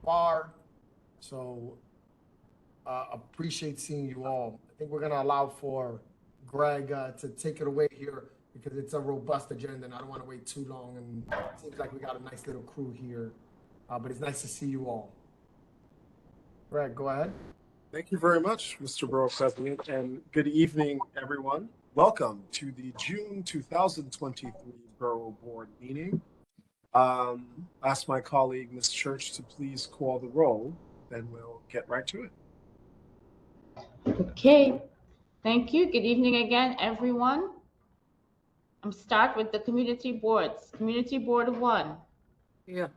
bar. So appreciate seeing you all. I think we're going to allow for Greg to take it away here because it's a robust agenda and I don't want to wait too long. And it seems like we got a nice little crew here, but it's nice to see you all. Greg, go ahead. Thank you very much, Mr. Borough President, and good evening, everyone. Welcome to the June 2023 Borough Board meeting. Ask my colleague, Ms. Church, to please call the roll, then we'll get right to it. Okay, thank you. Good evening again, everyone. I'm start with the community boards. Community Board 1. Yeah.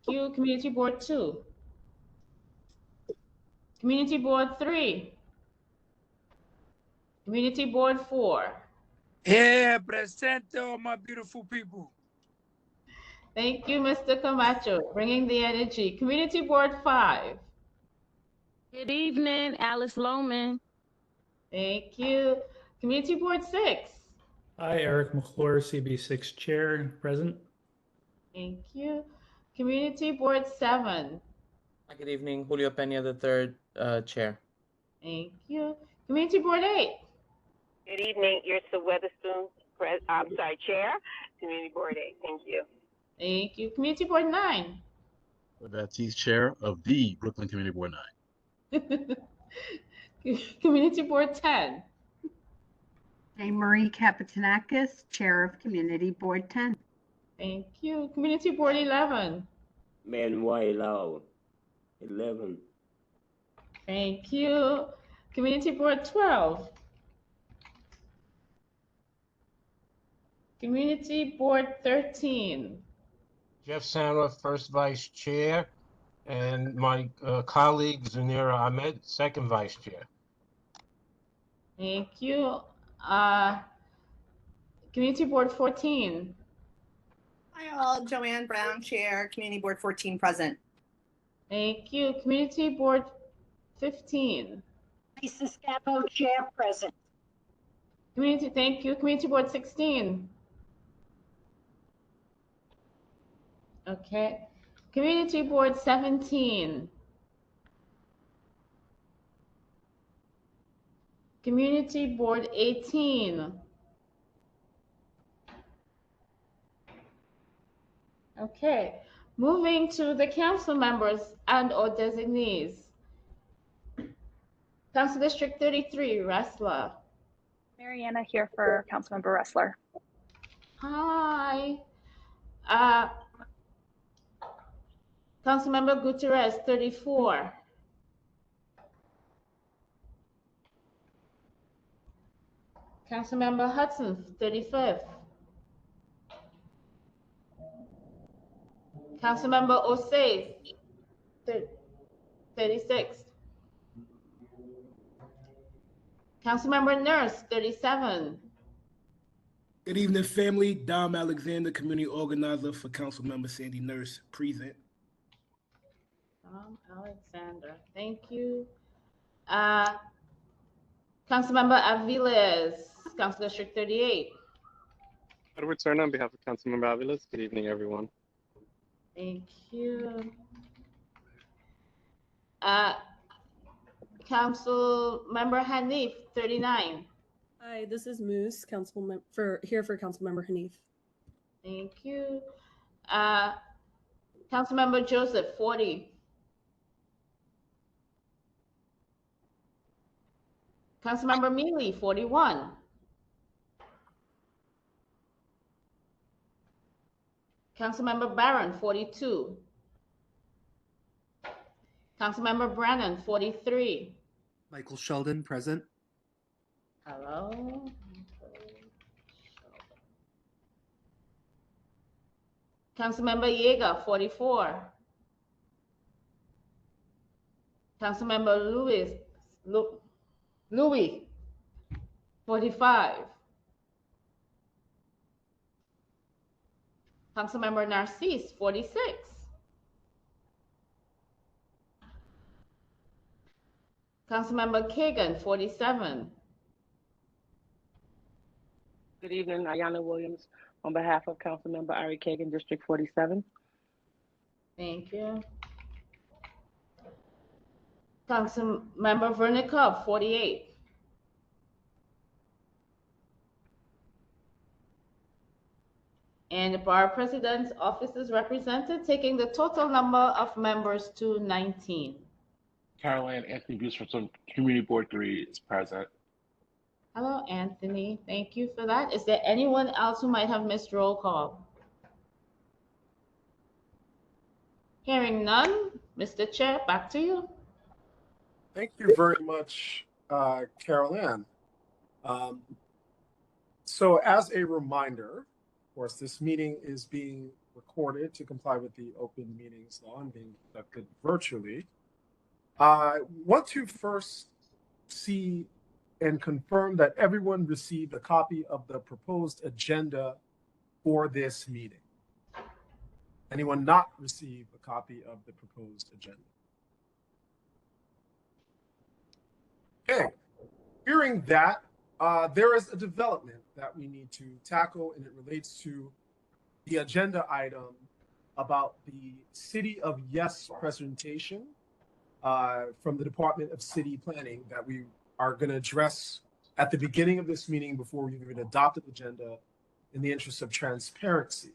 Community Board 2. Community Board 3. Community Board 4. Yeah, presente, all my beautiful people. Thank you, Mr. Camacho, bringing the energy. Community Board 5. Good evening, Alice Lohman. Thank you. Community Board 6. Hi, Eric McClure, CB6 Chair, present. Thank you. Community Board 7. Good evening, Julio Peña, the third chair. Thank you. Community Board 8. Good evening, Irsa Weatherspoon, Chair, Community Board 8. Thank you. Thank you. Community Board 9. Baptiste, Chair of the Brooklyn Community Board 9. Community Board 10. Jane Marie Kapitanakis, Chair of Community Board 10. Thank you. Community Board 11. Manuel 11. Thank you. Community Board 12. Community Board 13. Jeff Sandler, first vice chair, and my colleague Zanira Ahmed, second vice chair. Thank you. Community Board 14. Hi all, Joanne Brown, Chair, Community Board 14 present. Thank you. Community Board 15. Lisa Scappo, Chair, present. Thank you. Community Board 16. Okay. Community Board 17. Community Board 18. Okay. Moving to the council members and or designees. Council District 33, Ressler. Mariana here for Councilmember Ressler. Hi. Councilmember Gutierrez, 34. Councilmember Hudson, 35th. Councilmember Osei, 36th. Councilmember Nurse, 37. Good evening, family. Dom Alexander, community organizer for Councilmember Sandy Nurse, present. Dom Alexander, thank you. Councilmember Aviles, Council District 38. Edward Cerna on behalf of Councilmember Aviles. Good evening, everyone. Thank you. Councilmember Hanif, 39. Hi, this is Moose, here for Councilmember Hanif. Thank you. Councilmember Joseph, 40. Councilmember Mealy, 41. Councilmember Barron, 42. Councilmember Brannan, 43. Michael Sheldon, present. Hello. Councilmember Yeager, 44. Councilmember Louis, 45. Councilmember Narcisse, 46. Councilmember Kagan, 47. Good evening, Ayana Williams, on behalf of Councilmember Ari Kagan, District 47. Thank you. Councilmember Vernon Cove, 48. And the Borough President's office is represented, taking the total number of members to 19. Caroline Anthony Bruce from Community Board 3 is present. Hello, Anthony. Thank you for that. Is there anyone else who might have missed roll call? Hearing none, Mr. Chair, back to you. Thank you very much, Carol Ann. So as a reminder, of course, this meeting is being recorded to comply with the open meetings law and being conducted virtually. I want to first see and confirm that everyone received a copy of the proposed agenda for this meeting. Anyone not receive a copy of the proposed agenda? Okay, hearing that, there is a development that we need to tackle, and it relates to the agenda item about the City of Yes presentation from the Department of City Planning that we are going to address at the beginning of this meeting before we even adopt an agenda in the interest of transparency.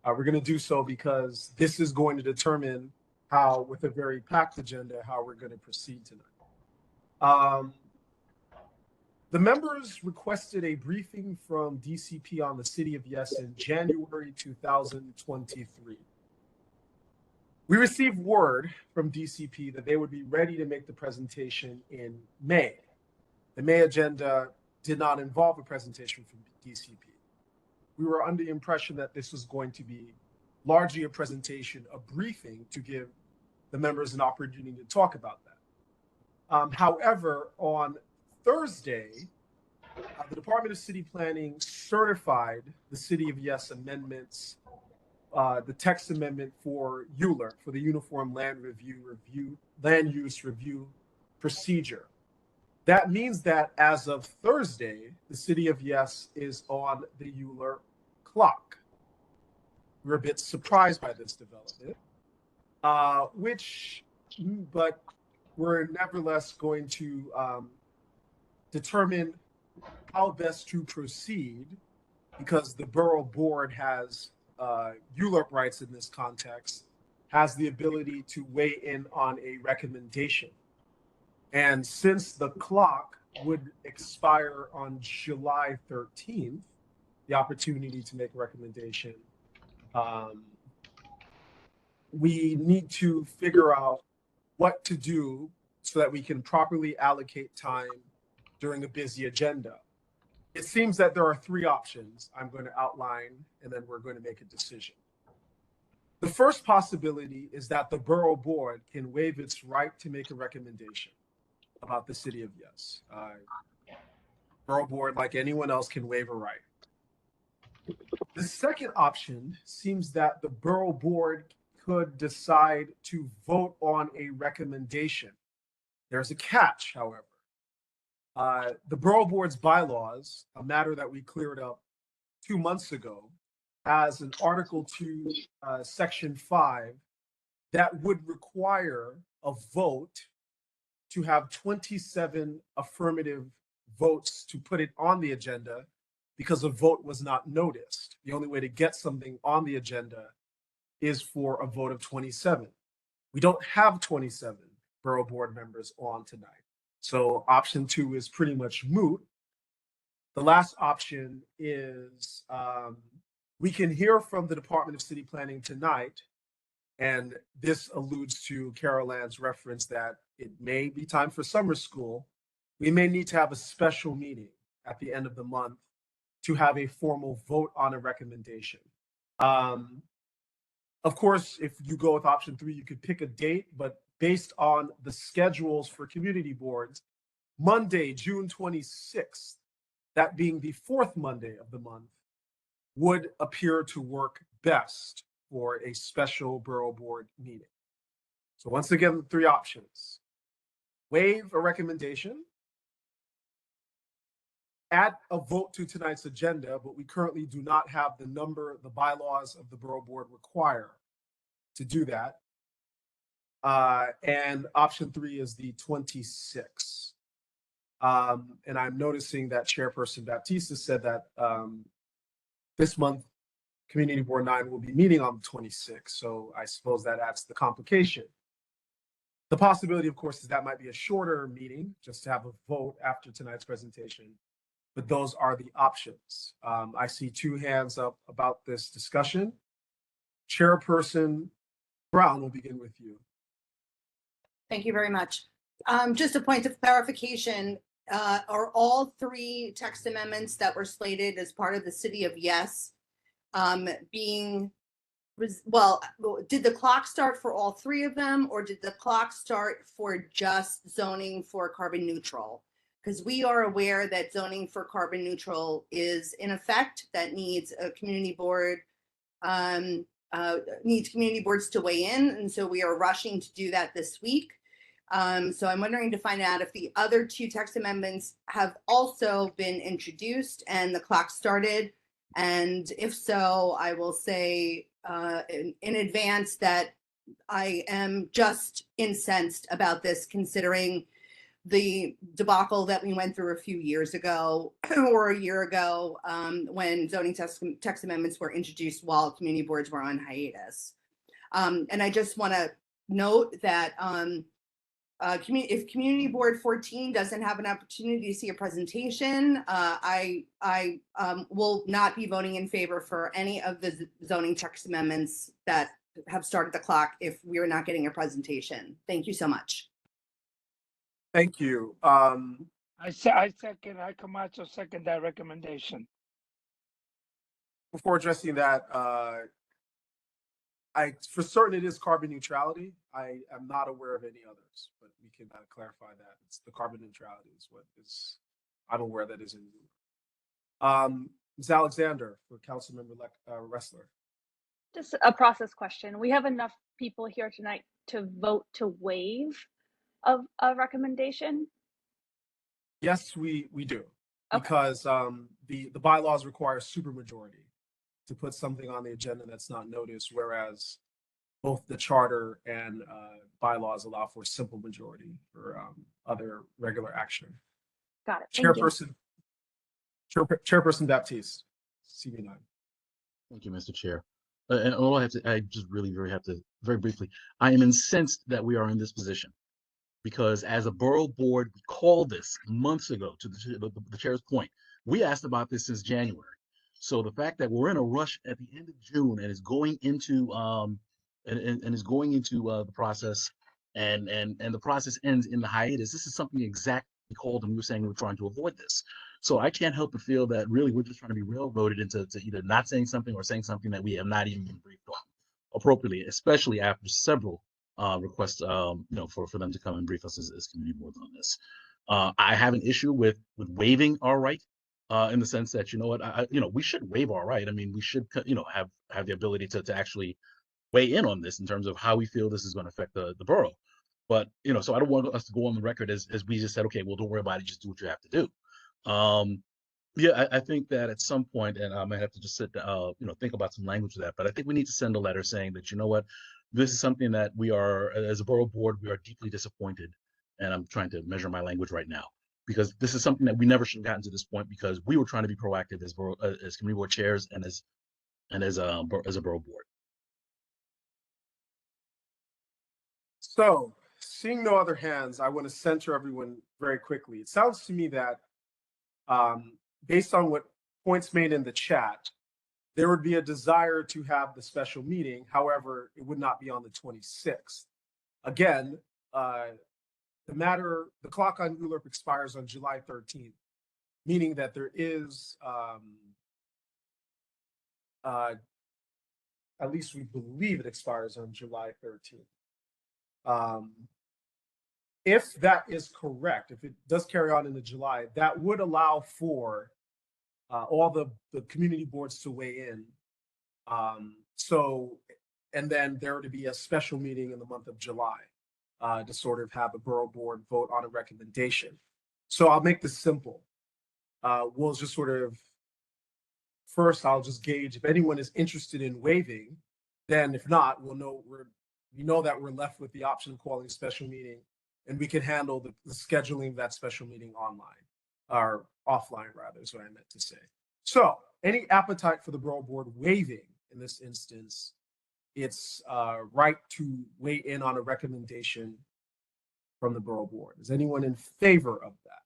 We're going to do so because this is going to determine how, with a very packed agenda, how we're going to proceed tonight. The members requested a briefing from DCP on the City of Yes in January 2023. We received word from DCP that they would be ready to make the presentation in May. The May agenda did not involve a presentation from DCP. We were under the impression that this was going to be largely a presentation, a briefing to give the members an opportunity to talk about that. However, on Thursday, the Department of City Planning certified the City of Yes amendments, the text amendment for ULUR, for the Uniform Land Use Review Procedure. That means that as of Thursday, the City of Yes is on the ULUR clock. We're a bit surprised by this development, but we're nevertheless going to determine how best to proceed, because the Borough Board has ULURP rights in this context, has the ability to weigh in on a recommendation. And since the clock would expire on July 13th, the opportunity to make a recommendation, we need to figure out what to do so that we can properly allocate time during a busy agenda. It seems that there are three options I'm going to outline, and then we're going to make a decision. The first possibility is that the Borough Board can waive its right to make a recommendation about the City of Yes. Borough Board, like anyone else, can waive a right. The second option seems that the Borough Board could decide to vote on a recommendation. There's a catch, however. The Borough Board's bylaws, a matter that we cleared up 2 months ago, has an Article 2, Section 5, that would require a vote to have 27 affirmative votes to put it on the agenda, because a vote was not noticed. The only way to get something on the agenda is for a vote of 27. We don't have 27 Borough Board members on tonight. So option 2 is pretty much moot. The last option is we can hear from the Department of City Planning tonight, and this alludes to Carol Ann's reference that it may be time for summer school. We may need to have a special meeting at the end of the month to have a formal vote on a recommendation. Of course, if you go with option 3, you could pick a date, but based on the schedules for community boards, Monday, June 26th, that being the 4th Monday of the month, would appear to work best for a special Borough Board meeting. So once again, the 3 options: waive a recommendation, add a vote to tonight's agenda, but we currently do not have the number the bylaws of the Borough Board require to do that. And option 3 is the 26th. And I'm noticing that Chairperson Baptiste said that this month, Community Board 9 will be meeting on the 26th. So I suppose that adds to the complication. The possibility, of course, is that might be a shorter meeting, just to have a vote after tonight's presentation. But those are the options. I see 2 hands up about this discussion. Chairperson Brown, will begin with you. Thank you very much. Just a point of clarification, are all 3 text amendments that were slated as part of the City of Yes did the clock start for all 3 of them, or did the clock start for just zoning for carbon neutral? Because we are aware that zoning for carbon neutral is in effect, that needs a community board, needs community boards to weigh in. And so we are rushing to do that this week. So I'm wondering to find out if the other 2 text amendments have also been introduced and the clock started. And if so, I will say in advance that I am just incensed about this, considering the debacle that we went through a few years ago or a year ago when zoning text amendments were introduced while community boards were on hiatus. And I just want to note that if Community Board 14 doesn't have an opportunity to see a presentation, I will not be voting in favor for any of the zoning text amendments that have started the clock if we are not getting a presentation. Thank you so much. Thank you. I Camacho second that recommendation. Before addressing that, for certain it is carbon neutrality. I am not aware of any others, but we can clarify that. It's the carbon neutrality is what is, I'm aware that is in Ms. Alexander for Councilmember Ressler. Just a process question. We have enough people here tonight to vote to waive a recommendation? Yes, we do. Okay. Because the bylaws require supermajority to put something on the agenda that's not noticed, whereas both the charter and bylaws allow for simple majority for other regular action. Got it. Thank you. Chairperson Baptiste, CB9. Thank you, Mr. Chair. And all I just really very briefly, I am incensed that we are in this position, because as a borough board, we called this months ago. To the chair's point, we asked about this since January. So the fact that we're in a rush at the end of June and is going into the process, and the process ends in the hiatus, this is something exactly we called, and we were saying we were trying to avoid this. So I can't help but feel that really we're just trying to be railroaded into either not saying something or saying something that we have not even been briefed on appropriately, especially after several requests, for them to come and brief us as community boards on this. I have an issue with waiving our right, in the sense that, we should waive our right. I mean, we should, have the ability to actually weigh in on this in terms of how we feel this is going to affect the borough. But, so I don't want us to go on the record as we just said, okay, well, don't worry about it, just do what you have to do. I think that at some point, and I might have to just sit down, think about some language of that, but I think we need to send a letter saying that, this is something that we are, as a borough board, we are deeply disappointed. And I'm trying to measure my language right now, because this is something that we never should have gotten to this point, because we were trying to be proactive as community board chairs and as a borough board. So, seeing no other hands, I want to center everyone very quickly. It sounds to me that based on what points made in the chat, there would be a desire to have the special meeting. However, it would not be on the 26th. Again, the clock on ULURP expires on July 13th, meaning that there is, at least we believe it expires on July 13th. If that is correct, if it does carry on into July, that would allow for all the community boards to weigh in. And then there to be a special meeting in the month of July to sort of have a borough board vote on a recommendation. So I'll make this simple. We'll just sort of, first I'll just gauge if anyone is interested in waiving, then if not, we know that we're left with the option of calling a special meeting, and we can handle the scheduling of that special meeting online, or offline rather, is what I meant to say. So any appetite for the Borough Board waiving, in this instance, its right to weigh in on a recommendation from the Borough Board? Is anyone in favor of that?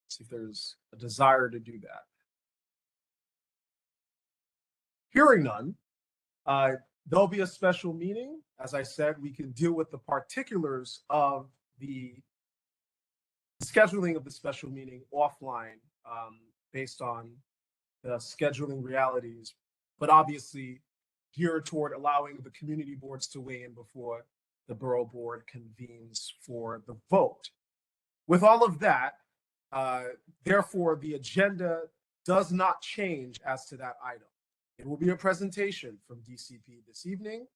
See if there's a desire to do that. Hearing none, there'll be a special meeting. As I said, we can deal with the particulars of the scheduling of the special meeting offline, based on the scheduling realities, but obviously geared toward allowing the community boards to weigh in before the Borough Board convenes for the vote. With all of that, therefore, the agenda does not change as to that item. It will be a presentation from DCP this evening.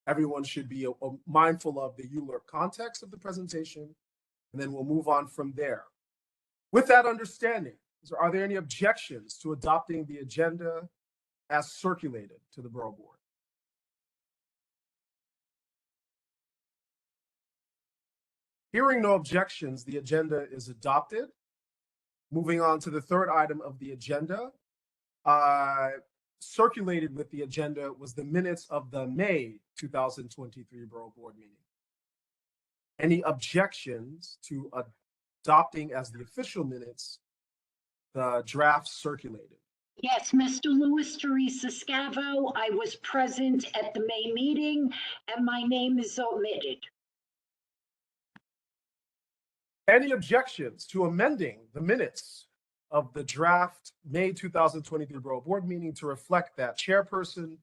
Everyone should be mindful of the ULURP context of the presentation, and then we'll move on from there. With that understanding, are there any objections to adopting the agenda as circulated to the Borough Board? Hearing no objections, the agenda is adopted. Moving on to the third item of the agenda. Circulated with the agenda was the minutes of the May 2023 Borough Board meeting. Any objections to adopting as the official minutes the draft circulated? Yes, Mr. Louis Teresa Scavo, I was present at the May meeting and my name is omitted. Any objections to amending the minutes of the draft May 2023 Borough Board meeting to reflect that chairperson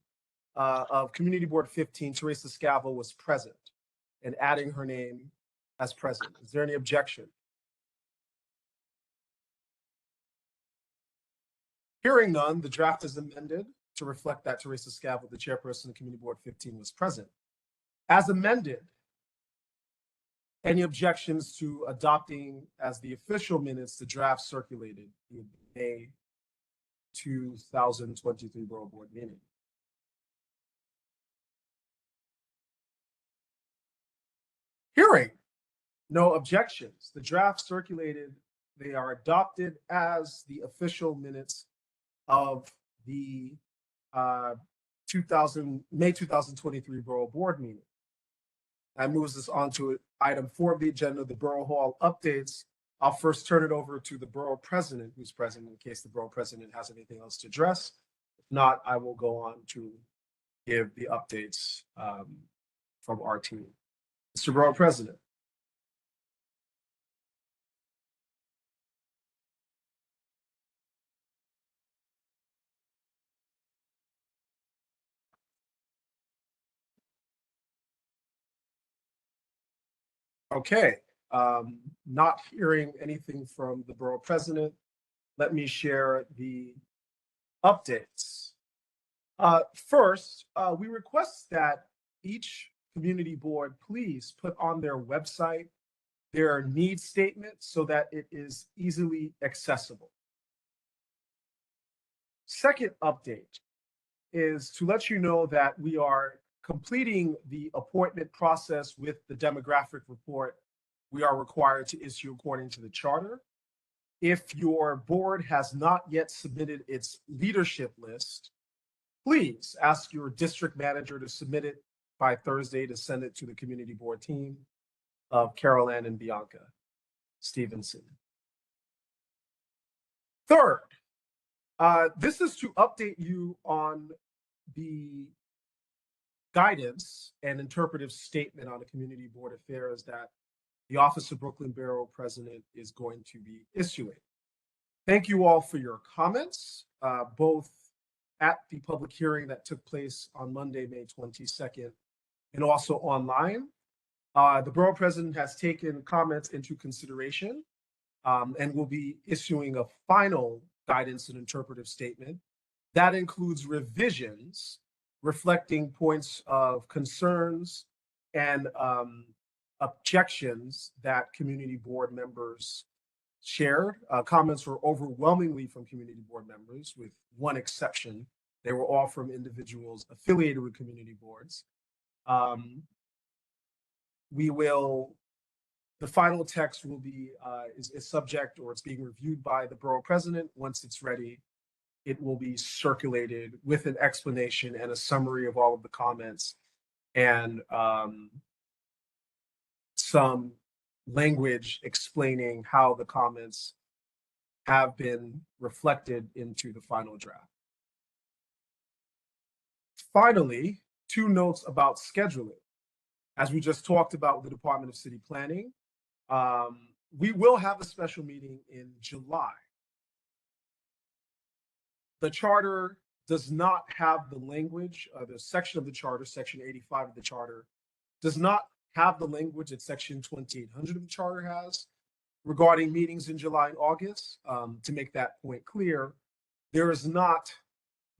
of Community Board 15, Teresa Scavo, was present, and adding her name as present? Is there any objection? Hearing none, the draft is amended to reflect that Teresa Scavo, the chairperson of Community Board 15, was present. As amended, any objections to adopting as the official minutes the draft circulated in the May 2023 Borough Board meeting? Hearing no objections, the draft circulated, they are adopted as the official minutes of the May 2023 Borough Board meeting. That moves us on to item 4 of the agenda, the Borough Hall updates. I'll first turn it over to the Borough President, who's present, in case the Borough President has anything else to address. If not, I will go on to give the updates from our team. Mr. Borough President. Okay, not hearing anything from the Borough President, let me share the updates. First, we request that each community board please put on their website their needs statement so that it is easily accessible. Second update is to let you know that we are completing the appointment process with the demographic report we are required to issue according to the charter. If your board has not yet submitted its leadership list, please ask your district manager to submit it by Thursday to send it to the community board team of Carol Ann and Bianca Stevenson. Third, this is to update you on the guidance and interpretive statement on the community board affairs that the Office of Brooklyn Borough President is going to be issuing. Thank you all for your comments, both at the public hearing that took place on Monday, May 22nd, and also online. The Borough President has taken comments into consideration and will be issuing a final guidance and interpretive statement. That includes revisions reflecting points of concerns and objections that community board members shared. Comments were overwhelmingly from community board members, with one exception They were all from individuals affiliated with community boards. The final text will be is subject, or it's being reviewed by the borough president. Once it's ready, it will be circulated with an explanation and a summary of all of the comments and some language explaining how the comments have been reflected into the final draft. Finally, 2 notes about scheduling. As we just talked about with the Department of City Planning, we will have a special meeting in July. The charter does not have the language, the section of the charter, section 85 of the charter, does not have the language that section 2800 of the charter has regarding meetings in July and August. To make that point clear, there is not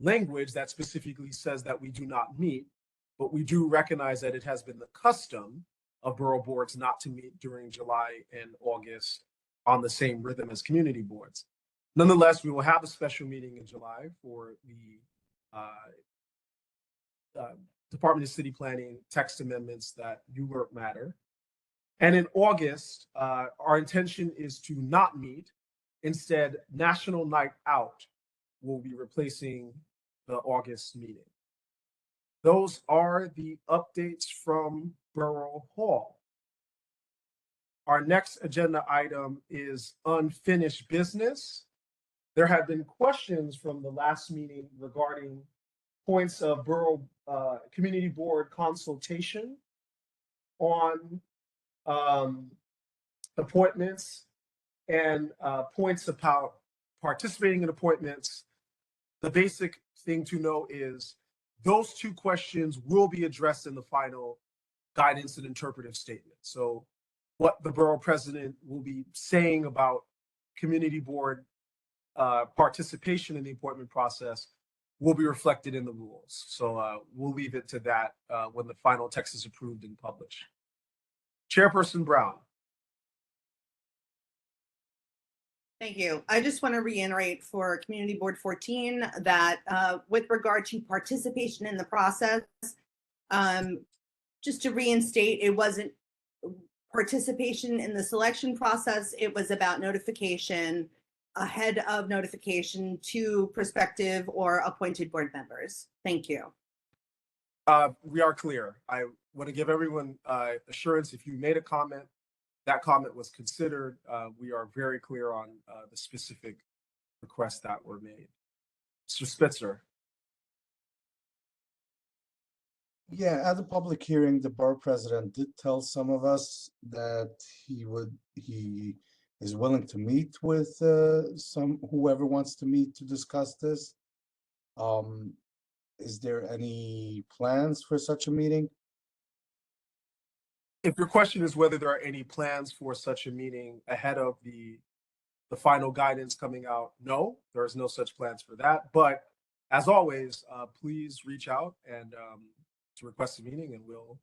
language that specifically says that we do not meet, but we do recognize that it has been the custom of borough boards not to meet during July and August on the same rhythm as community boards. Nonetheless, we will have a special meeting in July for the Department of City Planning text amendments that do work matter. And in August, our intention is to not meet. Instead, National Night Out will be replacing the August meeting. Those are the updates from Borough Hall. Our next agenda item is unfinished business. There have been questions from the last meeting regarding points of Borough Community Board consultation on appointments and points about participating in appointments. The basic thing to know is those 2 questions will be addressed in the final guidance and interpretive statement. So what the borough president will be saying about community board participation in the appointment process will be reflected in the rules. So we'll leave it to that when the final text is approved and published. Chairperson Brown. Thank you. I just want to reiterate for Community Board 14 that with regard to participation in the process, just to reinstate, it wasn't participation in the selection process. It was about notification, ahead of notification to prospective or appointed board members. Thank you. We are clear. I want to give everyone assurance if you made a comment, that comment was considered. We are very clear on the specific requests that were made. Mr. Spitzer. Yeah, at the public hearing, the borough president did tell some of us that he is willing to meet with whoever wants to meet to discuss this. Is there any plans for such a meeting? If your question is whether there are any plans for such a meeting ahead of the final guidance coming out, no, there is no such plans for that. But as always, please reach out and to request a meeting and we'll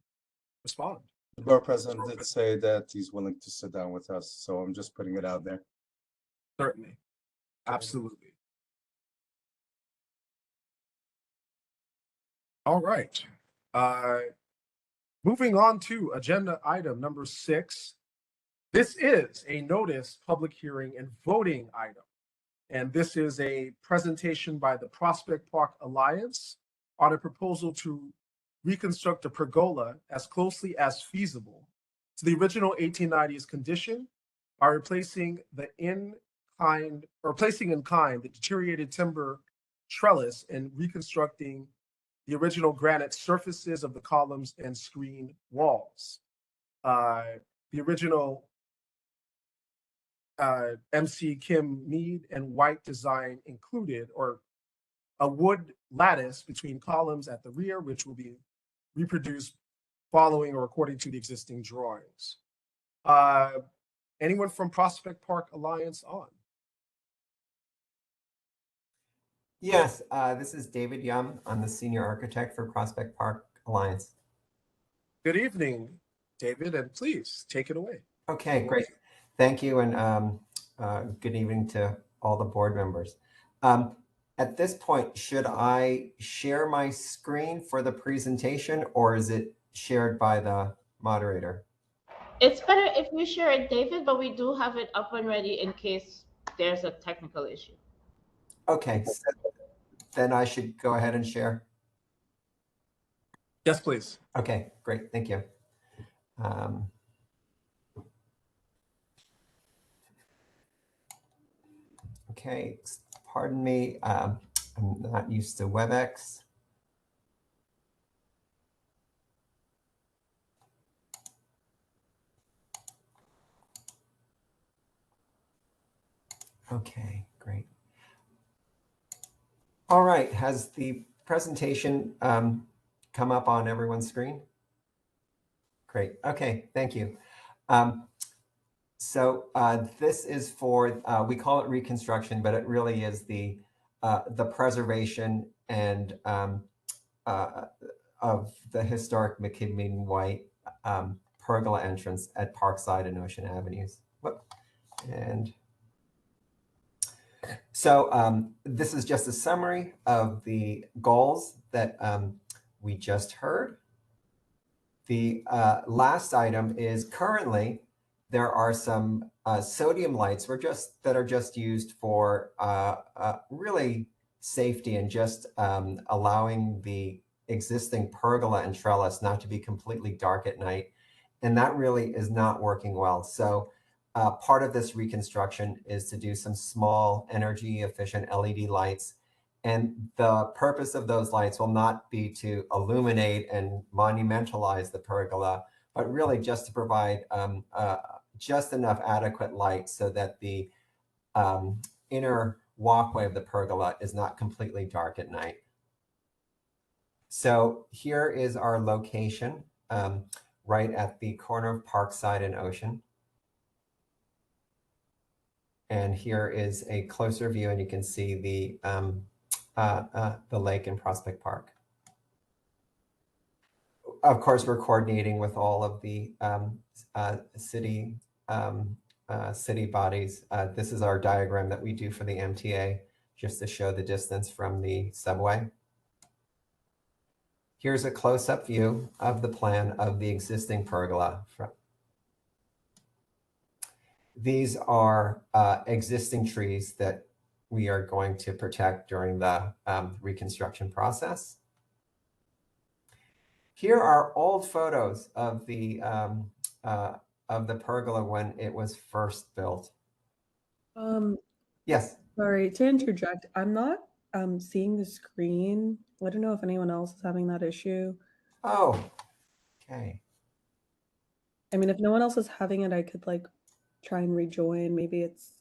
respond. The borough president did say that he's willing to sit down with us, so I'm just putting it out there. Certainly. Absolutely. All right. Moving on to agenda item number 6. This is a notice, public hearing, and voting item. And this is a presentation by the Prospect Park Alliance on a proposal to reconstruct a pergola as closely as feasible to the original 1890s condition by replacing in kind the deteriorated timber trellis and reconstructing the original granite surfaces of the columns and screen walls. The original MC Kim Mead and White design included a wood lattice between columns at the rear, which will be reproduced following or according to the existing drawings. Anyone from Prospect Park Alliance on? Yes, this is David Yum. I'm the senior architect for Prospect Park Alliance. Good evening, David, and please take it away. Okay, great. Thank you, and good evening to all the board members. At this point, should I share my screen for the presentation, or is it shared by the moderator? It's better if we share it, David, but we do have it up and ready in case there's a technical issue. Okay, so then I should go ahead and share. Yes, please. Okay, great, thank you. Okay, pardon me, I'm not used to WebEx. Okay, great. All right, has the presentation come up on everyone's screen? Great, okay, thank you. This is for, we call it reconstruction, but it really is the preservation and of the historic McKibben White pergola entrance at Parkside and Ocean Avenues. Whoop. And so this is just a summary of the goals that we just heard. The last item is currently there are some sodium lights that are just used for really safety and just allowing the existing pergola and trellis not to be completely dark at night. And that really is not working well. So part of this reconstruction is to do some small energy efficient LED lights. And the purpose of those lights will not be to illuminate and monumentalize the pergola, but really just to provide just enough adequate light so that the inner walkway of the pergola is not completely dark at night. So here is our location right at the corner of Parkside and Ocean. And here is a closer view, and you can see the lake in Prospect Park. Of course, we're coordinating with all of the city bodies. This is our diagram that we do for the MTA, just to show the distance from the subway. Here's a close-up view of the plan of the existing pergola. These are existing trees that we are going to protect during the reconstruction process. Here are old photos of the pergola when it was first built. Yes. Sorry to interject. I'm not seeing the screen. I don't know if anyone else is having that issue. Oh, okay. I mean, if no one else is having it, I could like try and rejoin. Maybe it's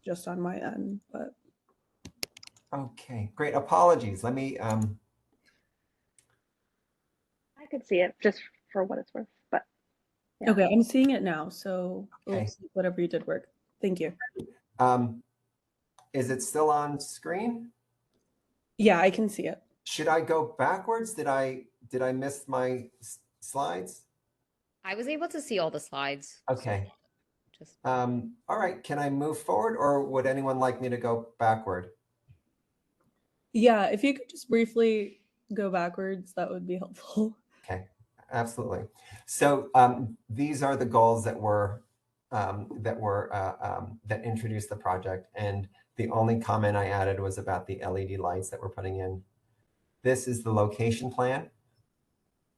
just on my end, but. Okay, great. Apologies. Let me. I could see it just for what it's worth, but. Yeah. Okay, I'm seeing it now. So Okay. oops, whatever you did work. Thank you. Is it still on screen? Yeah, I can see it. Should I go backwards? Did I miss my slides? I was able to see all the slides. Okay. All right. Can I move forward, or would anyone like me to go backward? Yeah, if you could just briefly go backwards, that would be helpful. Okay, absolutely. So these are the goals that introduced the project, and the only comment I added was about the LED lights that we're putting in. This is the location plan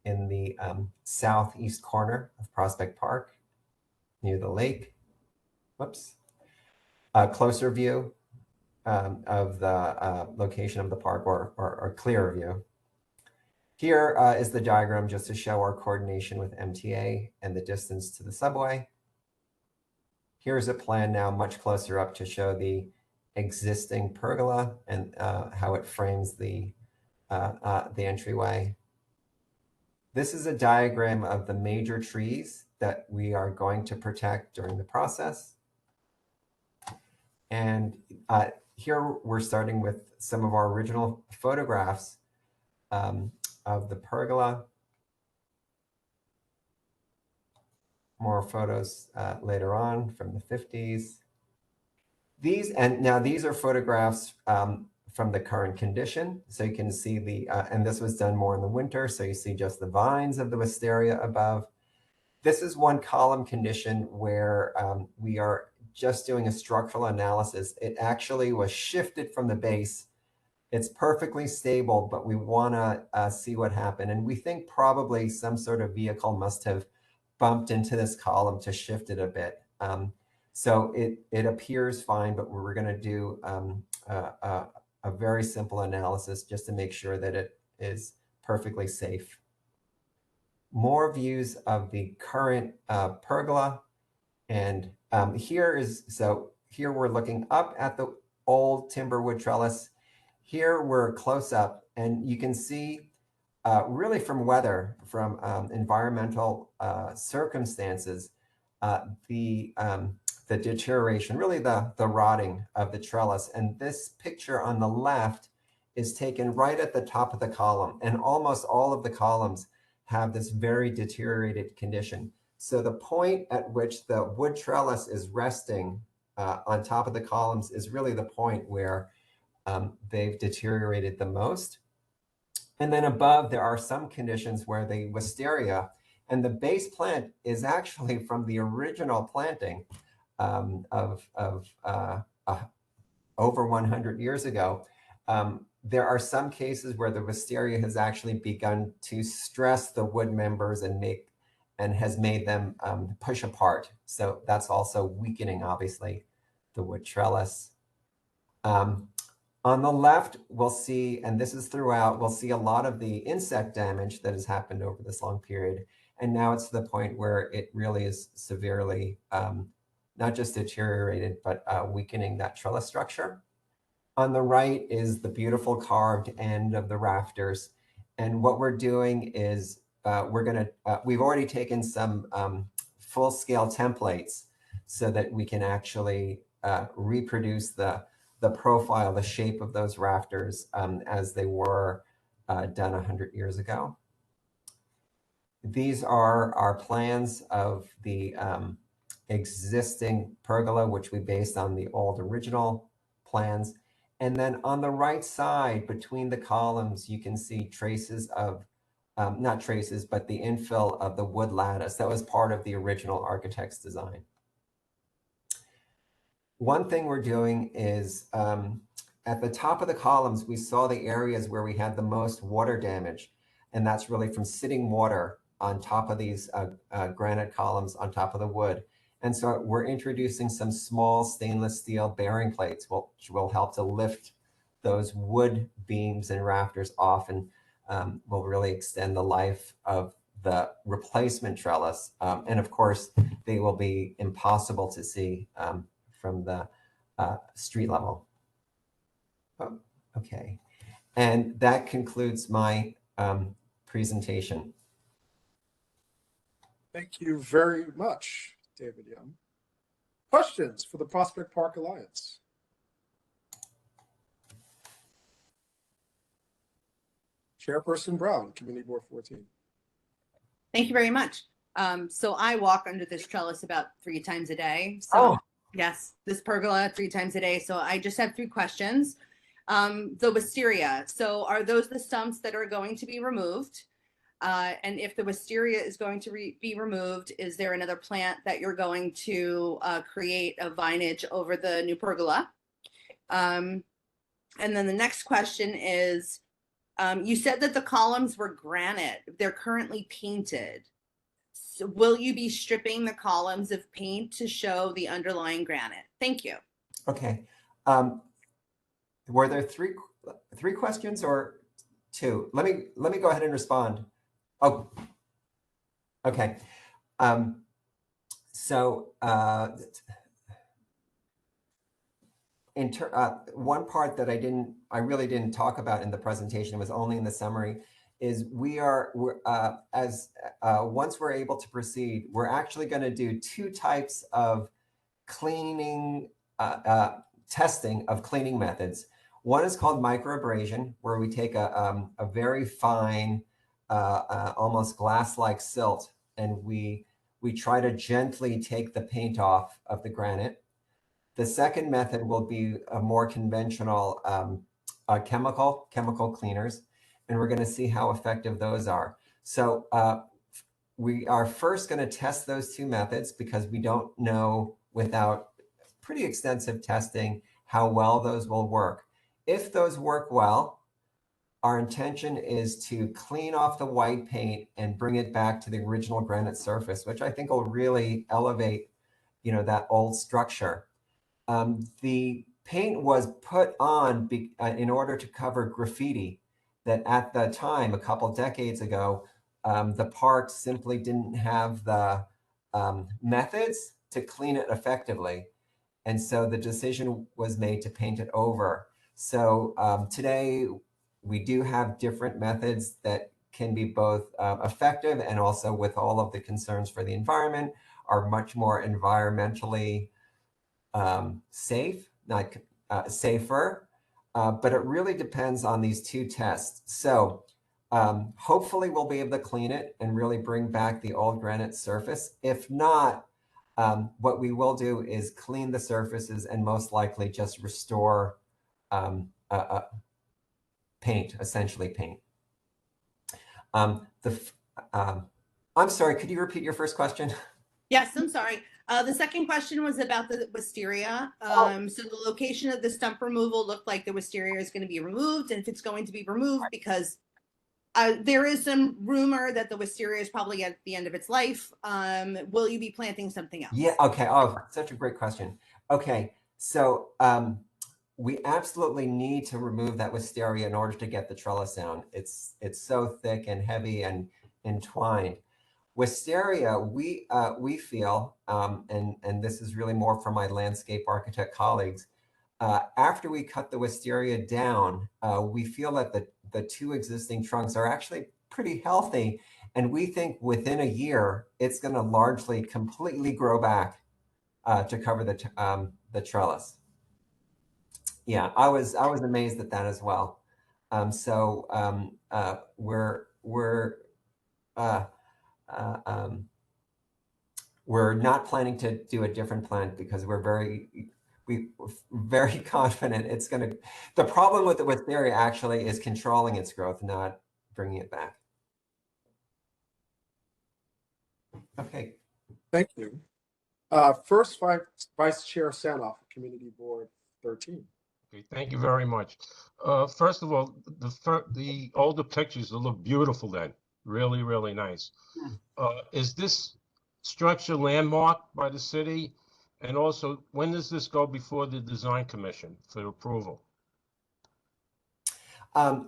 in the southeast corner of Prospect Park, near the lake. Whoops. A closer view of the location of the park, or clearer view. Here is the diagram just to show our coordination with MTA and the distance to the subway. Here's a plan now much closer up to show the existing pergola and how it frames the entryway. This is a diagram of the major trees that we are going to protect during the process. And here we're starting with some of our original photographs of the pergola. More photos later on from the 50s. These are photographs from the current condition. So you can see the, and this was done more in the winter, so you see just the vines of the wisteria above. This is one column condition where we are just doing a structural analysis. It actually was shifted from the base. It's perfectly stable, but we want to see what happened. And we think probably some sort of vehicle must have bumped into this column to shift it a bit. So it appears fine, but we're going to do a very simple analysis just to make sure that it is perfectly safe. More views of the current pergola. And here we're looking up at the old timber wood trellis. Here we're close up, and you can see really from weather, from environmental circumstances, the deterioration, really the rotting of the trellis. And this picture on the left is taken right at the top of the column, and almost all of the columns have this very deteriorated condition. So the point at which the wood trellis is resting on top of the columns is really the point where they've deteriorated the most. And then above, there are some conditions where the wisteria and the base plant is actually from the original planting of over 100 years ago. There are some cases where the wisteria has actually begun to stress the wood members and has made them push apart. So that's also weakening, obviously, the wood trellis. On the left, we'll see, and this is throughout, we'll see a lot of the insect damage that has happened over this long period. And now it's to the point where it really is severely, not just deteriorated, but weakening that trellis structure. On the right is the beautiful carved end of the rafters. And what we're doing is we've already taken some full-scale templates so that we can actually reproduce the profile, the shape of those rafters as they were done 100 years ago. These are our plans of the existing pergola, which we based on the old original plans. And then on the right side, between the columns, you can see traces of, not traces, but the infill of the wood lattice. That was part of the original architect's design. One thing we're doing is at the top of the columns, we saw the areas where we had the most water damage. And that's really from sitting water on top of these granite columns on top of the wood. And so we're introducing some small stainless steel bearing plates, which will help to lift those wood beams and rafters off, and will really extend the life of the replacement trellis. And of course, they will be impossible to see from the street level. Oh, okay. And that concludes my presentation. Thank you very much, David Young. Questions for the Prospect Park Alliance? Chairperson Brown, Community Board 14. Thank you very much. So I walk under this trellis about 3 times a day. So yes, this pergola 3 times a day. So I just have 3 questions. The wisteria. So are those the stumps that are going to be removed? And if the wisteria is going to be removed, is there another plant that you're going to create a vinage over the new pergola? And then the next question is, you said that the columns were granite. They're currently painted. So will you be stripping the columns of paint to show the underlying granite? Thank you. Okay. Were there three questions or 2? Let me go ahead and respond. Oh, okay. One part that I really didn't talk about in the presentation, was only in the summary, is once we're able to proceed, we're actually going to do 2 types of cleaning, testing of cleaning methods. One is called microabrasion, where we take a very fine, almost glass-like silt, and we try to gently take the paint off of the granite. The second method will be a more conventional chemical cleaners, and we're going to see how effective those are. So we are first going to test those two methods because we don't know without pretty extensive testing how well those will work. If those work well, our intention is to clean off the white paint and bring it back to the original granite surface, which I think will really elevate, that old structure. The paint was put on in order to cover graffiti that at the time, a couple decades ago, the park simply didn't have the methods to clean it effectively. And so the decision was made to paint it over. So today, we do have different methods that can be both effective and also, with all of the concerns for the environment, are much more environmentally safe, not safer. But it really depends on these two tests. So hopefully we'll be able to clean it and really bring back the old granite surface. If not, what we will do is clean the surfaces and most likely just restore paint, essentially paint. I'm sorry, could you repeat your first question? Yes, I'm sorry. The second question was about the wisteria. So the location of the stump removal looked like the wisteria is going to be removed, and if it's going to be removed, because there is some rumor that the wisteria is probably at the end of its life. Will you be planting something else? Yeah, okay. Oh, such a great question. Okay, so we absolutely need to remove that wisteria in order to get the trellis down. It's so thick and heavy and entwined. Wisteria, we feel, and this is really more for my landscape architect colleagues, after we cut the wisteria down, we feel that the two existing trunks are actually pretty healthy. And we think within a year, it's going to largely completely grow back to cover the trellis. Yeah, I was amazed at that as well. We're not planning to do a different plant because we're very confident it's going to. The problem with the wisteria actually is controlling its growth, not bringing it back. Okay. Thank you. First, Vice Chair Sanoff, Community Board 13. Okay, thank you very much. First of all, the older pictures look beautiful then. Really, really nice. Is this structure landmarked by the city? And also, when does this go before the Design Commission for approval?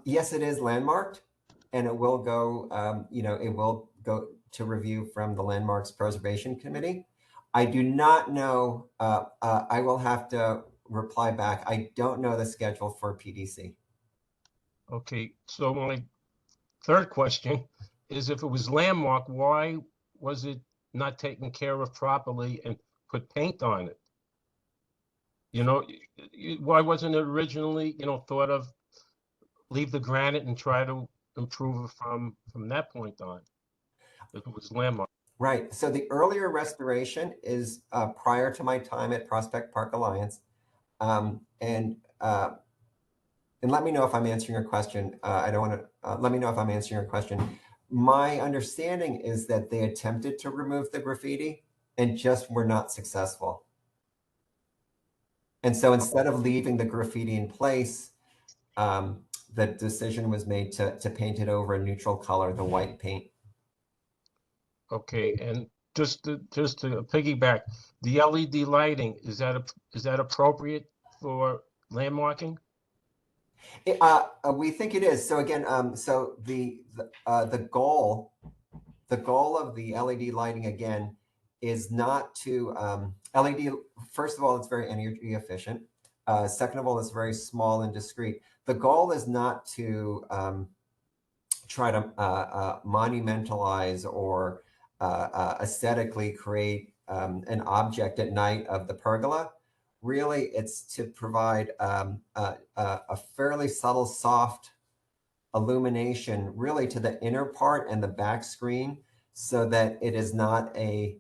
Yes, it is landmarked, and it will go, it will go to review from the Landmarks Preservation Committee. I do not know, I will have to reply back. I don't know the schedule for PDC. Okay, so my third question is, if it was landmarked, why was it not taken care of properly and put paint on it? Why wasn't it originally, thought of leave the granite and try to improve it from that point on, if it was landmarked? Right. So the earlier restoration is prior to my time at Prospect Park Alliance. And let me know if I'm answering your question. I don't want to, let me know if I'm answering your question. My understanding is that they attempted to remove the graffiti and just were not successful. And so instead of leaving the graffiti in place, the decision was made to paint it over a neutral color, the white paint. Okay, and just to piggyback, the LED lighting, is that appropriate for landmarking? We think it is. So again, so the goal of the LED lighting again is not to LED. First of all, it's very energy efficient. Second of all, it's very small and discreet. The goal is not to try to monumentalize or aesthetically create an object at night of the pergola. Really, it's to provide a fairly subtle, soft illumination really to the inner part and the back screen, so that it is not a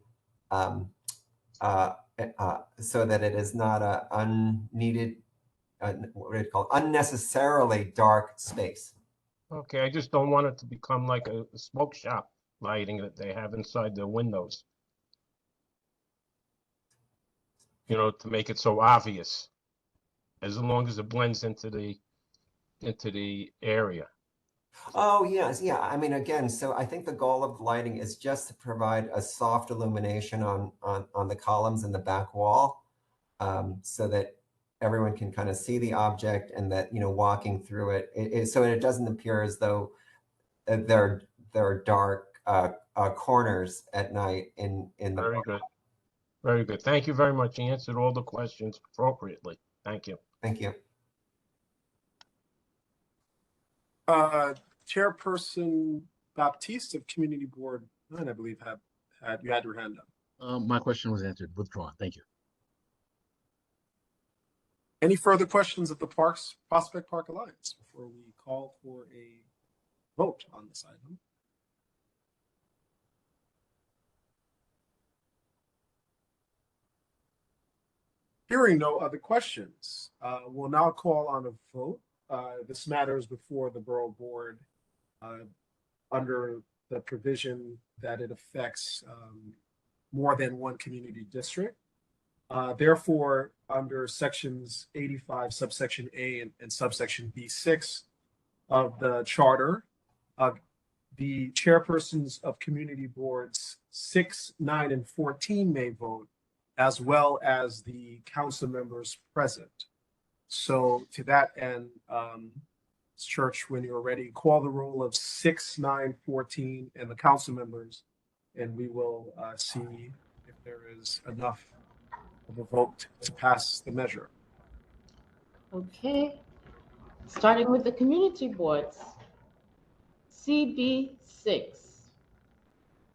unneeded what do you call it? Unnecessarily dark space. Okay, I just don't want it to become like a smoke shop lighting that they have inside their windows. You know, to make it so obvious, as long as it blends into the area. Oh, yes. Yeah. I mean, again, so I think the goal of the lighting is just to provide a soft illumination on the columns in the back wall, so that everyone can kind of see the object, and that, you know, walking through it, so it doesn't appear as though there are dark corners at night in the. Very good. Very good. Thank you very much. You answered all the questions appropriately. Thank you. Thank you. Chairperson Baptiste of Community Board 9, I believe, you had your hand up. My question was answered. Withdrawn. Thank you. Any further questions of the Prospect Park Alliance before we call for a vote on this item? Hearing no other questions, we'll now call on a vote. This matter is before the Borough Board under the provision that it affects more than one community district. Therefore, under sections 85, subsection A and subsection B6 of the charter, the chairpersons of community boards 6, 9, and 14 may vote, as well as the council members present. So to that end, Church, when you're ready, call the roll of 6, 9, 14, and the council members, and we will see if there is enough of a vote to pass the measure. Okay, starting with the community boards. CB6.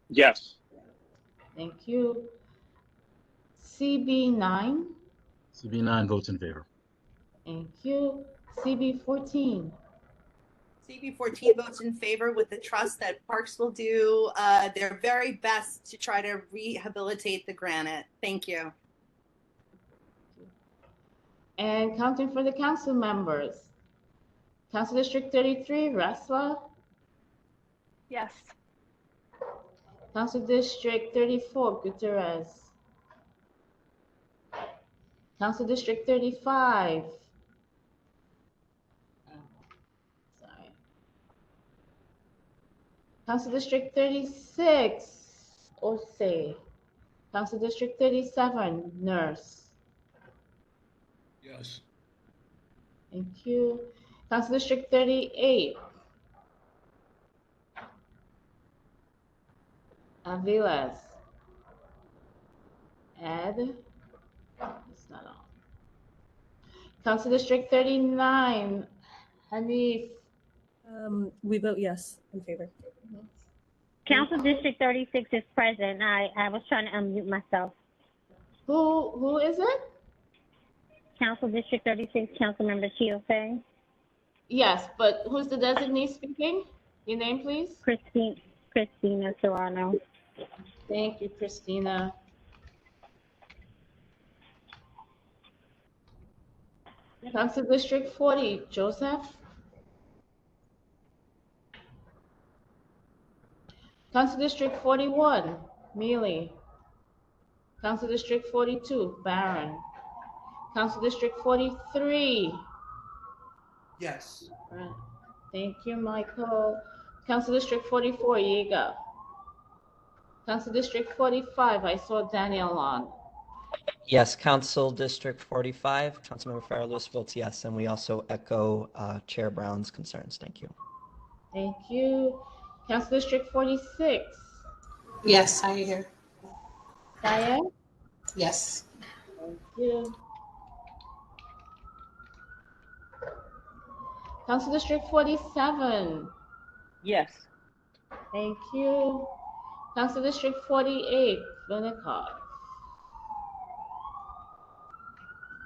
Yes. Thank you. CB9. CB9 votes in favor. Thank you. CB14. CB14 votes in favor with the trust that Parks will do their very best to try to rehabilitate the granite. Thank you. And counting for the council members. Council District 33, Raswa. Yes. Council District 34, Gutierrez. Council District 35. Sorry. Council District 36, Ose. Council District 37, Nurse. Yes. Thank you. Council District 38. Aviles. Ed. It's not on. Council District 39. Hanif. We vote yes in favor. Council District 36 is present. I was trying to unmute myself. Who is it? Council District 36, Councilmember Chiofei. Yes, but who's the designee speaking? Your name, please? Christina Serrano. Thank you, Christina. Council District 40, Joseph. Council District 41, Mealy. Council District 42, Barron. Council District 43. Yes. Right. Thank you, Michael. Council District 44, Yeager. Council District 45, I saw Daniel on. Yes, Council District 45, Councilmember Farrell Lewis votes yes, and we also echo Chair Brown's concerns. Thank you. Thank you. Council District 46. Yes, I hear. Diane? Yes. Thank you. Council District 47. Yes. Thank you. Council District 48, Vinicov.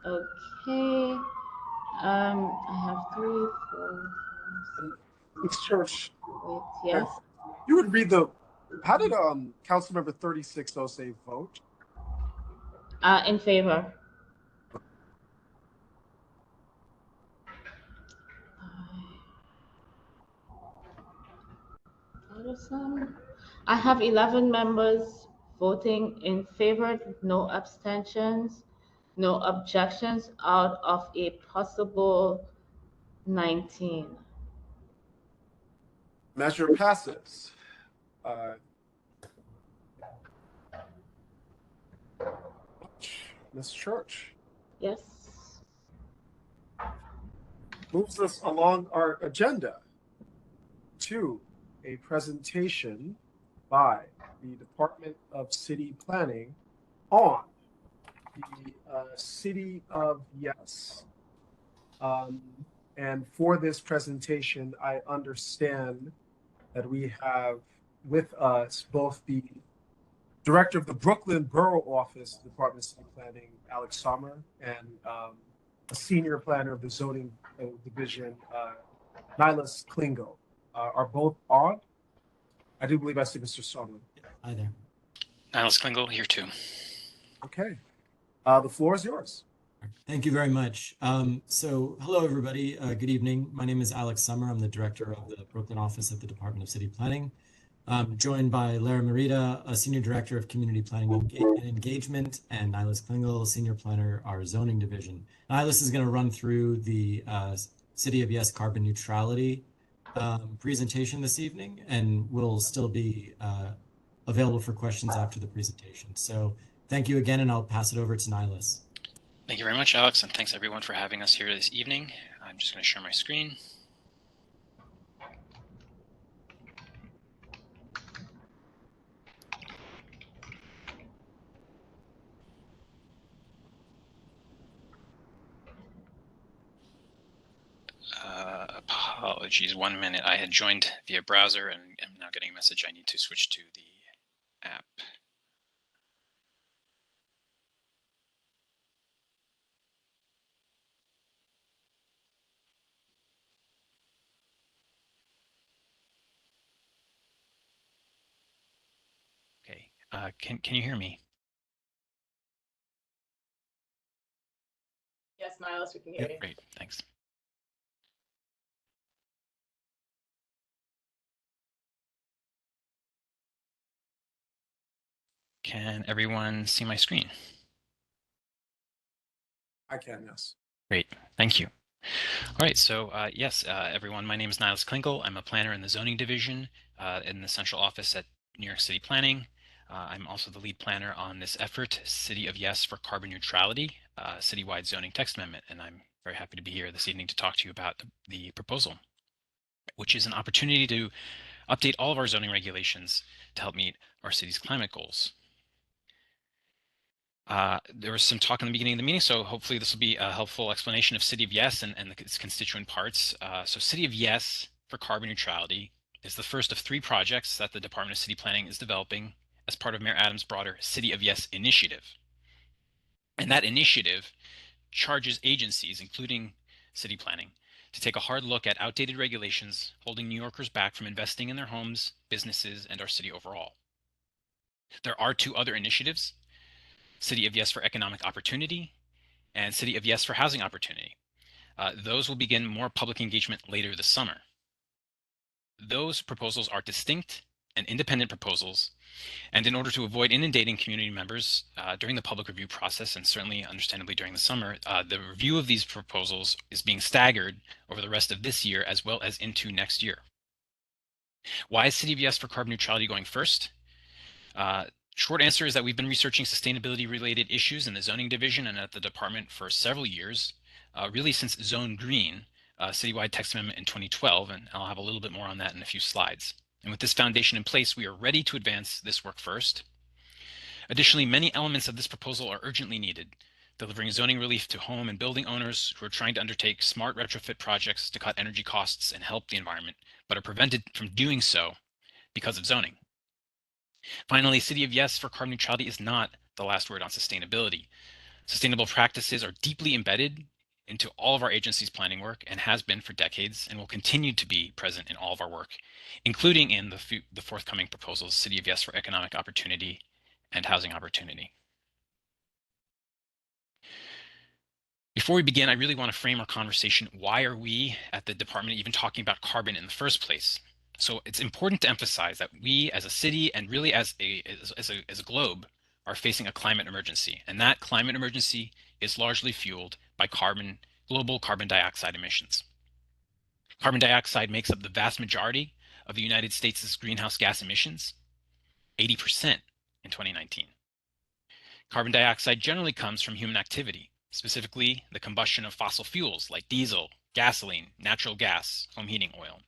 Okay. I have 3, 4, 5, 6. Church. Wait, yes. You would read how did Councilmember 36 say vote? In favor. I have 11 members voting in favor, no abstentions, no objections out of a possible 19. Measure passes. Ms. Church. Yes. Moves us along our agenda to a presentation by the Department of City Planning on the City of Yes. And for this presentation, I understand that we have with us both the Director of the Brooklyn Borough Office, Department of City Planning, Alex Sommer, and a Senior Planner of the Zoning Division, Nilas Klingo, are both on. I do believe I see Mr. Sommer. Hi there. Niles Klingel here too. Okay. The floor is yours. Thank you very much. So hello, everybody. Good evening. My name is Alex Sommer. I'm the director of the Brooklyn office at the Department of City Planning. I'm joined by Lara Merida, a senior director of community planning and engagement, and Nilas Klingel, senior planner, our zoning division. Nilas is going to run through the City of Yes carbon neutrality presentation this evening, and will still be available for questions after the presentation. So thank you again, and I'll pass it over to Nilas. Thank you very much, Alex, and thanks everyone for having us here this evening. I'm just going to share my screen. Apologies, 1 minute. I had joined via browser and am now getting a message I need to switch to the app. Okay, can you hear me? Yes, Niles, we can hear you. Great, thanks. Can everyone see my screen? I can, yes. Great, thank you. All right, so yes, everyone, my name is Niles Klinkel. I'm a planner in the zoning division in the central office at New York City Planning. I'm also the lead planner on this effort, City of Yes for Carbon Neutrality, citywide zoning text amendment, and I'm very happy to be here this evening to talk to you about the proposal, which is an opportunity to update all of our zoning regulations to help meet our city's climate goals. There was some talk in the beginning of the meeting, so hopefully this will be a helpful explanation of City of Yes and its constituent parts. So City of Yes for Carbon Neutrality is the first of 3 projects that the Department of City Planning is developing as part of Mayor Adams' broader City of Yes initiative. And that initiative charges agencies, including city planning, to take a hard look at outdated regulations holding New Yorkers back from investing in their homes, businesses, and our city overall. There are 2 other initiatives, City of Yes for Economic Opportunity and City of Yes for Housing Opportunity. Those will begin more public engagement later this summer. Those proposals are distinct and independent proposals, and in order to avoid inundating community members during the public review process, and certainly understandably during the summer, the review of these proposals is being staggered over the rest of this year as well as into next year. Why is City of Yes for Carbon Neutrality going first? Short answer is that we've been researching sustainability related issues in the zoning division and at the department for several years, really since Zone Green, citywide text amendment in 2012, and I'll have a little bit more on that in a few slides. And with this foundation in place, we are ready to advance this work first. Additionally, many elements of this proposal are urgently needed, delivering zoning relief to home and building owners who are trying to undertake smart retrofit projects to cut energy costs and help the environment, but are prevented from doing so because of zoning. Finally, City of Yes for Carbon Neutrality is not the last word on sustainability. Sustainable practices are deeply embedded into all of our agency's planning work and has been for decades and will continue to be present in all of our work, including in the forthcoming proposals, City of Yes for Economic Opportunity and Housing Opportunity. Before we begin, I really want to frame our conversation. Why are we at the department even talking about carbon in the first place? So it's important to emphasize that we as a city and really as a globe are facing a climate emergency. And that climate emergency is largely fueled by global carbon dioxide emissions. Carbon dioxide makes up the vast majority of the United States' greenhouse gas emissions, 80% in 2019. Carbon dioxide generally comes from human activity, specifically the combustion of fossil fuels like diesel, gasoline, natural gas, home heating oil.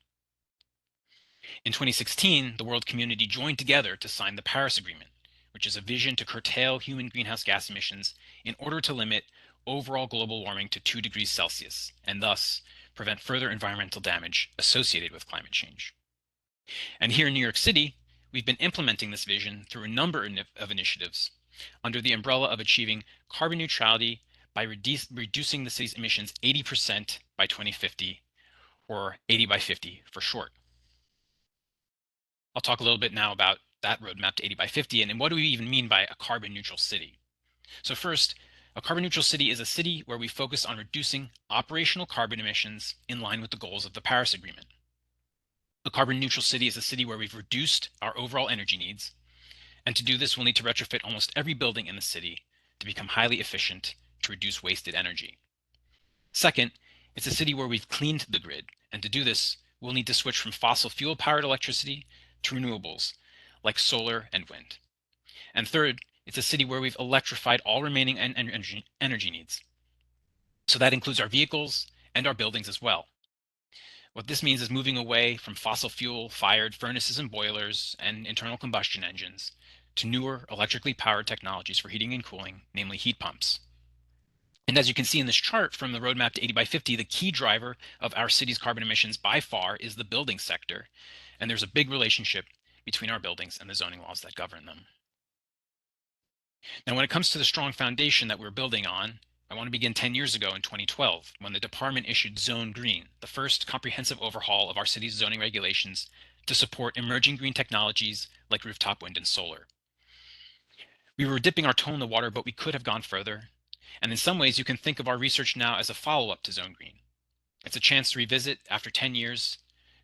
In 2016, the world community joined together to sign the Paris Agreement, which is a vision to curtail human greenhouse gas emissions in order to limit overall global warming to 2 degrees Celsius, and thus prevent further environmental damage associated with climate change. And here in New York City, we've been implementing this vision through a number of initiatives under the umbrella of achieving carbon neutrality by reducing the city's emissions 80% by 2050, or 80 by 50 for short. I'll talk a little bit now about that roadmap to 80 by 50 and what do we even mean by a carbon neutral city. So first, a carbon neutral city is a city where we focus on reducing operational carbon emissions in line with the goals of the Paris Agreement. A carbon neutral city is a city where we've reduced our overall energy needs, and to do this we'll need to retrofit almost every building in the city to become highly efficient to reduce wasted energy. Second, it's a city where we've cleaned the grid, and to do this we'll need to switch from fossil fuel powered electricity to renewables like solar and wind. And third, it's a city where we've electrified all remaining energy needs. So that includes our vehicles and our buildings as well. What this means is moving away from fossil fuel fired furnaces and boilers and internal combustion engines to newer electrically powered technologies for heating and cooling, namely heat pumps. And as you can see in this chart from the roadmap to 80 by 50, the key driver of our city's carbon emissions by far is the building sector. And there's a big relationship between our buildings and the zoning laws that govern them. Now, when it comes to the strong foundation that we're building on, I want to begin 10 years ago in 2012, when the department issued Zone Green, the first comprehensive overhaul of our city's zoning regulations to support emerging green technologies like rooftop wind and solar. We were dipping our toe in the water, but we could have gone further. And in some ways, you can think of our research now as a follow-up to Zone Green. It's a chance to revisit after 10 years,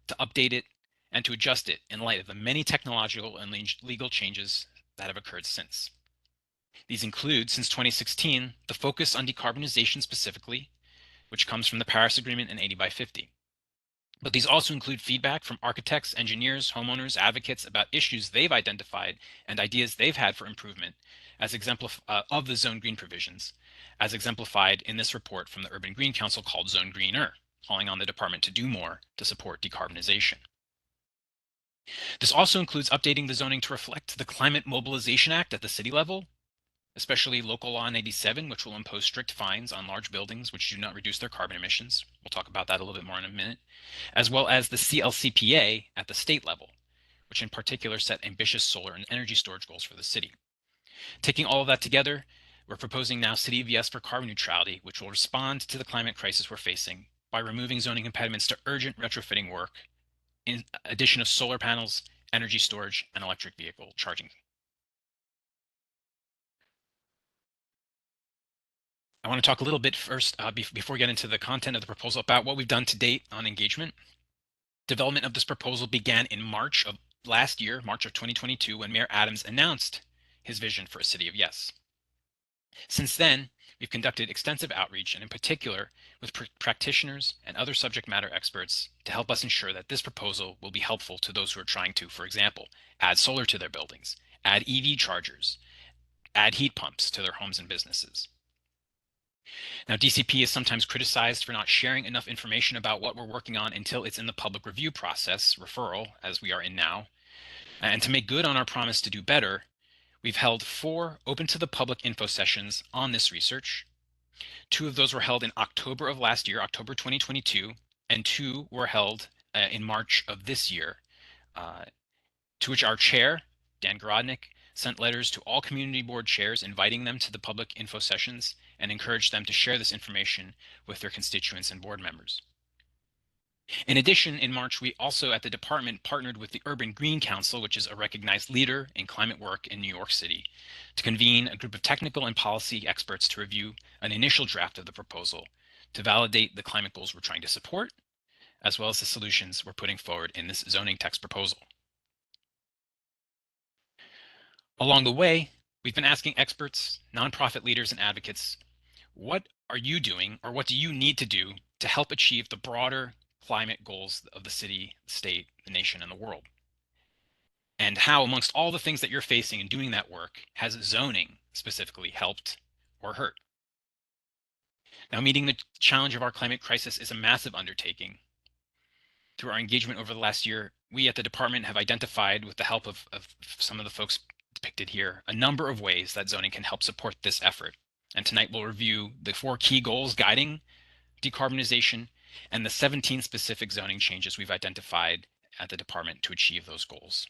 to update it, and to adjust it in light of the many technological and legal changes that have occurred since. These include, since 2016, the focus on decarbonization specifically, which comes from the Paris Agreement and 80 by 50. But these also include feedback from architects, engineers, homeowners, advocates about issues they've identified and ideas they've had for improvement as of the Zone Green provisions, as exemplified in this report from the Urban Green Council called Zone Greener, calling on the department to do more to support decarbonization. This also includes updating the zoning to reflect the Climate Mobilization Act at the city level, especially Local Law 97, which will impose strict fines on large buildings which do not reduce their carbon emissions. We'll talk about that a little bit more in a minute, as well as the CLCPA at the state level, which in particular set ambitious solar and energy storage goals for the city. Taking all of that together, we're proposing now City of Yes for carbon neutrality, which will respond to the climate crisis we're facing by removing zoning impediments to urgent retrofitting work, in addition of solar panels, energy storage, and electric vehicle charging. I want to talk a little bit first, before we get into the content of the proposal, about what we've done to date on engagement. Development of this proposal began in March of last year, March of 2022, when Mayor Adams announced his vision for a City of Yes. Since then, we've conducted extensive outreach, and in particular with practitioners and other subject matter experts to help us ensure that this proposal will be helpful to those who are trying to, for example, add solar to their buildings, add EV chargers, add heat pumps to their homes and businesses. Now, DCP is sometimes criticized for not sharing enough information about what we're working on until it's in the public review process, referral, as we are in now. And to make good on our promise to do better, we've held 4 open to the public info sessions on this research. 2 of those were held in October of last year, October 2022, and 2 were held in March of this year, to which our chair, Dan Gorodnik, sent letters to all community board chairs inviting them to the public info sessions and encouraged them to share this information with their constituents and board members. In addition, in March, we also at the department partnered with the Urban Green Council, which is a recognized leader in climate work in New York City, to convene a group of technical and policy experts to review an initial draft of the proposal to validate the climate goals we're trying to support, as well as the solutions we're putting forward in this zoning text proposal. Along the way, we've been asking experts, nonprofit leaders, and advocates, what are you doing, or what do you need to do to help achieve the broader climate goals of the city, state, the nation, and the world? And how, amongst all the things that you're facing in doing that work, has zoning specifically helped or hurt? Now, meeting the challenge of our climate crisis is a massive undertaking. Through our engagement over the last year, we at the department have identified, with the help of some of the folks depicted here, a number of ways that zoning can help support this effort. And tonight we'll review the 4 key goals guiding decarbonization and the 17 specific zoning changes we've identified at the department to achieve those goals.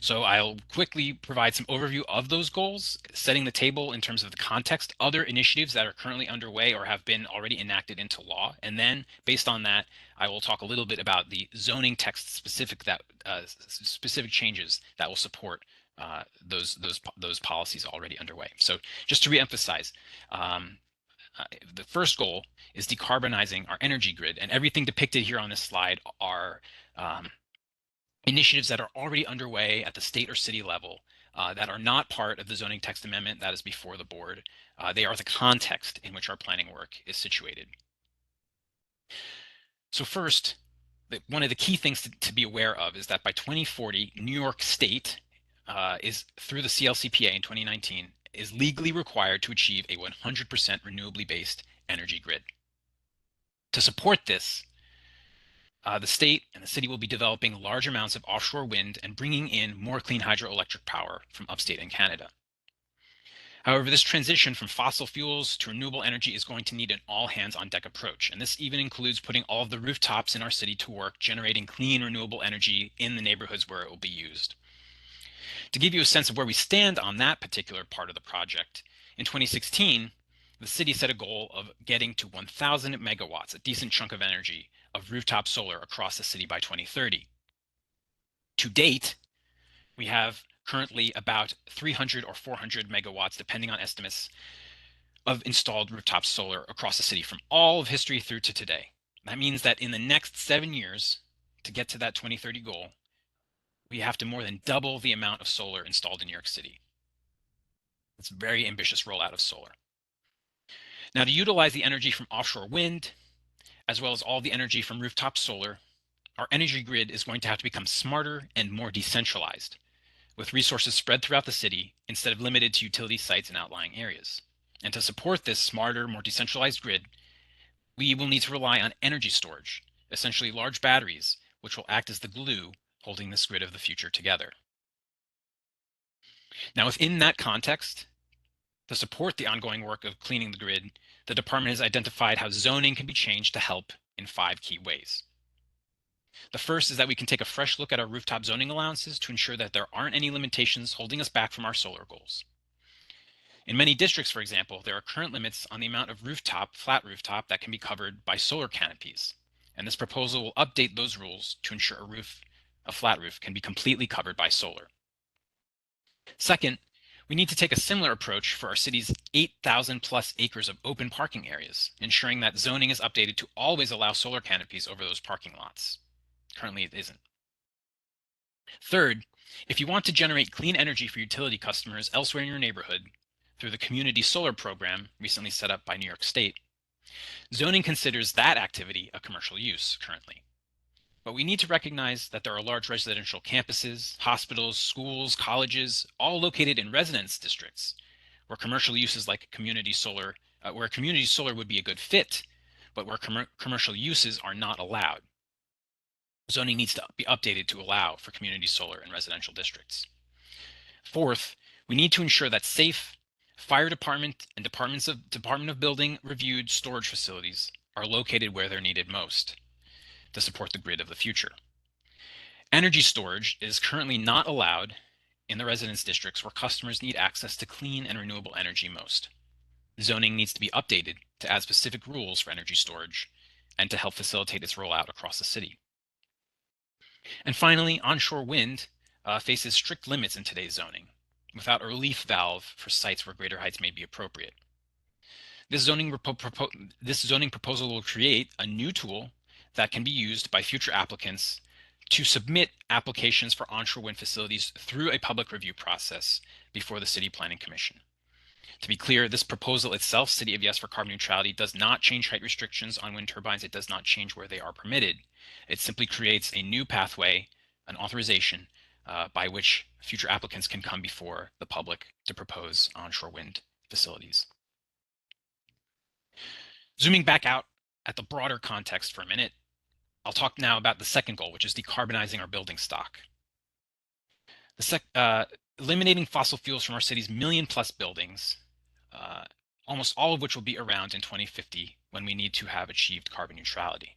So I'll quickly provide some overview of those goals, setting the table in terms of the context, other initiatives that are currently underway or have been already enacted into law. And then based on that, I will talk a little bit about the zoning text specific changes that will support those policies already underway. So just to reemphasize, the first goal is decarbonizing our energy grid, and everything depicted here on this slide are initiatives that are already underway at the state or city level that are not part of the zoning text amendment that is before the board. They are the context in which our planning work is situated. So first, one of the key things to be aware of is that by 2040, New York State is, through the CLCPA in 2019, is legally required to achieve a 100% renewably based energy grid. To support this, the state and the city will be developing large amounts of offshore wind and bringing in more clean hydroelectric power from upstate in Canada. However, this transition from fossil fuels to renewable energy is going to need an all-hands-on-deck approach, and this even includes putting all of the rooftops in our city to work, generating clean renewable energy in the neighborhoods where it will be used. To give you a sense of where we stand on that particular part of the project, in 2016, the city set a goal of getting to 1,000 megawatts, a decent chunk of energy, of rooftop solar across the city by 2030. To date, we have currently about 300 or 400 megawatts, depending on estimates, of installed rooftop solar across the city from all of history through to today. That means that in the next 7 years, to get to that 2030 goal, we have to more than double the amount of solar installed in New York City. It's a very ambitious rollout of solar. Now, to utilize the energy from offshore wind, as well as all the energy from rooftop solar, our energy grid is going to have to become smarter and more decentralized, with resources spread throughout the city instead of limited to utility sites and outlying areas. And to support this smarter, more decentralized grid, we will need to rely on energy storage, essentially large batteries, which will act as the glue holding this grid of the future together. Now, within that context, to support the ongoing work of cleaning the grid, the department has identified how zoning can be changed to help in 5 key ways. The first is that we can take a fresh look at our rooftop zoning allowances to ensure that there aren't any limitations holding us back from our solar goals. In many districts, for example, there are current limits on the amount of flat rooftop that can be covered by solar canopies, and this proposal will update those rules to ensure a flat roof can be completely covered by solar. Second, we need to take a similar approach for our city's 8,000 plus acres of open parking areas, ensuring that zoning is updated to always allow solar canopies over those parking lots. Currently, it isn't. Third, if you want to generate clean energy for utility customers elsewhere in your neighborhood through the Community Solar Program recently set up by New York State, zoning considers that activity a commercial use currently. But we need to recognize that there are large residential campuses, hospitals, schools, colleges, all located in residence districts where commercial uses like community solar, where community solar would be a good fit, but where commercial uses are not allowed. Zoning needs to be updated to allow for community solar in residential districts. Fourth, we need to ensure that safe fire department and Department of Building reviewed storage facilities are located where they're needed most to support the grid of the future. Energy storage is currently not allowed in the residence districts where customers need access to clean and renewable energy most. Zoning needs to be updated to add specific rules for energy storage and to help facilitate its rollout across the city. And finally, onshore wind faces strict limits in today's zoning, without a relief valve for sites where greater heights may be appropriate. This zoning proposal will create a new tool that can be used by future applicants to submit applications for onshore wind facilities through a public review process before the City Planning Commission. To be clear, this proposal itself, City of Yes for carbon neutrality, does not change height restrictions on wind turbines. It does not change where they are permitted. It simply creates a new pathway, an authorization by which future applicants can come before the public to propose onshore wind facilities. Zooming back out at the broader context for a minute, I'll talk now about the second goal, which is decarbonizing our building stock. Eliminating fossil fuels from our city's million-plus buildings, almost all of which will be around in 2050 when we need to have achieved carbon neutrality.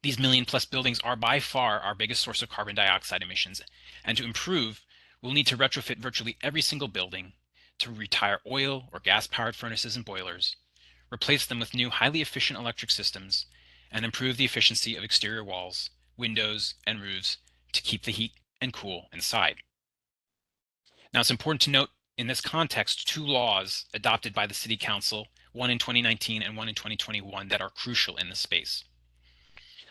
These million-plus buildings are by far our biggest source of carbon dioxide emissions, and to improve, we'll need to retrofit virtually every single building, to retire oil or gas-powered furnaces and boilers, replace them with new highly efficient electric systems, and improve the efficiency of exterior walls, windows, and roofs to keep the heat and cool inside. Now, it's important to note in this context 2 laws adopted by the City Council, one in 2019 and one in 2021, that are crucial in this space.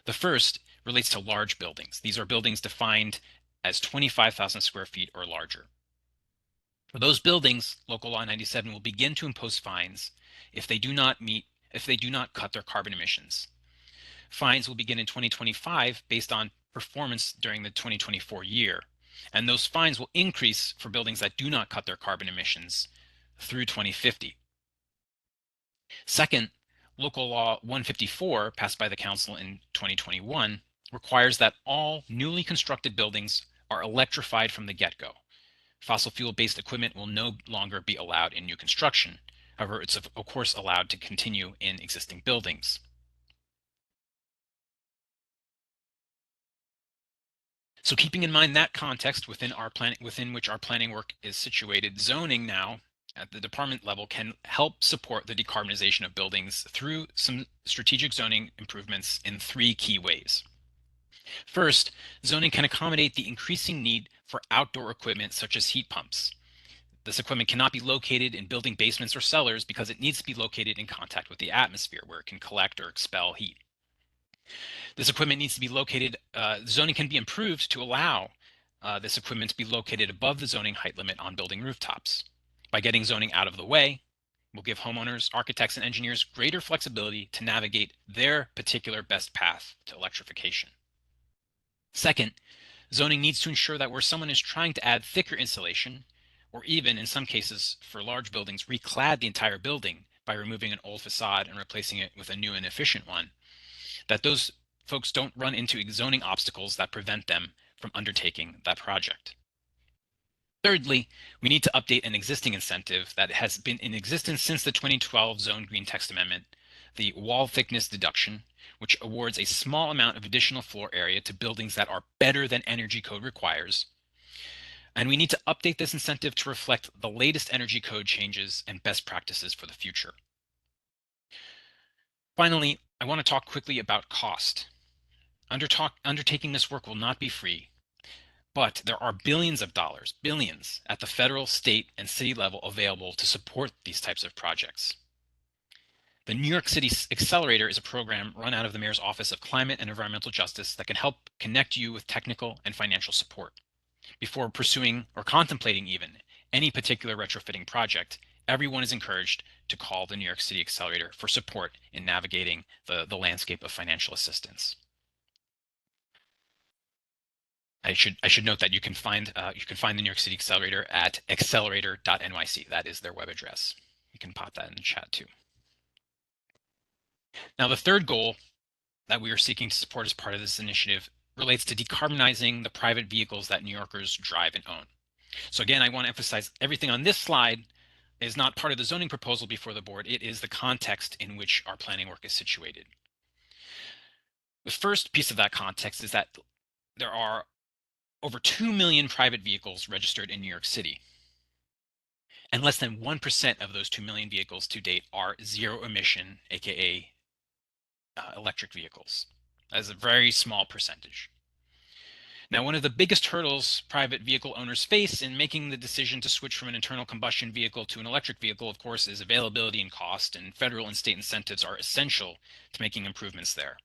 The first relates to large buildings. These are buildings defined as 25,000 square feet or larger. For those buildings, Local Law 97 will begin to impose fines if they do not cut their carbon emissions. Fines will begin in 2025 based on performance during the 2024 year, and those fines will increase for buildings that do not cut their carbon emissions through 2050. Second, Local Law 154, passed by the Council in 2021, requires that all newly constructed buildings are electrified from the get-go. Fossil fuel-based equipment will no longer be allowed in new construction. However, it's of course allowed to continue in existing buildings. So keeping in mind that context within which our planning work is situated, zoning now at the department level can help support the decarbonization of buildings through some strategic zoning improvements in 3 key ways. First, zoning can accommodate the increasing need for outdoor equipment such as heat pumps. This equipment cannot be located in building basements or cellars because it needs to be located in contact with the atmosphere where it can collect or expel heat. This equipment needs to be located, zoning can be improved to allow this equipment to be located above the zoning height limit on building rooftops. By getting zoning out of the way, we'll give homeowners, architects, and engineers greater flexibility to navigate their particular best path to electrification. Second, zoning needs to ensure that where someone is trying to add thicker insulation, or even in some cases for large buildings, reclad the entire building by removing an old facade and replacing it with a new and efficient one, that those folks don't run into zoning obstacles that prevent them from undertaking that project. Thirdly, we need to update an existing incentive that has been in existence since the 2012 Zone Green Text Amendment, the wall thickness deduction, which awards a small amount of additional floor area to buildings that are better than energy code requires. And we need to update this incentive to reflect the latest energy code changes and best practices for the future. Finally, I want to talk quickly about cost. Undertaking this work will not be free, but there are billions of dollars, billions, at the federal, state, and city level available to support these types of projects. The New York City Accelerator is a program run out of the Mayor's Office of Climate and Environmental Justice that can help connect you with technical and financial support. Before pursuing or contemplating even any particular retrofitting project, everyone is encouraged to call the New York City Accelerator for support in navigating the landscape of financial assistance. I should note that you can find the New York City Accelerator at accelerator.nyc. That is their web address. You can pop that in the chat too. Now, the third goal that we are seeking to support as part of this initiative relates to decarbonizing the private vehicles that New Yorkers drive and own. So again, I want to emphasize everything on this slide is not part of the zoning proposal before the board. It is the context in which our planning work is situated. The first piece of that context is that there are over 2 million private vehicles registered in New York City. And less than 1% of those 2 million vehicles to date are zero emission, aka electric vehicles. That is a very small percentage. Now, one of the biggest hurdles private vehicle owners face in making the decision to switch from an internal combustion vehicle to an electric vehicle, of course, is availability and cost, and federal and state incentives are essential to making improvements there.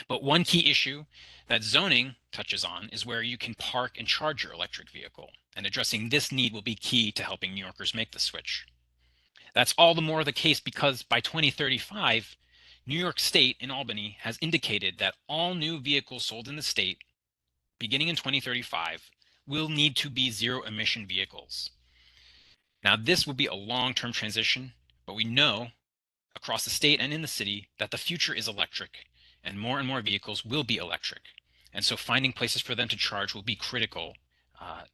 But one key issue that zoning touches on is where you can park and charge your electric vehicle. And addressing this need will be key to helping New Yorkers make the switch. That's all the more the case because by 2035, New York State in Albany has indicated that all new vehicles sold in the state, beginning in 2035, will need to be zero-emission vehicles. Now, this will be a long-term transition, but we know across the state and in the city that the future is electric, and more vehicles will be electric. And so finding places for them to charge will be critical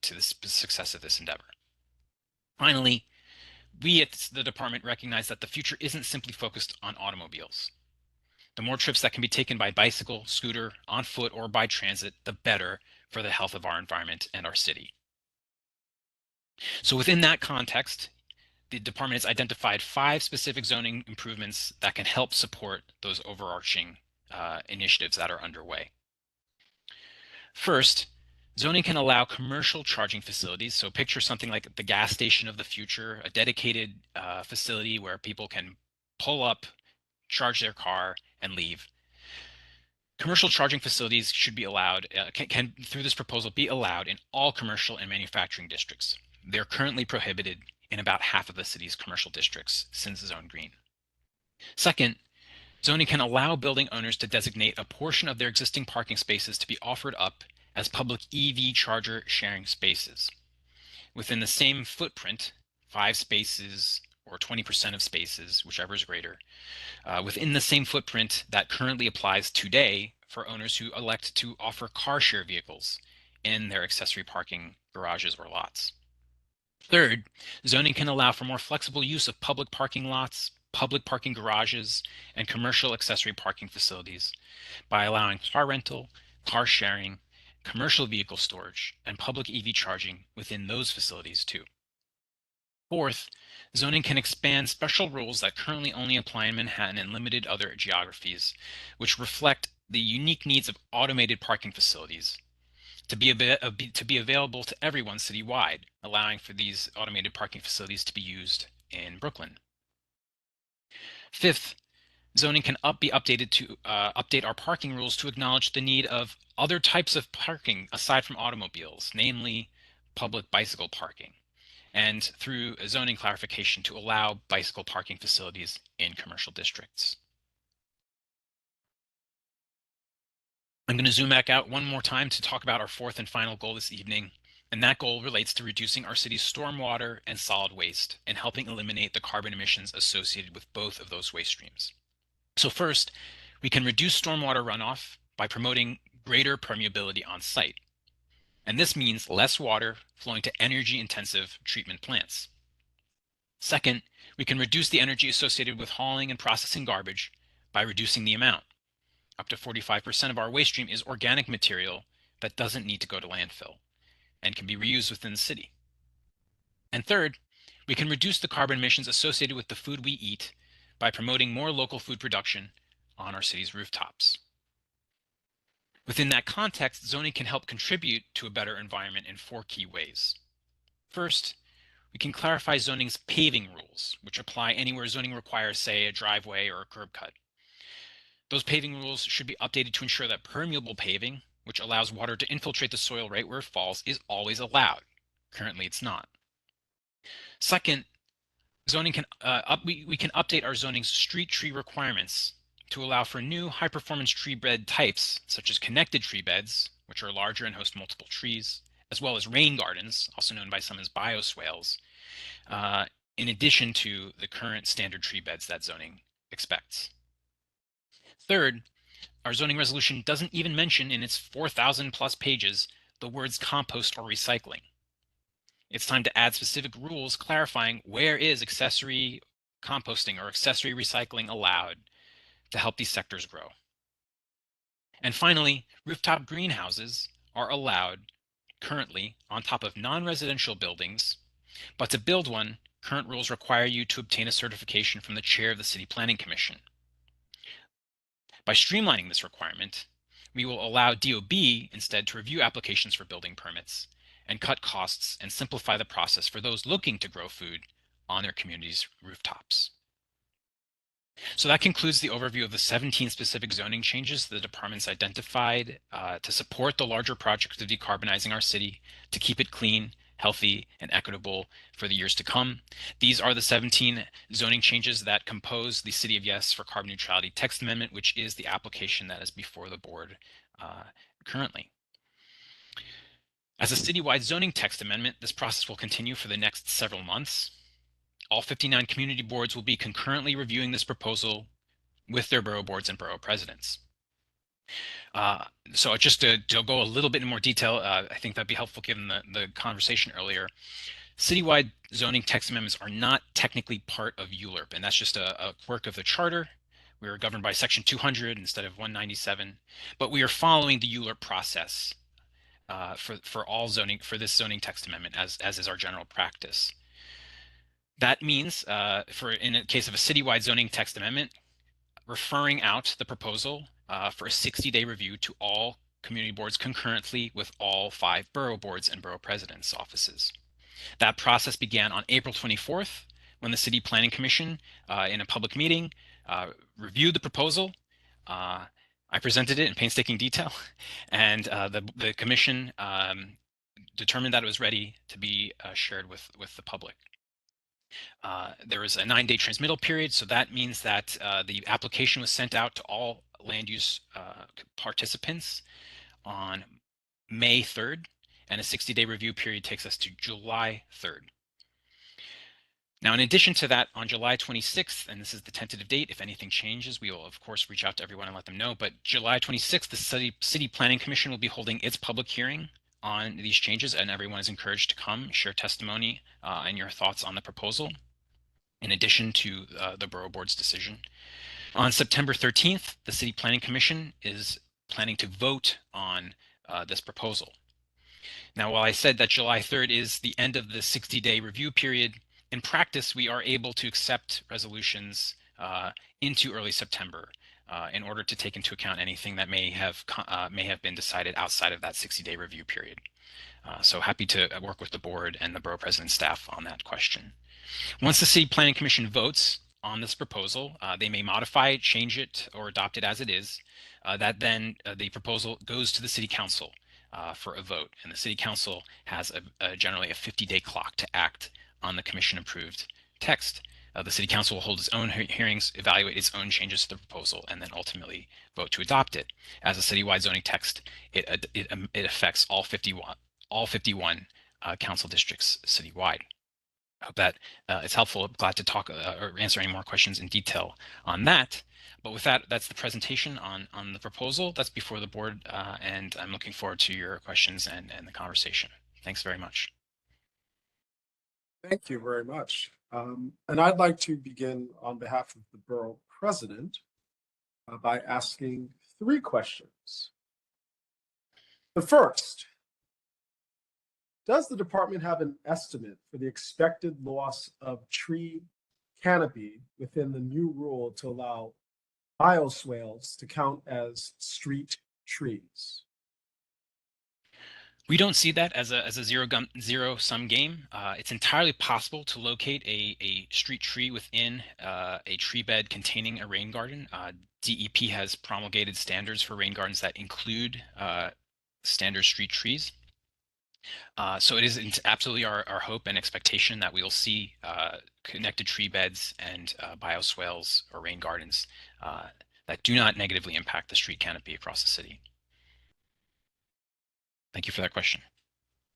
to the success of this endeavor. Finally, we at the department recognize that the future isn't simply focused on automobiles. The more trips that can be taken by bicycle, scooter, on foot, or by transit, the better for the health of our environment and our city. So within that context, the department has identified 5 specific zoning improvements that can help support those overarching initiatives that are underway. First, zoning can allow commercial charging facilities. So picture something like the gas station of the future, a dedicated facility where people can pull up, charge their car, and leave. Commercial charging facilities should be allowed, can through this proposal be allowed in all commercial and manufacturing districts. They're currently prohibited in about half of the city's commercial districts since Zone Green. Second, zoning can allow building owners to designate a portion of their existing parking spaces to be offered up as public EV charger sharing spaces. Within the same footprint, 5 spaces or 20% of spaces, whichever is greater, within the same footprint that currently applies today for owners who elect to offer car share vehicles in their accessory parking garages or lots. Third, zoning can allow for more flexible use of public parking lots, public parking garages, and commercial accessory parking facilities by allowing car rental, car sharing, commercial vehicle storage, and public EV charging within those facilities too. Fourth, zoning can expand special rules that currently only apply in Manhattan and limited other geographies, which reflect the unique needs of automated parking facilities to be available to everyone citywide, allowing for these automated parking facilities to be used in Brooklyn. Fifth, zoning can be updated to update our parking rules to acknowledge the need of other types of parking aside from automobiles, namely public bicycle parking, and through a zoning clarification to allow bicycle parking facilities in commercial districts. I'm going to zoom back out one more time to talk about our 4th and final goal this evening, and that goal relates to reducing our city's stormwater and solid waste and helping eliminate the carbon emissions associated with both of those waste streams. So first, we can reduce stormwater runoff by promoting greater permeability on site. And this means less water flowing to energy-intensive treatment plants. Second, we can reduce the energy associated with hauling and processing garbage by reducing the amount. Up to 45% of our waste stream is organic material that doesn't need to go to landfill and can be reused within the city. And third, we can reduce the carbon emissions associated with the food we eat by promoting more local food production on our city's rooftops. Within that context, zoning can help contribute to a better environment in 4 key ways. First, we can clarify zoning's paving rules, which apply anywhere zoning requires, say, a driveway or a curb cut. Those paving rules should be updated to ensure that permeable paving, which allows water to infiltrate the soil right where it falls, is always allowed. Currently, it's not. Second, zoning can we can update our zoning's street tree requirements to allow for new high-performance tree bed types, such as connected tree beds, which are larger and host multiple trees, as well as rain gardens, also known by some as bioswales, in addition to the current standard tree beds that zoning expects. Third, our zoning resolution doesn't even mention in its 4,000 plus pages the words compost or recycling. It's time to add specific rules clarifying where is accessory composting or accessory recycling allowed to help these sectors grow. And finally, rooftop greenhouses are allowed currently on top of non-residential buildings, but to build one, current rules require you to obtain a certification from the chair of the City Planning Commission. By streamlining this requirement, we will allow DOB instead to review applications for building permits and cut costs and simplify the process for those looking to grow food on their community's rooftops. So that concludes the overview of the 17 specific zoning changes the department's identified to support the larger project of decarbonizing our city, to keep it clean, healthy, and equitable for the years to come. These are the 17 zoning changes that compose the City of Yes for Carbon Neutrality text amendment, which is the application that is before the board currently. As a citywide zoning text amendment, this process will continue for the next several months. All 59 community boards will be concurrently reviewing this proposal with their borough boards and borough presidents. So just to go a little bit in more detail, I think that'd be helpful given the conversation earlier. Citywide zoning text amendments are not technically part of ULURP, and that's just a quirk of the charter. We are governed by Section 200 instead of 197, but we are following the ULURP process for this zoning text amendment, as is our general practice. That means, in the case of a citywide zoning text amendment, referring out the proposal for a 60-day review to all community boards concurrently with all 5 borough boards and borough presidents' offices. That process began on April 24th when the City Planning Commission, in a public meeting, reviewed the proposal. I presented it in painstaking detail, and the commission determined that it was ready to be shared with the public. There was a 9-day transmittal period, so that means that the application was sent out to all land use participants on May 3rd, and a 60-day review period takes us to July 3rd. Now, in addition to that, on July 26th, and this is the tentative date, if anything changes, we will, of course, reach out to everyone and let them know. But July 26th, the City Planning Commission will be holding its public hearing on these changes, and everyone is encouraged to come, share testimony and your thoughts on the proposal, in addition to the Borough Board's decision. On September 13th, the City Planning Commission is planning to vote on this proposal. Now, while I said that July 3rd is the end of the 60-day review period, in practice, we are able to accept resolutions into early September in order to take into account anything that may have been decided outside of that 60-day review period. So happy to work with the board and the borough president staff on that question. Once the City Planning Commission votes on this proposal, they may modify it, change it, or adopt it as it is. That then the proposal goes to the City Council for a vote, and the City Council has generally a 50-day clock to act on the commission-approved text. The City Council will hold its own hearings, evaluate its own changes to the proposal, and then ultimately vote to adopt it. As a citywide zoning text, it affects all 51 council districts citywide. I hope that it's helpful. I'm glad to talk or answer any more questions in detail on that. But with that, that's the presentation on the proposal that's before the board, and I'm looking forward to your questions and the conversation. Thanks very much. Thank you very much. And I'd like to begin on behalf of the borough president by asking 3 questions. The first, does the department have an estimate for the expected loss of tree canopy within the new rule to allow bioswales to count as street trees? We don't see that as a zero-sum game. It's entirely possible to locate a street tree within a tree bed containing a rain garden. DEP has promulgated standards for rain gardens that include standard street trees. So it's absolutely our hope and expectation that we will see connected tree beds and bioswales or rain gardens that do not negatively impact the street canopy across the city. Thank you for that question.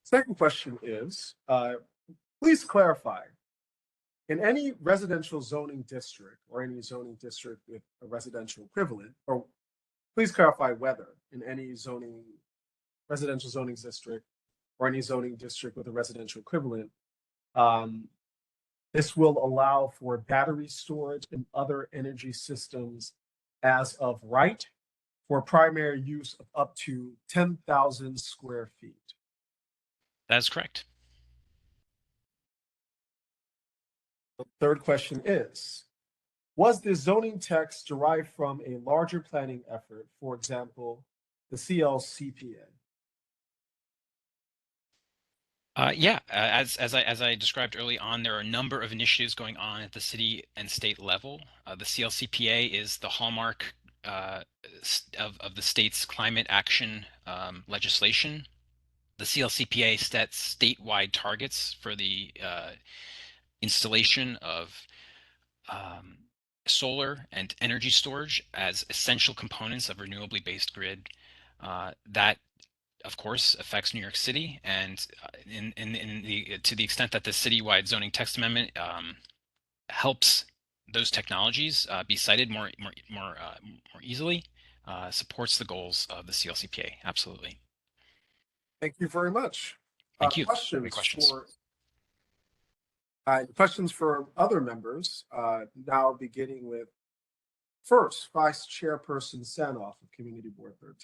Second question is, please clarify, in any residential zoning district or any zoning district with a residential equivalent, or please clarify whether in any residential zoning district or any zoning district with a residential equivalent, this will allow for battery storage and other energy systems as of right for primary use of up to 10,000 square feet. That is correct. The third question is, was the zoning text derived from a larger planning effort, for example, the CLCPA? As I described early on, there are a number of initiatives going on at the city and state level. The CLCPA is the hallmark of the state's climate action legislation. The CLCPA sets statewide targets for the installation of solar and energy storage as essential components of renewably based grid. That of course, affects New York City, and to the extent that the citywide zoning text amendment helps those technologies be cited more easily, supports the goals of the CLCPA. Absolutely. Thank you very much. Thank you. Questions for other members. Now beginning with first Vice Chairperson Sanoff of Community Board 13.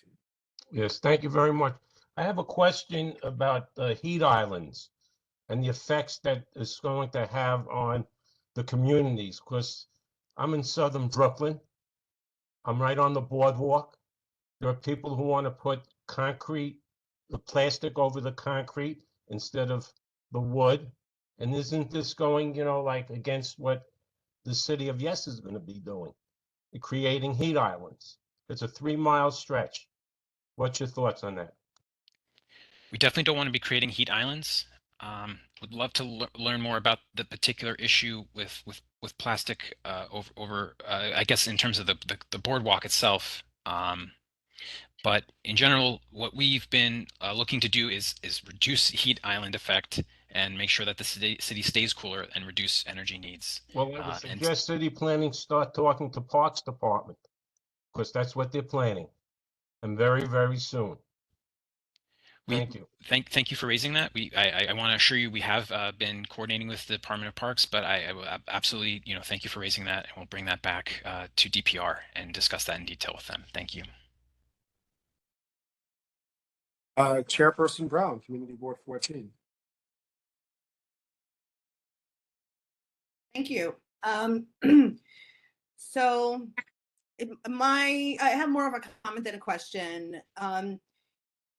Yes, thank you very much. I have a question about the heat islands and the effects that it's going to have on the communities, because I'm in southern Brooklyn. I'm right on the boardwalk. There are people who want to put the plastic over the concrete instead of the wood. And isn't this going, like against what the city of Yes is going to be doing, creating heat islands? It's a 3-mile stretch. What's your thoughts on that? We definitely don't want to be creating heat islands. Would love to learn more about the particular issue with plastic over I guess in terms of the boardwalk itself. But in general, what we've been looking to do is reduce heat island effect and make sure that the city stays cooler and reduce energy needs. Well, I would suggest city planning start talking to Parks Department, because that's what they're planning, and very, very soon. Thank you. Thank you for raising that. I want to assure you we have been coordinating with the Department of Parks, but I will absolutely, thank you for raising that, and we'll bring that back to DPR and discuss that in detail with them. Thank you. Chairperson Brown, Community Board 14. Thank you. So I have more of a comment than a question.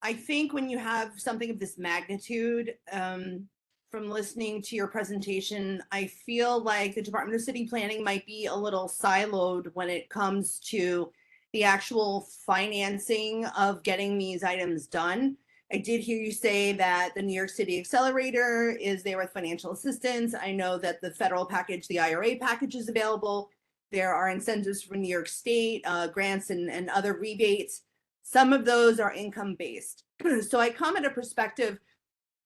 I think when you have something of this magnitude, from listening to your presentation, I feel like the Department of City Planning might be a little siloed when it comes to the actual financing of getting these items done. I did hear you say that the New York City Accelerator is there with financial assistance. I know that the federal package, the IRA package, is available. There are incentives from New York State, grants and other rebates. Some of those are income-based. So I come at a perspective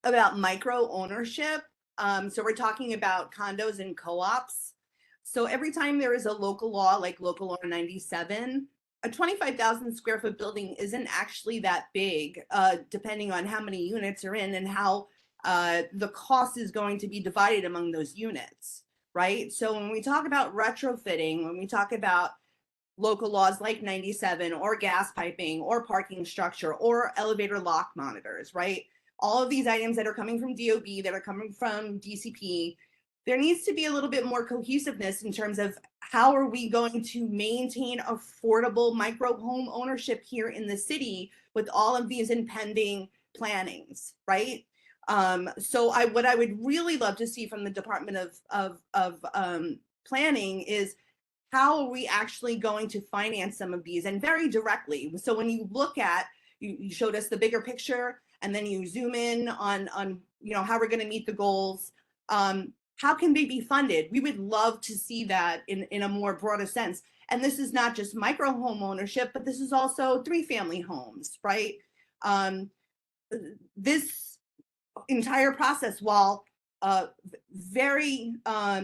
about micro ownership. So we're talking about condos and co-ops. So every time there is a local law like Local Law 97, a 25,000 square foot building isn't actually that big, depending on how many units are in and how the cost is going to be divided among those units, right? So when we talk about retrofitting, when we talk about local laws like 97 or gas piping or parking structure or elevator lock monitors, right? All of these items that are coming from DOB, that are coming from DCP, there needs to be a little bit more cohesiveness in terms of how are we going to maintain affordable micro home ownership here in the city with all of these impending plannings, right? So what I would really love to see from the Department of Planning is how are we actually going to finance some of these, and very directly. So when you look at, you showed us the bigger picture, and then you zoom in on how we're going to meet the goals. How can they be funded? We would love to see that in a more broader sense. And this is not just micro home ownership, but this is also 3-family homes, right? This entire process, while very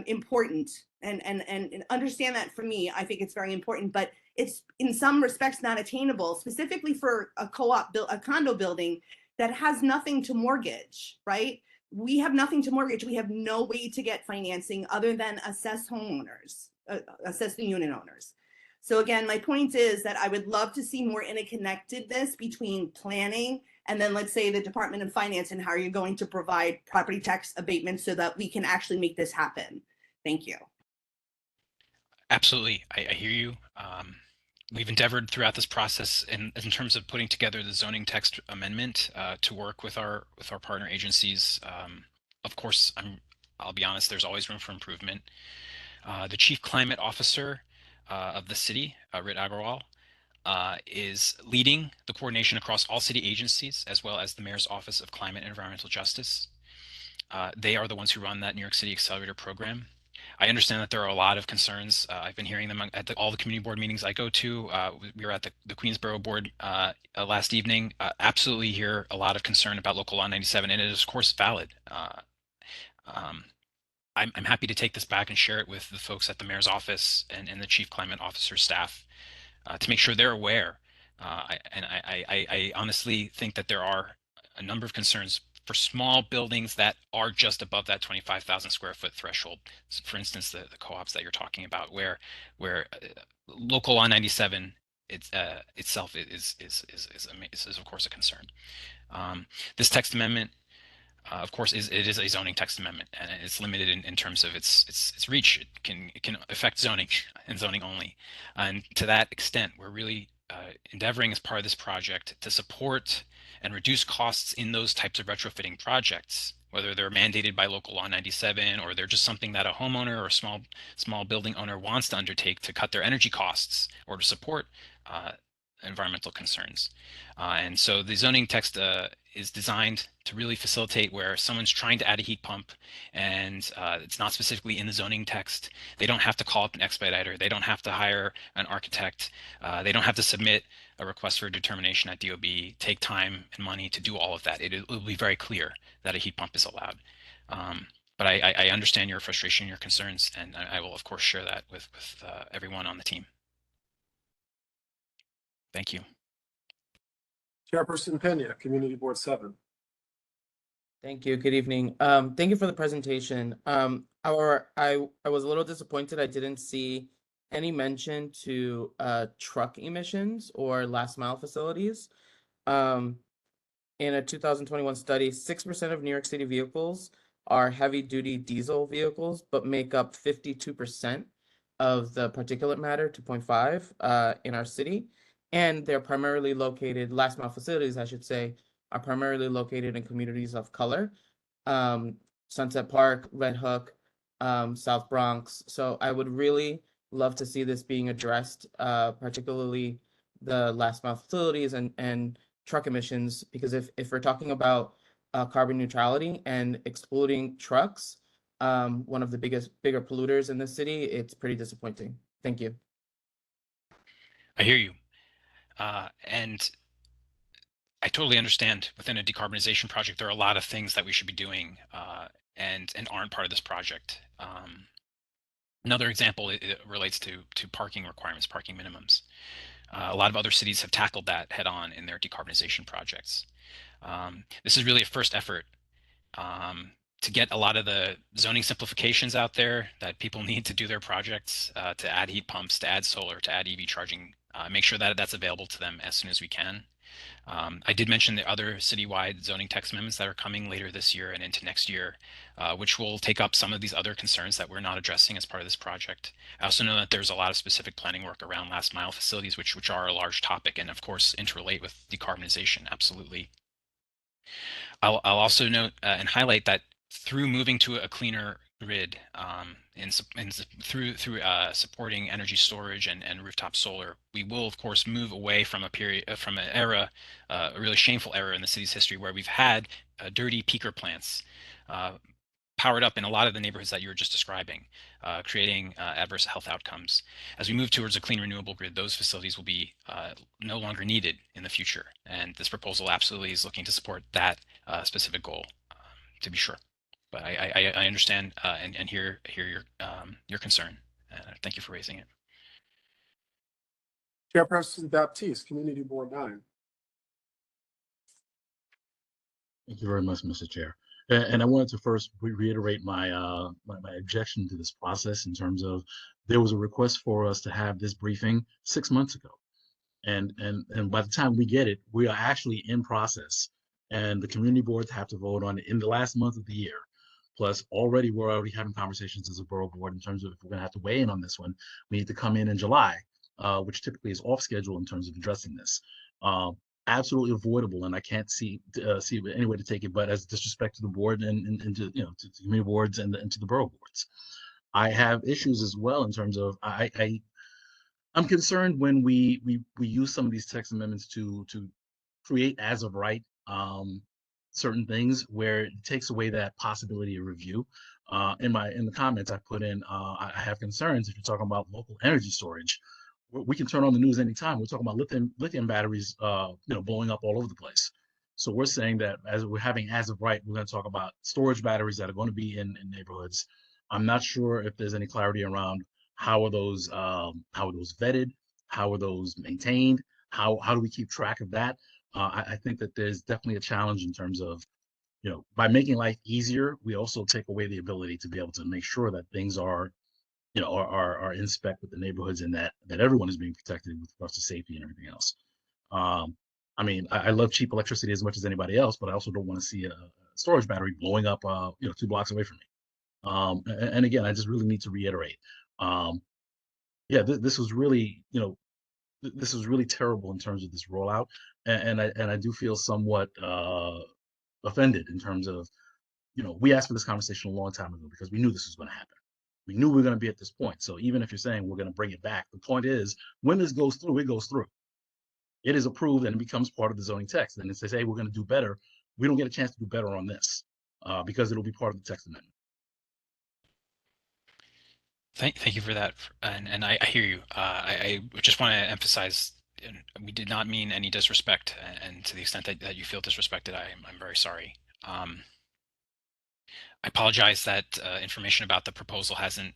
important, and understand that for me, I think it's very important, but it's in some respects not attainable, specifically for a co-op, a condo building that has nothing to mortgage, right? We have nothing to mortgage. We have no way to get financing other than assess homeowners, assess the unit owners. So again, my point is that I would love to see more interconnectedness between planning and then let's say the Department of Finance, and how are you going to provide property tax abatements so that we can actually make this happen? Thank you. Absolutely, I hear you. we've endeavored throughout this process in terms of putting together the zoning text amendment to work with our partner agencies. Of course, I'll be honest, there's always room for improvement. The Chief Climate Officer of the city, Rit Agarwal, is leading the coordination across all city agencies, as well as the Mayor's Office of Climate and Environmental Justice. They are the ones who run that New York City Accelerator program. I understand that there are a lot of concerns. I've been hearing them at all the community board meetings I go to. We were at the Queensborough board last evening. Absolutely hear a lot of concern about local law 97, and it is of course valid. I'm happy to take this back and share it with the folks at the mayor's office and the chief climate officer staff to make sure they're aware. I honestly think that there are a number of concerns for small buildings that are just above that 25,000 square foot threshold. So for instance, the co-ops that you're talking about, where local law 97 itself is of course a concern. This text amendment, of course, it is a zoning text amendment, and it's limited in terms of its reach. It can affect zoning and zoning only, and to that extent, we're really endeavoring as part of this project to support and reduce costs in those types of retrofitting projects, whether they're mandated by local law 97 or they're just something that a homeowner or a small building owner wants to undertake to cut their energy costs or to support environmental concerns. And so the zoning text is designed to really facilitate where someone's trying to add a heat pump and it's not specifically in the zoning text. They don't have to call up an expediter. They don't have to hire an architect. They don't have to submit a request for a determination at DOB, take time and money to do all of that. It will be very clear that a heat pump is allowed. But I understand your frustration, your concerns, and I will of course share that with everyone on the team. Thank you. Chairperson Pena, Community Board 7. Thank you. Good evening. Thank you for the presentation. However, I was a little disappointed I didn't see any mention to truck emissions or last mile facilities. In a 2021 study, 6% of New York City vehicles are heavy duty diesel vehicles, but make up 52% of the particulate matter, 2.5, in our city. And they're primarily located, last mile facilities, I should say, are primarily located in communities of color, Sunset Park, Red Hook, South Bronx. So I would really love to see this being addressed, particularly the last mile facilities and truck emissions, because if we're talking about carbon neutrality and excluding trucks, one of the bigger polluters in the city, it's pretty disappointing. Thank you. I hear you. And I totally understand within a decarbonization project, there are a lot of things that we should be doing and aren't part of this project. Another example, it relates to parking requirements, parking minimums. A lot of other cities have tackled that head on in their decarbonization projects. This is really a first effort to get a lot of the zoning simplifications out there that people need to do their projects, to add heat pumps, to add solar, to add EV charging, make sure that that's available to them as soon as we can. I did mention the other citywide zoning text amendments that are coming later this year and into next year, which will take up some of these other concerns that we're not addressing as part of this project. I also know that there's a lot of specific planning work around last mile facilities, which are a large topic and of course interrelate with decarbonization, absolutely. I'll also note and highlight that through moving to a cleaner grid through supporting energy storage and rooftop solar, we will of course move away from an era, a really shameful era in the city's history where we've had dirty peaker plants powered up in a lot of the neighborhoods that you were just describing, creating adverse health outcomes. As we move towards a clean renewable grid, those facilities will be no longer needed in the future. And this proposal absolutely is looking to support that specific goal, to be sure. But I understand and hear your concern. Thank you for raising it. Chairperson Baptiste, Community Board 9. Thank you very much, Mr. Chair. And I wanted to first reiterate my my objection to this process in terms of there was a request for us to have this briefing 6 months ago. And by the time we get it, we are actually in process. And the community boards have to vote on it in the last month of the year. Plus, we're already having conversations as a borough board in terms of if we're going to have to weigh in on this one, we need to come in July which typically is off schedule in terms of addressing this. Absolutely avoidable, and I can't see any way to take it but as disrespect to the board and to to the community boards and to the borough boards. I have issues as well in terms of I'm concerned when we use some of these text amendments to create as of right certain things where it takes away that possibility of review. In the comments I put in, I have concerns if you're talking about local energy storage. We can turn on the news anytime. We're talking about lithium batteries, blowing up all over the place. So we're saying that as we're having as of right, we're going to talk about storage batteries that are going to be in neighborhoods. I'm not sure if there's any clarity around how are those vetted, how are those maintained, how do we keep track of that? I think that there's definitely a challenge in terms of, by making life easier, we also take away the ability to be able to make sure that things are are in spec with the neighborhoods and that everyone is being protected with regards to safety and everything else. I mean, I love cheap electricity as much as anybody else, but I also don't want to see a storage battery blowing up, 2 blocks away from me. And again, I just really need to reiterate, this was really, this was really terrible in terms of this rollout, and I do feel somewhat offended in terms of, we asked for this conversation a long time ago because we knew this was going to happen. We knew we were going to be at this point. So even if you're saying we're going to bring it back, the point is when this goes through, it goes through. It is approved and it becomes part of the zoning text. And it says, hey, we're going to do better. We don't get a chance to do better on this because it'll be part of the text amendment. Thank you for that, and I hear you. I just want to emphasize, we did not mean any disrespect, and to the extent that you feel disrespected, I'm very sorry. I apologize that information about the proposal hasn't.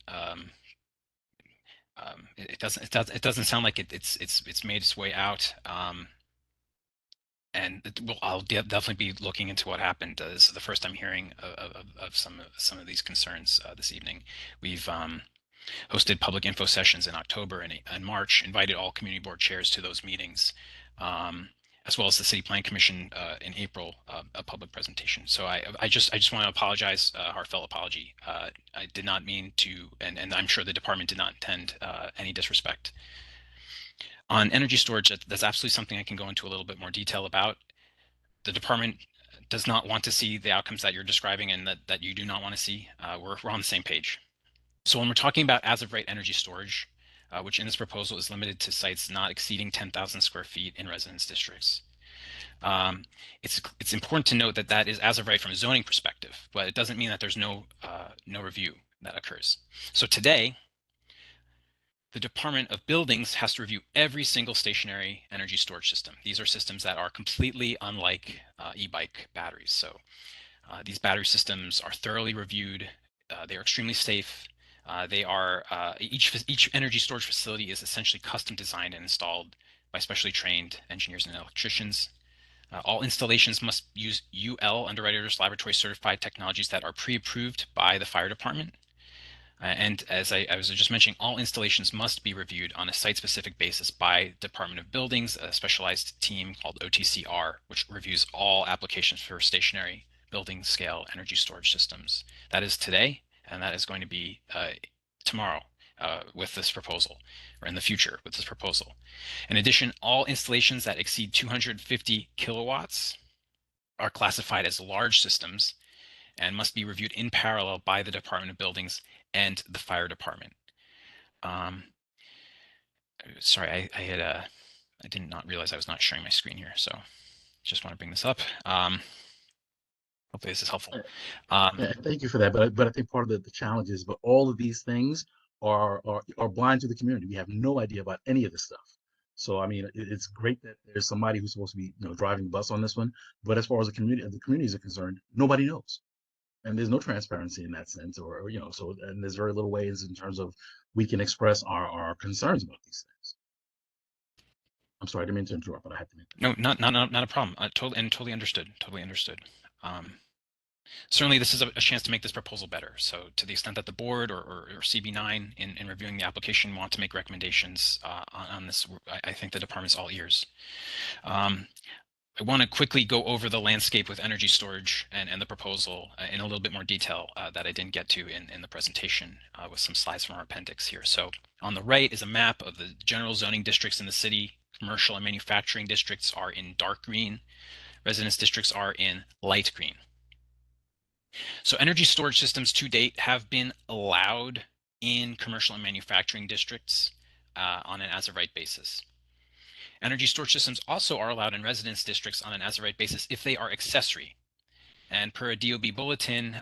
It doesn't sound like it's made its way out. And I'll definitely be looking into what happened. This is the first I'm hearing of some of these concerns this evening. We've hosted public info sessions in October and March, invited all community board chairs to those meetings, as well as the City Planning Commission in April, a public presentation. So I just want to apologize, heartfelt apology. I did not mean to, and I'm sure the department did not intend any disrespect. On energy storage, that's absolutely something I can go into a little bit more detail about. The department does not want to see the outcomes that you're describing and that you do not want to see. We're on the same page. So when we're talking about as of right energy storage, which in this proposal is limited to sites not exceeding 10,000 square feet in residence districts, it's important to note that that is as of right from a zoning perspective, but it doesn't mean that there's no review that occurs. So today, the Department of Buildings has to review every single stationary energy storage system. These are systems that are completely unlike e-bike batteries. So these battery systems are thoroughly reviewed. They are extremely safe. They are each energy storage facility is essentially custom designed and installed by specially trained engineers and electricians. All installations must use UL Underwriters Laboratory certified technologies that are pre-approved by the fire department. And as I was just mentioning, all installations must be reviewed on a site-specific basis by Department of Buildings, a specialized team called OTCR, which reviews all applications for stationary building scale energy storage systems. That is today, and that is going to be tomorrow with this proposal, or in the future with this proposal. In addition, all installations that exceed 250 kilowatts are classified as large systems and must be reviewed in parallel by the Department of Buildings and the fire department. Sorry, I did not realize I was not sharing my screen here, so just want to bring this up. Hopefully this is helpful. Thank you for that. But I think part of the challenge is, but all of these things are blind to the community. We have no idea about any of this stuff. So I mean, it's great that there's somebody who's supposed to be driving the bus on this one. But as far as the communities are concerned, nobody knows. And there's no transparency in that sense, or so, and there's very little ways in terms of we can express our concerns about these things. I'm sorry, I didn't mean to interrupt, but I had to make that. No, not a problem. Totally understood. Totally understood. Certainly, this is a chance to make this proposal better. So, to the extent that the board or CB9 in reviewing the application want to make recommendations on this, I think the department's all ears. I want to quickly go over the landscape with energy storage and the proposal in a little bit more detail that I didn't get to in the presentation with some slides from our appendix here. So on the right is a map of the general zoning districts in the city. Commercial and manufacturing districts are in dark green. Residence districts are in light green. So energy storage systems to date have been allowed in commercial and manufacturing districts on an as-of-right basis. Energy storage systems also are allowed in residence districts on an as-of-right basis if they are accessory. And per a DOB bulletin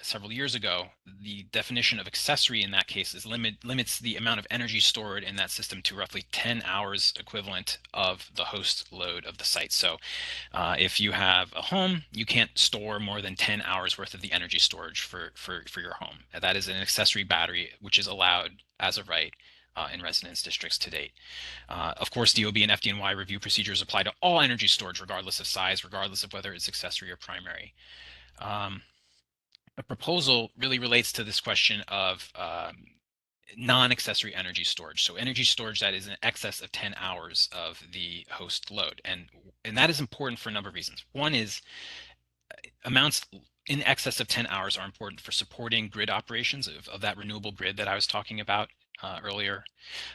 several years ago, the definition of accessory in that case is limits the amount of energy stored in that system to roughly 10 hours equivalent of the host load of the site. So if you have a home, you can't store more than 10 hours worth of the energy storage for your home. That is an accessory battery, which is allowed as of right in residence districts to date. Of course, DOB and FDNY review procedures apply to all energy storage, regardless of size, regardless of whether it's accessory or primary. The proposal really relates to this question of non-accessory energy storage. So energy storage that is in excess of 10 hours of the host load. And that is important for a number of reasons. One is amounts in excess of 10 hours are important for supporting grid operations of that renewable grid that I was talking about earlier,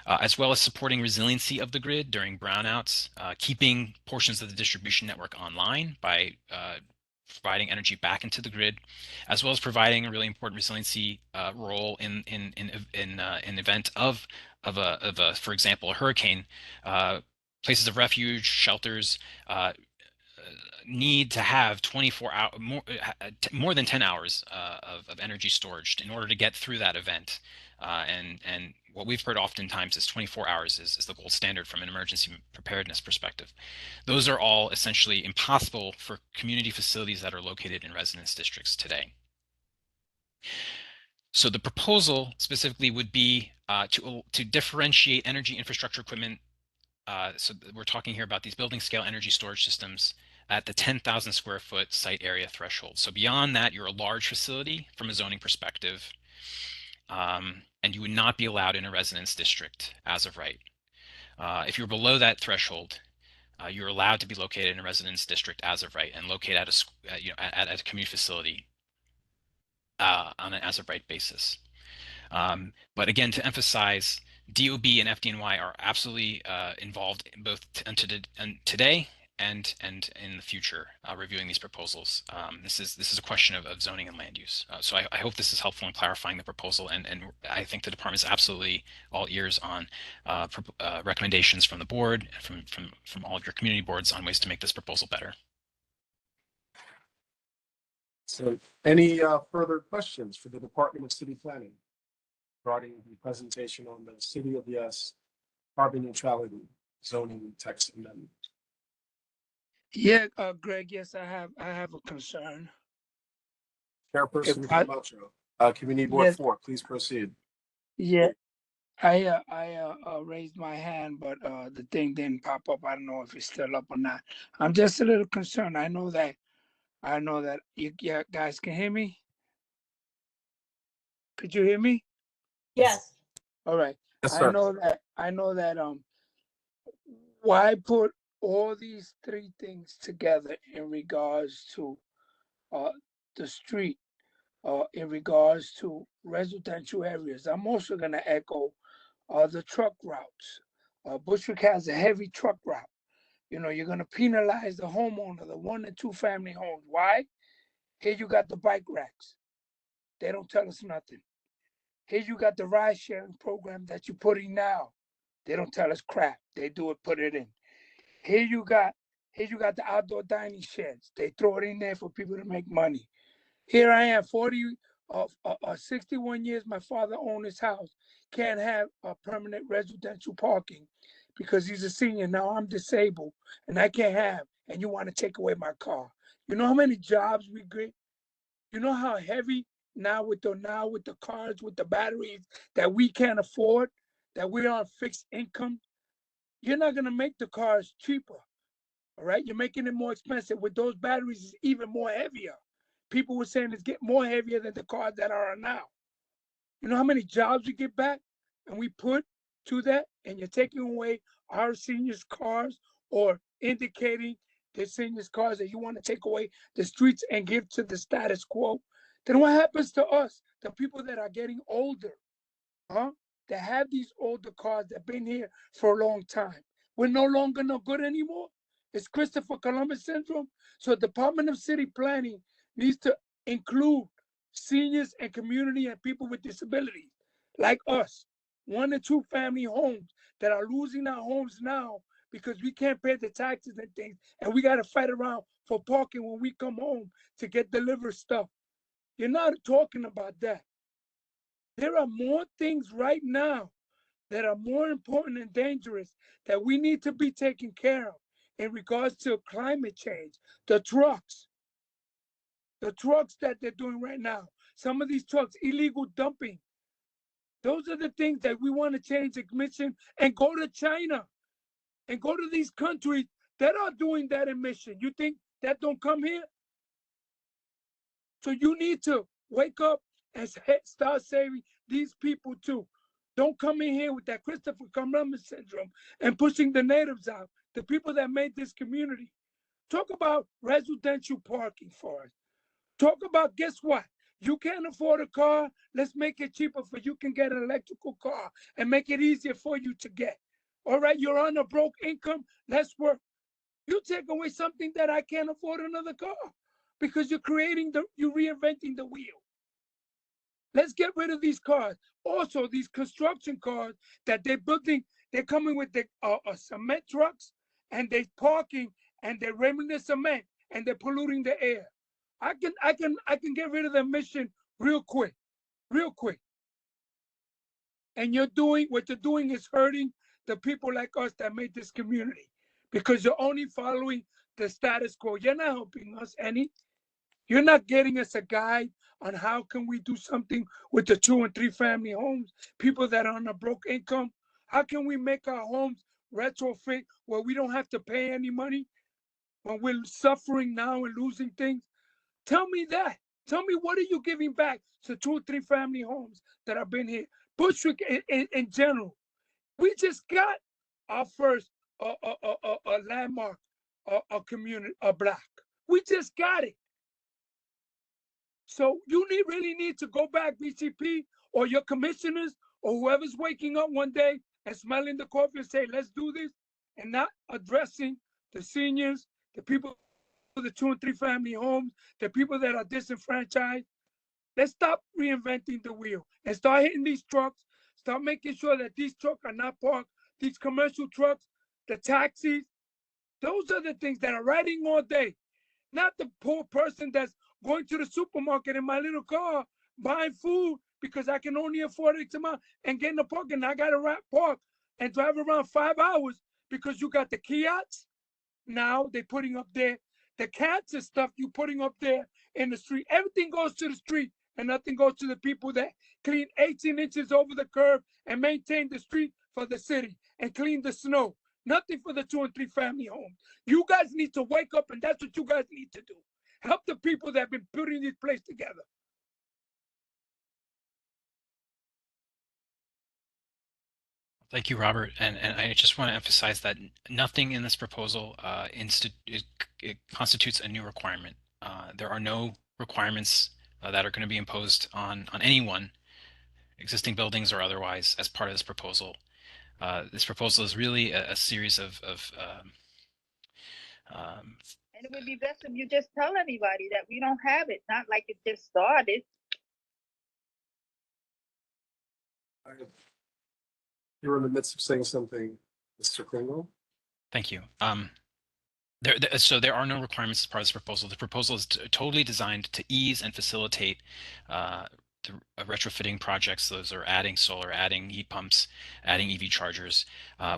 as well as supporting resiliency of the grid during brownouts, keeping portions of the distribution network online by providing energy back into the grid, as well as providing a really important resiliency role in event of for example, a hurricane. Places of refuge, shelters need to have 24 hours, more than 10 hours of energy storage in order to get through that event. And what we've heard oftentimes is 24 hours is the gold standard from an emergency preparedness perspective. Those are all essentially impossible for community facilities that are located in residence districts today. So the proposal specifically would be to differentiate energy infrastructure equipment. So we're talking here about these building scale energy storage systems at the 10,000 square foot site area threshold. So beyond that, you're a large facility from a zoning perspective. And you would not be allowed in a residence district as of right. If you're below that threshold, you're allowed to be located in a residence district as of right and located at a community facility on an as of right basis. But again, to emphasize, DOB and FDNY are absolutely involved in both today and in the future reviewing these proposals. This is a question of zoning and land use. So I hope this is helpful in clarifying the proposal, and I think the department is absolutely all ears on recommendations from the board and from all of your community boards on ways to make this proposal better. So any further questions for the Department of City Planning regarding the presentation on the City of Yes carbon neutrality zoning text amendment? Yeah, Greg, yes, I have a concern. Chairperson Camacho, Community Board 4, please proceed. Yeah, I raised my hand, but the thing didn't pop up. I don't know if it's still up or not. I'm just a little concerned. I know that you guys can hear me. Could you hear me? Yes. All right. Yes, sir. I know that why put all these three things together in regards to the street, in regards to residential areas. I'm also going to echo the truck routes. Bushwick has a heavy truck route. You know, you're going to penalize the homeowner, the 1 and 2 family homes. Why? Here you got the bike racks. They don't tell us nothing. Here you got the ride sharing program that you're putting now. They don't tell us crap. They do it, put it in. Here you got the outdoor dining sheds. They throw it in there for people to make money. Here I am, 61 years, my father owned his house. Can't have a permanent residential parking because he's a senior. Now I'm disabled and I can't have, and you want to take away my car. You know how many jobs we get? You know how heavy now with the cars, with the batteries that we can't afford, that we're on fixed income? You're not gonna make the cars cheaper. All right, you're making it more expensive. With those batteries, it's even more heavier. People were saying it's getting more heavier than the cars that are now. You know how many jobs we get back and we put to that, and you're taking away our seniors' cars or indicating there's seniors cars that you want to take away the streets and give to the status quo, then what happens to us, the people that are getting older, huh? That have these older cars that been here for a long time. We're no longer no good anymore. It's Christopher Columbus syndrome. So Department of City Planning needs to include seniors and community and people with disabilities like us, 1 and 2 family homes that are losing our homes now because we can't pay the taxes and things, and we got to fight around for parking when we come home to get delivered stuff. You're not talking about that. There are more things right now that are more important and dangerous that we need to be taken care of in regards to climate change. The trucks that they're doing right now, some of these trucks, illegal dumping. Those are the things that we want to change the emission and go to China and go to these countries that are doing that emission. You think that don't come here? So you need to wake up and start saving these people too. Don't come in here with that Christopher Columbus syndrome and pushing the natives out, the people that made this community. Talk about residential parking for us. Talk about, guess what? You can't afford a car, let's make it cheaper for you can get an electrical car and make it easier for you to get. All right, you're on a broke income, let's work. You take away something that I can't afford another car because you're reinventing the wheel. Let's get rid of these cars. Also, these construction cars that they're building, they're coming with the cement trucks and they're parking and they're ramming the cement and they're polluting the air. I can get rid of the emission real quick. And what you're doing is hurting the people like us that made this community because you're only following the status quo. You're not helping us any. You're not getting us a guide on how can we do something with the 2 and 3 family homes, people that are on a broke income. How can we make our homes retrofit where we don't have to pay any money when we're suffering now and losing things? Tell me that. Tell me, what are you giving back to 2 or 3 family homes that have been here? Bushwick in general. We just got our first landmark, a community, a block. We just got it. So you really need to go back, BCP, or your commissioners, or whoever's waking up one day and smelling the coffee and say, let's do this, and not addressing the seniors, the people, the 2 and 3 family homes, the people that are disenfranchised. Let's stop reinventing the wheel and start hitting these trucks. Start making sure that these trucks are not parked. These commercial trucks, the taxis, those are the things that are riding all day. Not the poor person that's going to the supermarket in my little car, buying food because I can only afford it tomorrow and get in the park and I got to park and drive around 5 hours because you got the kiosks. Now they're putting up there the cats and stuff you putting up there in the street. Everything goes to the street and nothing goes to the people that clean 18 inches over the curb and maintain the street for the city and clean the snow. Nothing for the 2 and 3 family homes. You guys need to wake up, and that's what you guys need to do. Help the people that have been putting this place together. Thank you, Robert. And I just want to emphasize that nothing in this proposal it constitutes a new requirement. There are no requirements that are going to be imposed on anyone, existing buildings or otherwise, as part of this proposal. This proposal is really a series of and it would be best if you just tell everybody that we don't have it, not like it just started. You're in the midst of saying something, Mr. Kringle. Thank you. So there are no requirements as part of this proposal. The proposal is totally designed to ease and facilitate the retrofitting projects. Those are adding solar, adding heat pumps, adding EV chargers.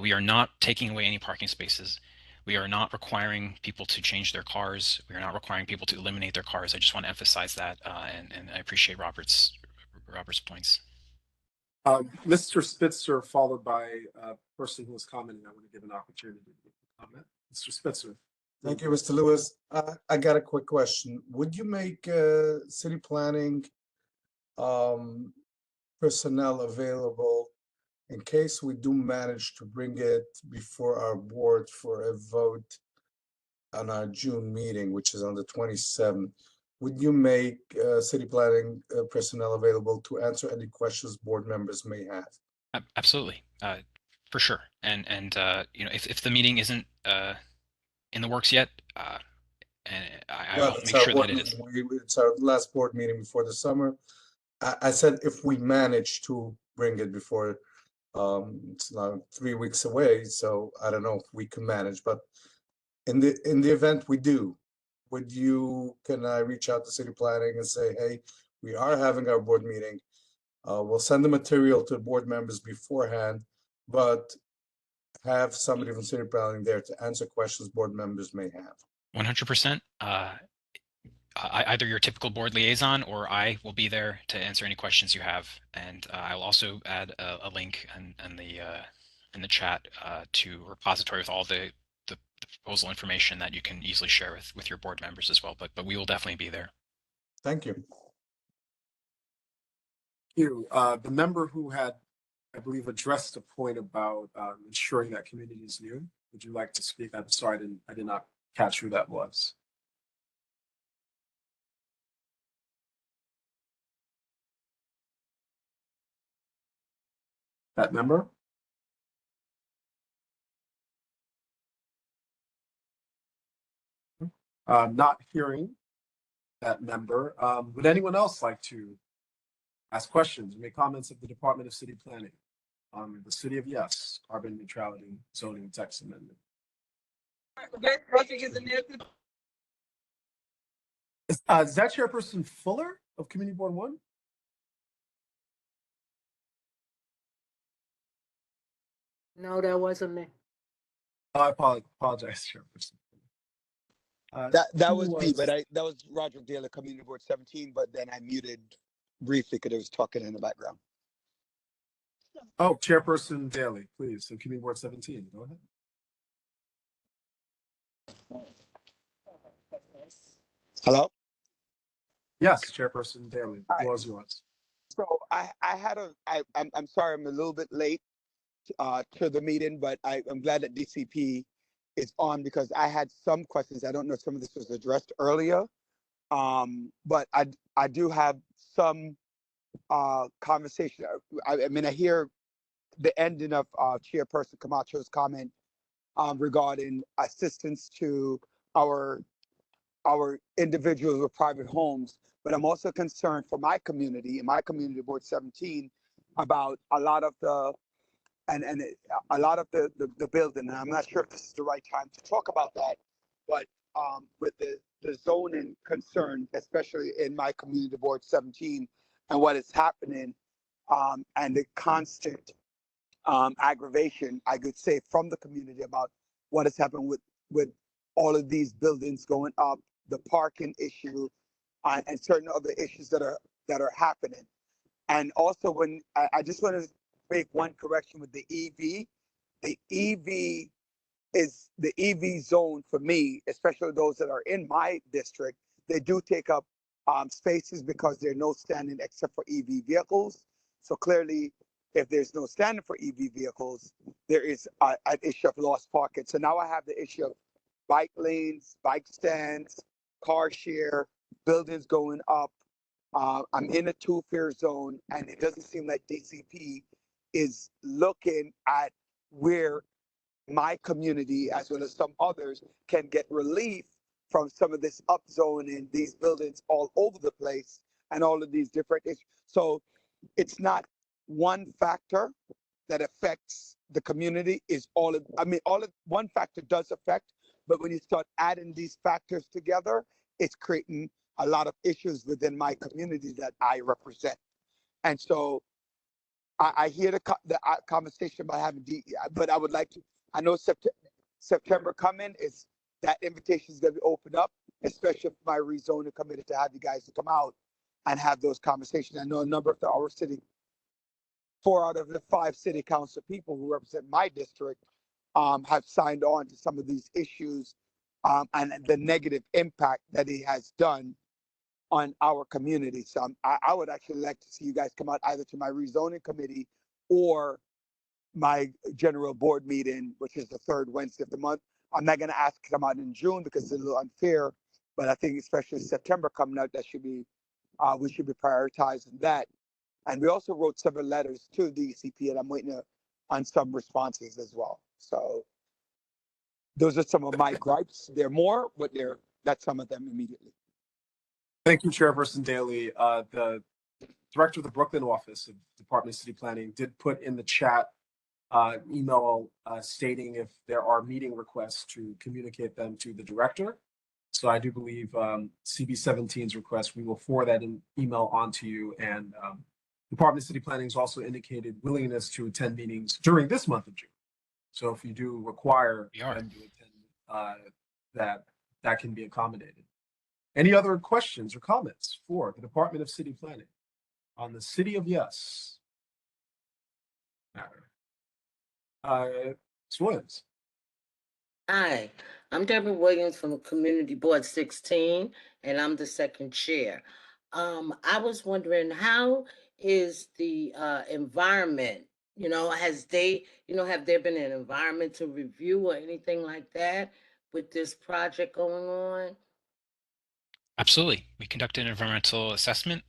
We are not taking away any parking spaces. We are not requiring people to change their cars. We are not requiring people to eliminate their cars. I just want to emphasize that, and I appreciate Robert's points. Mr. Spitzer, followed by a person who was commenting. I want to give an opportunity to comment. Mr. Spitzer. Thank you, Mr. Lewis. I got a quick question. Would you make city planning personnel available in case we do manage to bring it before our board for a vote on our June meeting, which is on the 27th, would you make city planning personnel available to answer any questions board members may have? Absolutely, for sure. And you know, if the meeting isn't in the works yet, and I Well, will it's make our sure that board it is. meeting. It's our last board meeting before the summer. I said if we manage to bring it before, it's now 3 weeks away, so I don't know if we can manage, but in the event we do, can I reach out to city planning and say, hey, we are having our board meeting. We'll send the material to board members beforehand, but have somebody from city planning there to answer questions board members may have. 100%. Either your typical board liaison or I will be there to answer any questions you have, and I'll also add a link in the chat to a repository with all the proposal information that you can easily share with your board members as well. But we will definitely be there. Thank you. The member who had, I believe, addressed a point about ensuring that communities knew. Would you like to speak? I'm sorry, I did not catch who that was. That member? Not hearing that member. Would anyone else like to ask questions, make comments of the Department of City Planning on the City of Yes, carbon neutrality, zoning text amendment? Is that Chairperson Fuller of Community Board 1? No, that wasn't me. Oh, I apologize, Chairperson. That who was me, but that was Roger Daly, Community Board 17, but then I muted briefly because it was talking in the background. Oh, Chairperson Daly, please. So Community Board 17, go ahead. Hello? Yes, Chairperson Daly, the floor is yours. So I'm sorry I'm a little bit late to the meeting, but I'm glad that DCP is on because I had some questions. I don't know if some of this was addressed earlier, but I do have some conversation. I mean, I hear the ending of Chairperson Camacho's comment regarding assistance to our individuals with private homes, but I'm also concerned for my community, in my community board 17, about a lot of the building. And I'm not sure if this is the right time to talk about that, but with the zoning concern, especially in my community board 17, and what is happening, and the constant aggravation, I could say, from the community about what has happened with all of these buildings going up, the parking issue, and certain other issues that are happening. And also, when I just want to make one correction with the EV, the EV zone for me, especially those that are in my district, they do take up spaces because there are no standing except for EV vehicles. So clearly, if there's no standing for EV vehicles, there is an issue of lost parking. So now I have the issue of bike lanes, bike stands, car share, buildings going up. I'm in a two-fare zone, and it doesn't seem like DCP is looking at where my community, as well as some others, can get relief from some of this upzoning, these buildings all over the place, and all of these different issues. So it's not one factor that affects the community. Is all of, I mean, one factor does affect, but when you start adding these factors together, it's creating a lot of issues within my community that I represent. And so I hear the conversation about having but I would like to, I know September coming, is that invitation is going to be opened up, especially for my rezoning committee, to have you guys to come out and have those conversations. I know a number of our city, 4 out of the 5 city council people who represent my district have signed on to some of these issues and the negative impact that it has done on our community. So I would actually like to see you guys come out either to my rezoning committee or my general board meeting, which is the 3rd Wednesday of the month. I'm not going to ask to come out in June because it's a little unfair, but I think especially September coming out, that should be, we should be prioritizing that. And we also wrote several letters to the ECP, and I'm waiting on some responses as well. So those are some of my gripes. There are more, but that's some of them immediately. Thank you, Chairperson Daly. The director of the Brooklyn office of Department of City Planning did put in the chat email stating if there are meeting requests to communicate them to the director. So I do believe CB 17's request, we will forward that in email on to you. And Department of City Planning has also indicated willingness to attend meetings during this month of June. So if you do require them to attend, that can be accommodated. Any other questions or comments for the Department of City Planning on the City of Yes matter? Ms. Williams. Hi, I'm Deborah Williams from Community Board 16, and I'm the second chair. I was wondering, how is the environment? Have there been an environmental review or anything like that with this project going on? Absolutely. We conducted an environmental assessment.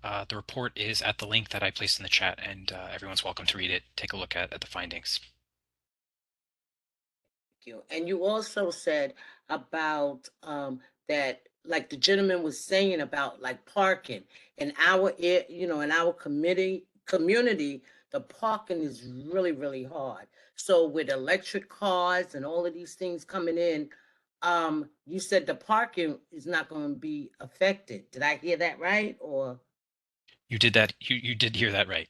The report is at the link that I placed in the chat, and everyone's welcome to read it, take a look at the findings. You. And you also said about that, like the gentleman was saying about like parking in our community, the parking is really, really hard. So with electric cars and all of these things coming in, you said the parking is not going to be affected. Did I hear that right? Or You did that. You did hear that right.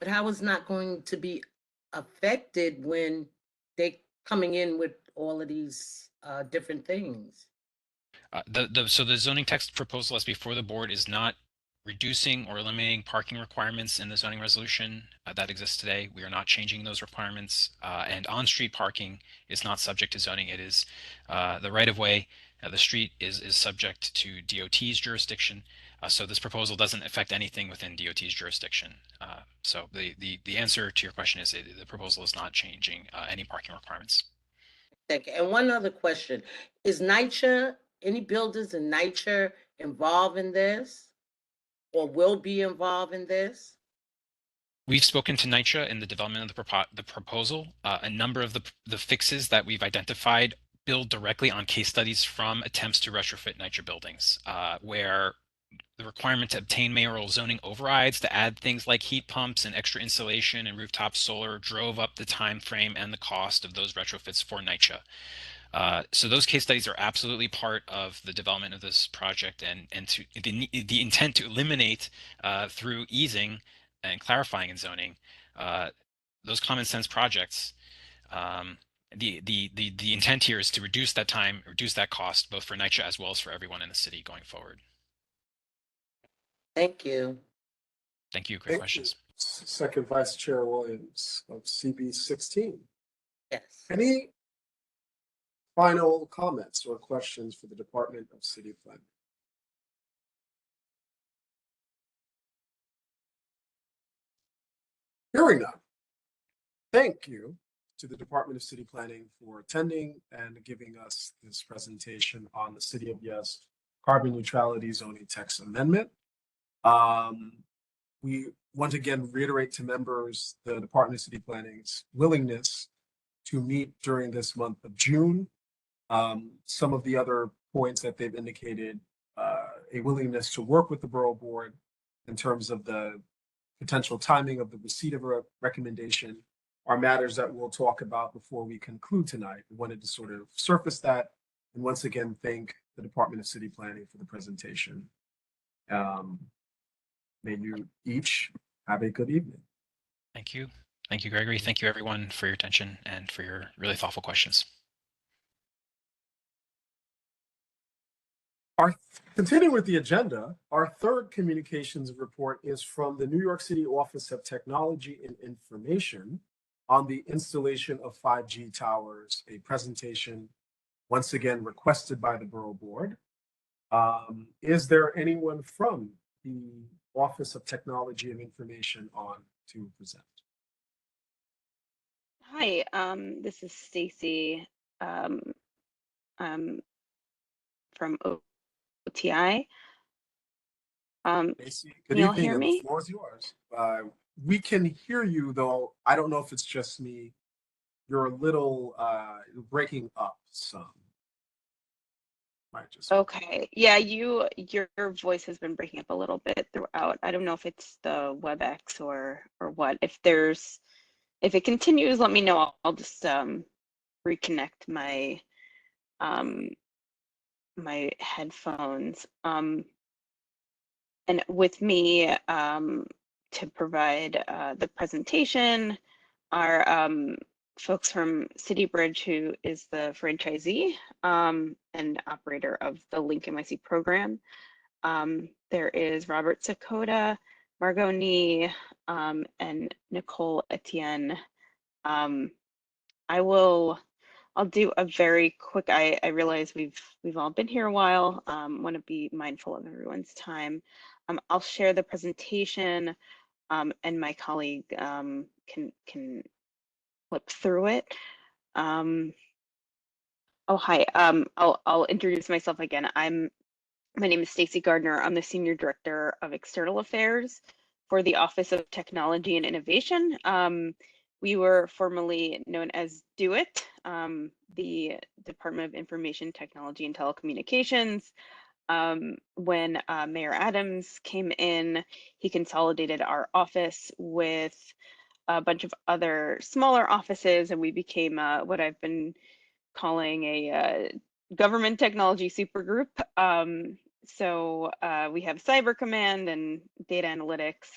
but how is not going to be affected when they coming in with all of these different things? So the zoning text proposal as before the board is not reducing or eliminating parking requirements in the zoning resolution that exists today. We are not changing those requirements, and on-street parking is not subject to zoning. It is the right-of-way. The street is subject to DOT's jurisdiction. So this proposal doesn't affect anything within DOT's jurisdiction. So the answer to your question is the proposal is not changing any parking requirements. Thank you. And one other question: is NYCHA, any builders in NYCHA involved in this, or will be involved in this? We've spoken to NYCHA in the development of the proposal. A number of the fixes that we've identified build directly on case studies from attempts to retrofit NYCHA buildings, where the requirement to obtain mayoral zoning overrides to add things like heat pumps and extra insulation and rooftop solar drove up the time frame and the cost of those retrofits for NYCHA. So those case studies are absolutely part of the development of this project, and to the intent to eliminate through easing and clarifying in zoning those common sense projects. The intent here is to reduce that time, reduce that cost, both for NYCHA as well as for everyone in the city going forward. Thank you. Thank you. Great questions. Second Vice Chair Williams of CB 16. Yes. Any final comments or questions for the Department of City Planning? Hearing none. Thank you to the Department of City Planning for attending and giving us this presentation on the City of Yes Carbon Neutrality Zoning Text Amendment. We once again reiterate to members the Department of City Planning's willingness to meet during this month of June. Some of the other points that they've indicated, a willingness to work with the Borough Board in terms of the potential timing of the receipt of a recommendation, are matters that we'll talk about before we conclude tonight. We wanted to sort of surface that and once again thank the Department of City Planning for the presentation. May you each have a good evening. Thank you. Thank you, Gregory. Thank you, everyone, for your attention and for your really thoughtful questions. Continuing with the agenda, our third communications report is from the New York City Office of Technology and Information on the installation of 5G towers, a presentation once again requested by the Borough Board. Is there anyone from the Office of Technology and Information on to present? Hi, this is Stacy um, from OTI. Stacey, Can good you all evening, hear and the me? floor is yours. We can hear you, though. I don't know if it's just me. You're a little breaking up some. Might just. Okay. Yeah, your voice has been breaking up a little bit throughout. I don't know if it's the WebEx or what. If it continues, let me know. I'll just reconnect um my headphones. And with me to provide the presentation are folks from City Bridge, who is the franchisee and operator of the Link NYC program. There is Robert Sakota, Margot Nee, and Nicole Etienne. I'll do a very quick, I realize we've all been here a while, want to be mindful of everyone's time. I'll share the presentation and my colleague can flip through it. Oh, hi, I'll introduce myself again. My name is Stacy Gardner. I'm the Senior Director of External Affairs for the Office of Technology and Innovation. We were formerly known as DO-IT, the Department of Information Technology and Telecommunications. When Mayor Adams came in, he consolidated our office with a bunch of other smaller offices, and we became what I've been calling a government technology supergroup. So we have Cyber Command and data analytics,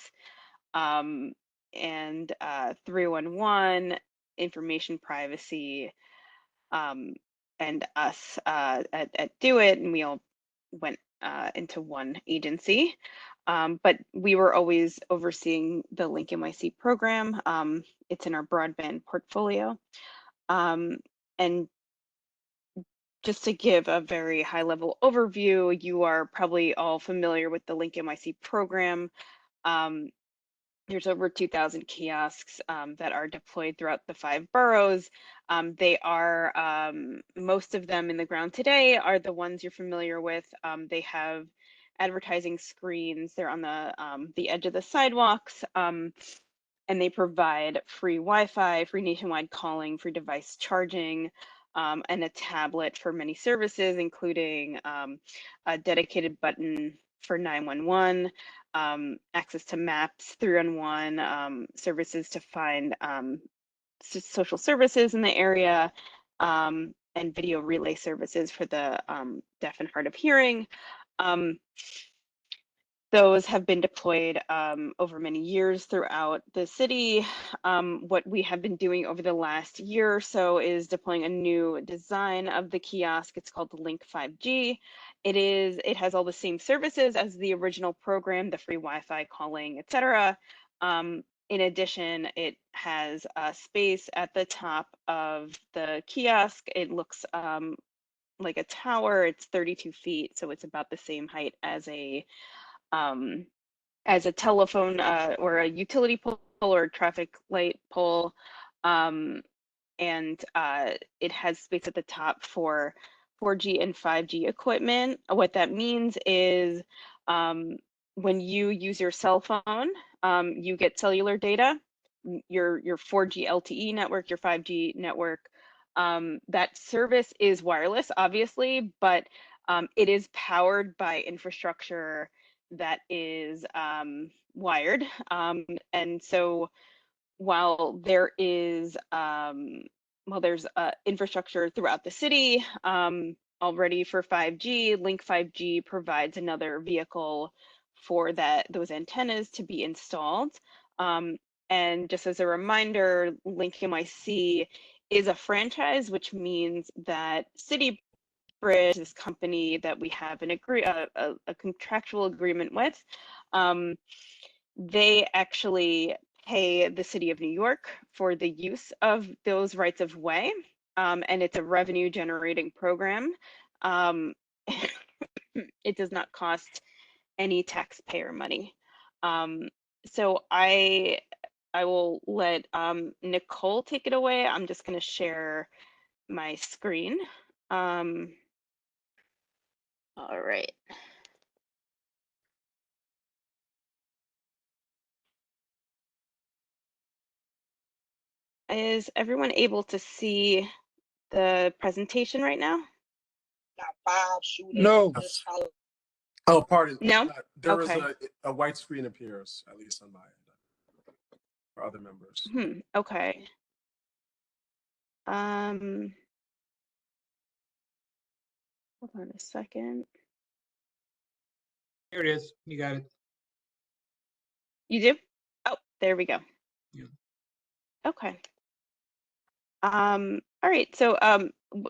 and 311, information privacy, and us at Do-It, and we all went into one agency. But we were always overseeing the Link NYC program. It's in our broadband portfolio. And just to give a very high level overview, you are probably all familiar with the Link NYC program. There's over 2,000 kiosks that are deployed throughout the 5 boroughs. They are, most of them in the ground today are the ones you're familiar with. They have advertising screens. They're on the edge of the sidewalks. And they provide free Wi-Fi, free nationwide calling, free device charging, and a tablet for many services, including a dedicated button for 911, access to maps, 311, services to find social services in the area, and video relay services for the deaf and hard of hearing. Those have been deployed over many years throughout the city. What we have been doing over the last year or so is deploying a new design of the kiosk. It's called the Link 5G. It has all the same services as the original program, the free Wi-Fi, calling, etc. In addition, it has a space at the top of the kiosk. It looks like a tower. It's 32 feet, so it's about the same height as a telephone or a utility pole or traffic light pole. And it has space at the top for 4G and 5G equipment. What that means is when you use your cell phone, you get cellular data, your 4G LTE network, your 5G network. That service is wireless, obviously, but it is powered by infrastructure that is wired. And so while there's infrastructure throughout the city already for 5G, Link 5G provides another vehicle for those antennas to be installed. And just as a reminder, Link NYC is a franchise, which means that City Bridge, this company that we have a contractual agreement with, they actually pay the city of New York for the use of those rights of way, and it's a revenue generating program. It does not cost any taxpayer money. So I I will let Nicole take it away. I'm just going to share my screen. All right. Is everyone able to see the presentation right now? No. Oh, pardon. No? There is Okay. a white screen appears, at least on my end, for other members. Okay. Hold on a second. Here it is. You got it. You do? Oh, there we go. Yeah. Okay. All right. So,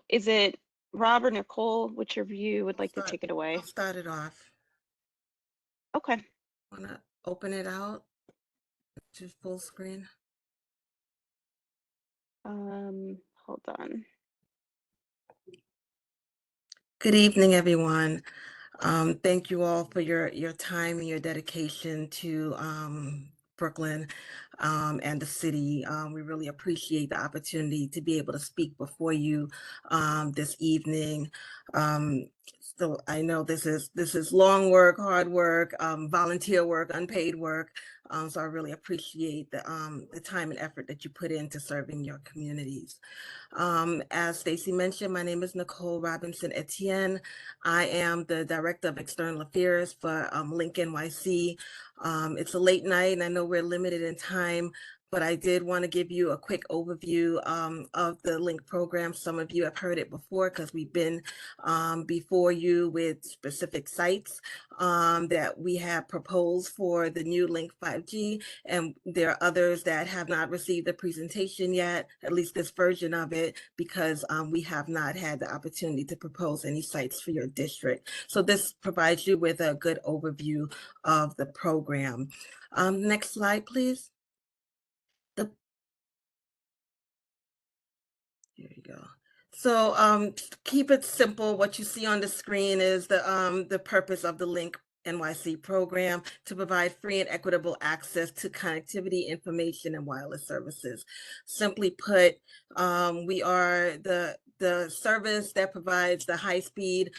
is it Rob or Nicole? Which of you would like to take it away? I'll start it off. Okay. Want to open it out to full screen? Hold on. Good evening, everyone. Thank you all for your time and your dedication to Brooklyn and the city. We really appreciate the opportunity to be able to speak before you this evening. So I know this is long work, hard work, volunteer work, unpaid work. So I really appreciate the time and effort that you put into serving your communities. As Stacy mentioned, my name is Nicole Robinson Etienne. I am the Director of External Affairs for Link NYC. It's a late night and I know we're limited in time, but I did want to give you a quick overview of the Link program. Some of you have heard it before because we've been before you with specific sites that we have proposed for the new Link 5G, and there are others that have not received the presentation yet, at least this version of it, because we have not had the opportunity to propose any sites for your district. So this provides you with a good overview of the program. Next slide, please. Here you go. So keep it simple. What you see on the screen is the purpose of the Link NYC program to provide free and equitable access to connectivity, information, and wireless services. Simply put, we are the service that provides the high-speed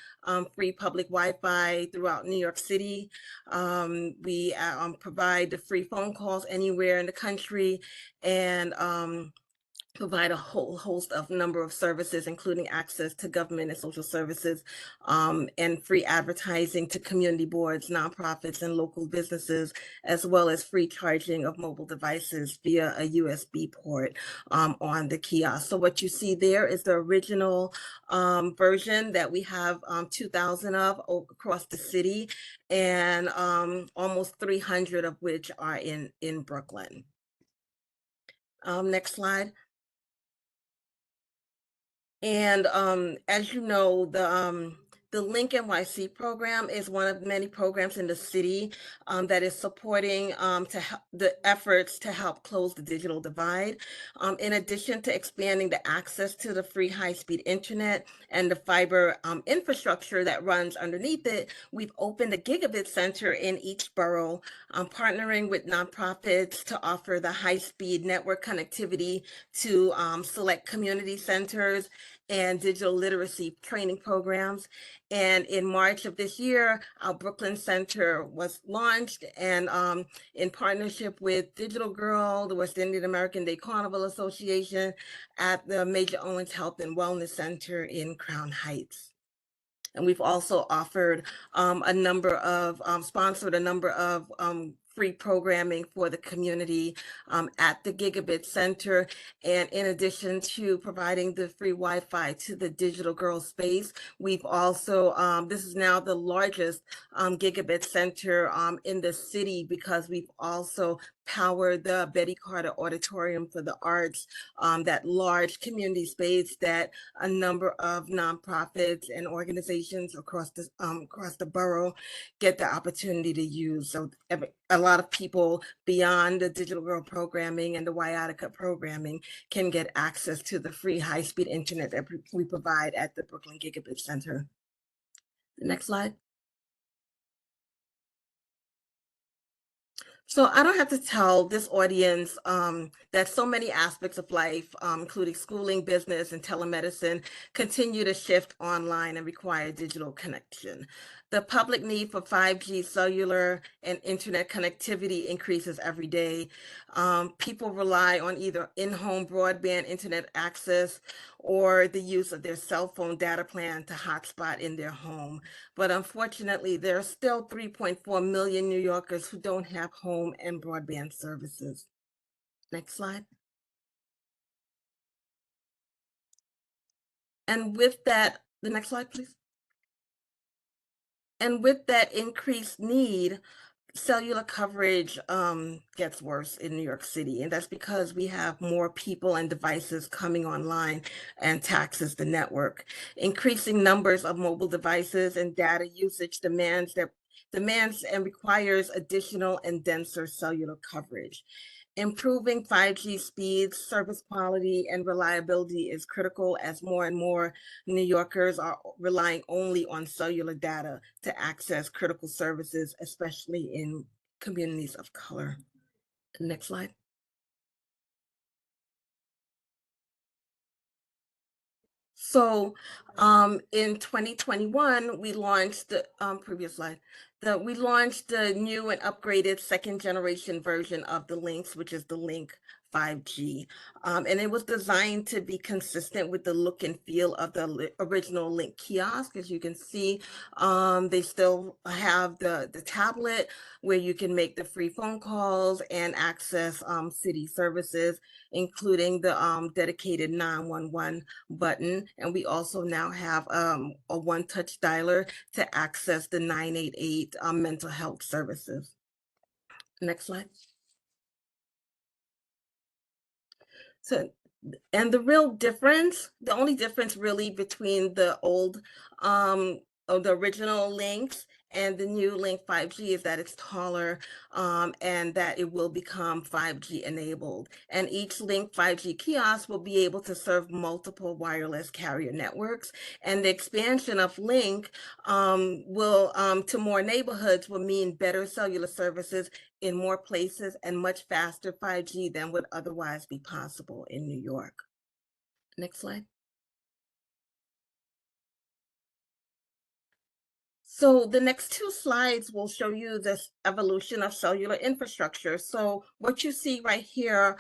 free public Wi-Fi throughout New York City. We provide the free phone calls anywhere in the country, and provide a whole host of number of services, including access to government and social services, and free advertising to community boards, nonprofits, and local businesses, as well as free charging of mobile devices via a USB port on the kiosk. So what you see there is the original version that we have 2,000 of across the city, and almost 300 of which are in Brooklyn. Next slide. And as you know, the Link NYC program is one of many programs in the city that is supporting the efforts to help close the digital divide. In addition to expanding the access to the free high-speed internet and the fiber infrastructure that runs underneath it, we've opened a gigabit center in each borough, partnering with nonprofits to offer the high-speed network connectivity to select community centers and digital literacy training programs. And in March of this year, our Brooklyn Center was launched, and in partnership with Digital Girl, the West Indian American Day Carnival Association, at the Major Owens Health and Wellness Center in Crown Heights. And we've also offered sponsored a number of free programming for the community at the Gigabit Center. And in addition to providing the free Wi-Fi to the Digital Girl space, we've also, this is now the largest Gigabit Center in the city, because we've also powered the Betty Carter Auditorium for the Arts, that large community space that a number of nonprofits and organizations across the borough get the opportunity to use. So a lot of people beyond the Digital Girl programming and the Wyatica programming can get access to the free high-speed internet that we provide at the Brooklyn Gigabit Center. The next slide. So I don't have to tell this audience that so many aspects of life, including schooling, business, and telemedicine, continue to shift online and require digital connection. The public need for 5G cellular and internet connectivity increases every day. People rely on either in-home broadband internet access or the use of their cell phone data plan to hotspot in their home. But unfortunately, there are still 3.4 million New Yorkers who don't have home and broadband services. Next slide. And with that, the next slide, please. And with that increased need, cellular coverage gets worse in New York City, and that's because we have more people and devices coming online and taxes the network. Increasing numbers of mobile devices and data usage demands and requires additional and denser cellular coverage. Improving 5G speeds, service quality, and reliability is critical as more and more New Yorkers are relying only on cellular data to access critical services, especially in communities of color. Next slide. So in 2021, we launched the previous slide. We launched the new and upgraded second generation version of the Lynx, which is the Link 5G. And it was designed to be consistent with the look and feel of the original Link kiosk. As you can see, they still have the tablet where you can make the free phone calls and access city services, including the dedicated 911 button. And we also now have a one-touch dialer to access the 988 mental health services. Next slide. So, and the real difference, the only difference really between the old, or the original Lynx and the new Link 5G is that it's taller and that it will become 5G enabled. And each Link 5G kiosk will be able to serve multiple wireless carrier networks. And the expansion of Link to more neighborhoods will mean better cellular services in more places and much faster 5G than would otherwise be possible in New York. Next slide. So the next two slides will show you this evolution of cellular infrastructure. So what you see right here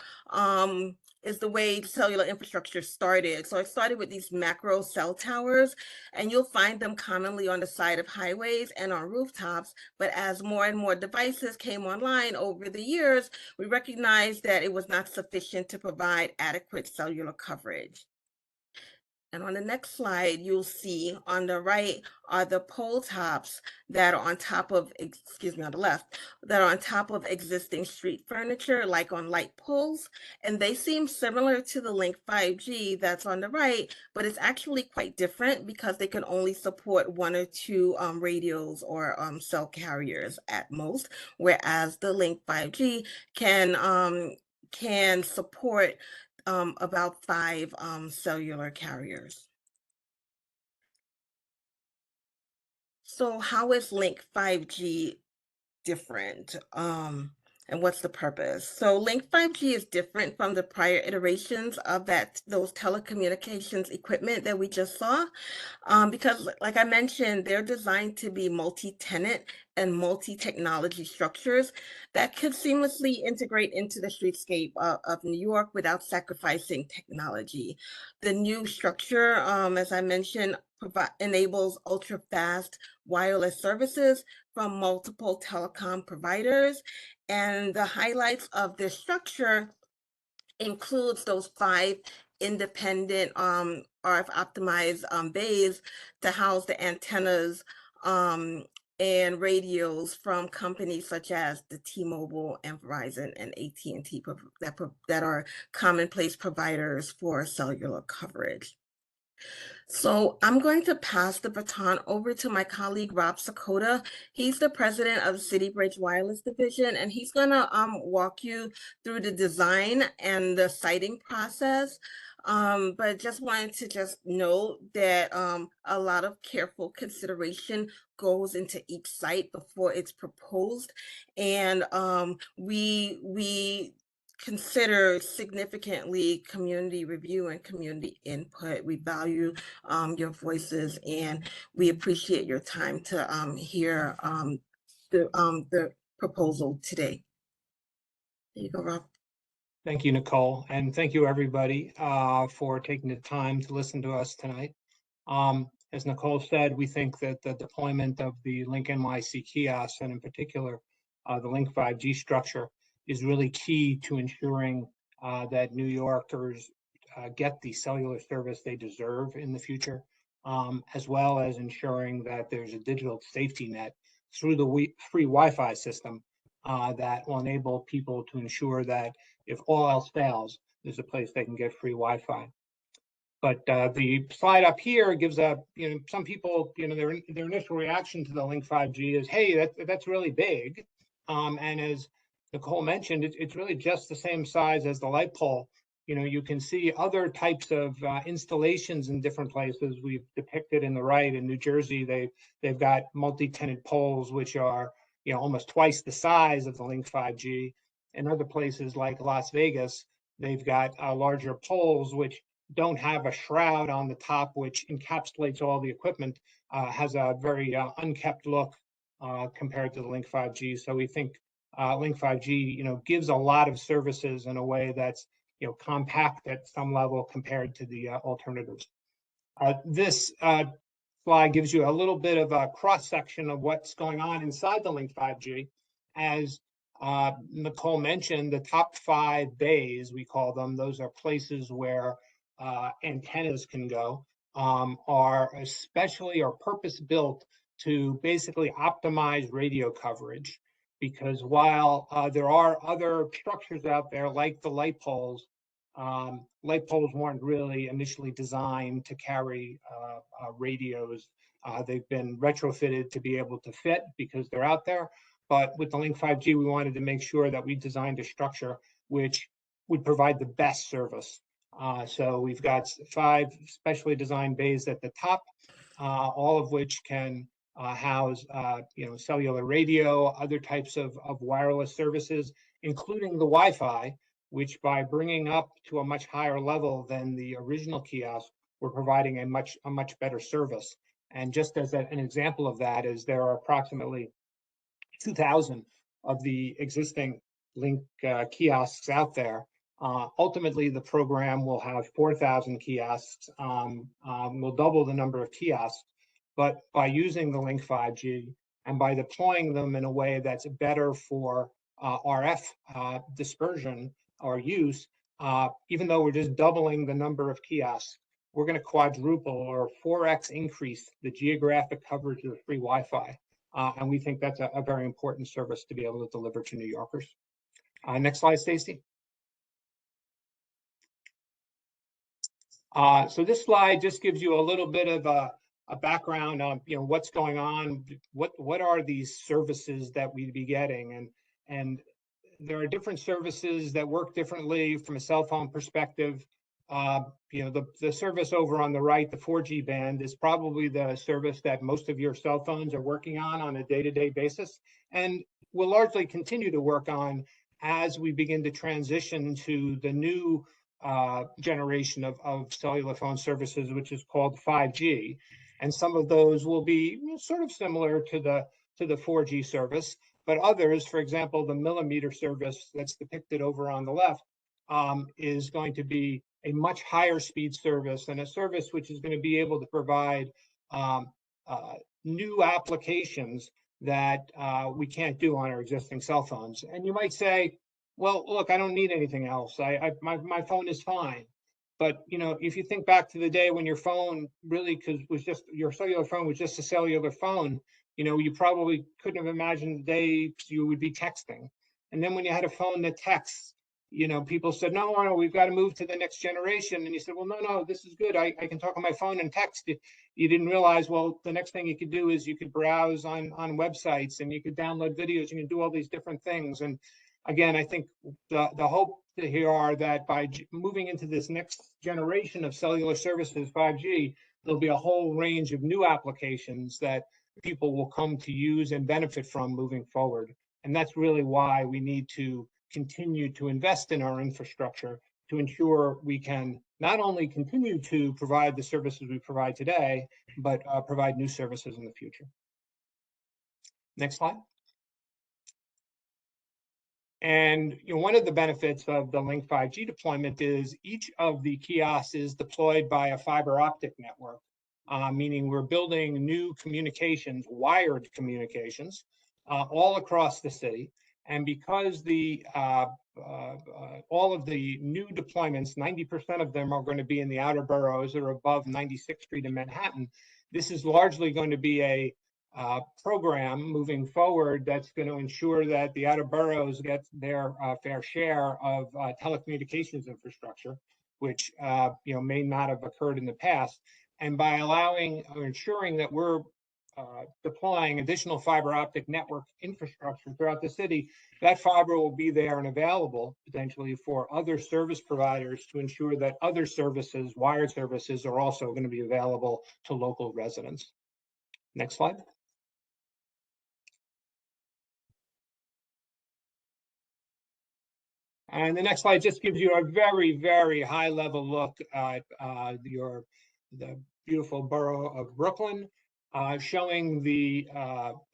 is the way cellular infrastructure started. So it started with these macro cell towers, and you'll find them commonly on the side of highways and on rooftops. But as more and more devices came online over the years, we recognized that it was not sufficient to provide adequate cellular coverage. And on the next slide, you'll see on the right are the pole tops that are on top of, on the left, that are on top of existing street furniture, like on light poles. And they seem similar to the Link 5G that's on the right, but it's actually quite different because they can only support one or two radios or cell carriers at most, whereas the Link 5G can support about 5 cellular carriers. So how is Link 5G different? And what's the purpose? So Link 5G is different from the prior iterations of those telecommunications equipment that we just saw, because like I mentioned, they're designed to be multi-tenant and multi-technology structures that could seamlessly integrate into the streetscape of New York without sacrificing technology. The new structure, as I mentioned, enables ultra-fast wireless services from multiple telecom providers. And the highlights of this structure includes those 5 independent RF optimized bays to house the antennas and radios from companies such as the T-Mobile and Verizon and AT&T that are commonplace providers for cellular coverage. So I'm going to pass the baton over to my colleague, Rob Sakota. He's the president of the City Bridge Wireless Division, and he's gonna walk you through the design and the siting process But just wanted to just note that a lot of careful consideration goes into each site before it's proposed, and we consider significantly community review and community input. We value your voices, and we appreciate your time to hear the proposal today. There you go, Rob. Thank you, Nicole, and thank you, everybody, for taking the time to listen to us tonight. As Nicole said, we think that the deployment of the Link NYC kiosks, and in particular, the Link 5G structure, is really key to ensuring that New Yorkers get the cellular service they deserve in the future, as well as ensuring that there's a digital safety net through the free Wi-Fi system that will enable people to ensure that if all else fails, there's a place they can get free Wi-Fi. But the slide up here gives some people, their initial reaction to the Link 5G is, hey, that's really big. And as Nicole mentioned, it's really just the same size as the light pole. You can see other types of installations in different places. We've depicted in the right in New Jersey, they've got multi-tenant poles, which are almost twice the size of the Link 5G. In other places like Las Vegas, they've got larger poles, which don't have a shroud on the top, which encapsulates all the equipment, has a very unkept look compared to the Link 5G. So we think Link 5G, gives a lot of services in a way that's, compact at some level compared to the alternatives. This slide gives you a little bit of a cross section of what's going on inside the Link 5G. As Nicole mentioned, the top 5 bays, we call them, those are places where antennas can go, are purpose built to basically optimize radio coverage. Because while there are other structures out there like the light poles weren't really initially designed to carry radios. They've been retrofitted to be able to fit because they're out there. But with the Link 5G, we wanted to make sure that we designed a structure which would provide the best service. So we've got 5 specially designed bays at the top, all of which can house cellular radio, other types of wireless services, including the Wi-Fi, which by bringing up to a much higher level than the original kiosk, we're providing a much better service. And just as an example of that is there are approximately 2,000 of the existing Link kiosks out there. Ultimately, the program will have 4,000 kiosks. We'll double the number of kiosks, but by using the Link 5G and by deploying them in a way that's better for RF dispersion or use, even though we're just doubling the number of kiosks, we're going to quadruple or 4x increase the geographic coverage of the free Wi-Fi. And we think that's a very important service to be able to deliver to New Yorkers. Next slide, Stacy. So this slide just gives you a little bit of a background on what's going on, what are these services that we'd be getting, and there are different services that work differently from a cell phone perspective. The service over on the right, the 4G band, is probably the service that most of your cell phones are working on a day-to-day basis, and will largely continue to work on as we begin to transition to the new generation of cellular phone services, which is called 5G. And some of those will be sort of similar to the 4G service, but others, for example, the millimeter service that's depicted over on the left, is going to be a much higher speed service, and a service which is going to be able to provide new applications that we can't do on our existing cell phones. And you might say, well, look, I don't need anything else. My phone is fine. But if you think back to the day when your phone really your cellular phone was just a cellular phone, you probably couldn't have imagined the day you would be texting. And then when you had a phone that texts, people said, no, we've got to move to the next generation. And you said, well, no, this is good. I can talk on my phone and text. You didn't realize, well, the next thing you could do is you could browse on websites, and you could download videos, you can do all these different things. And again, I think the hope here are that by moving into this next generation of cellular services, 5G, there'll be a whole range of new applications that people will come to use and benefit from moving forward. And that's really why we need to continue to invest in our infrastructure to ensure we can not only continue to provide the services we provide today, but provide new services in the future. Next slide. And one of the benefits of the Link 5G deployment is each of the kiosks is deployed by a fiber optic network, meaning we're building new communications, wired communications, all across the city. And because the all of the new deployments, 90% of them are going to be in the outer boroughs or above 96th Street in Manhattan, this is largely going to be a program moving forward that's going to ensure that the outer boroughs get their fair share of telecommunications infrastructure, which may not have occurred in the past. And by allowing or ensuring that we're deploying additional fiber optic network infrastructure throughout the city, that fiber will be there and available potentially for other service providers to ensure that other services, wired services, are also going to be available to local residents. Next slide. And the next slide just gives you a very, very high level look at the beautiful borough of Brooklyn, showing the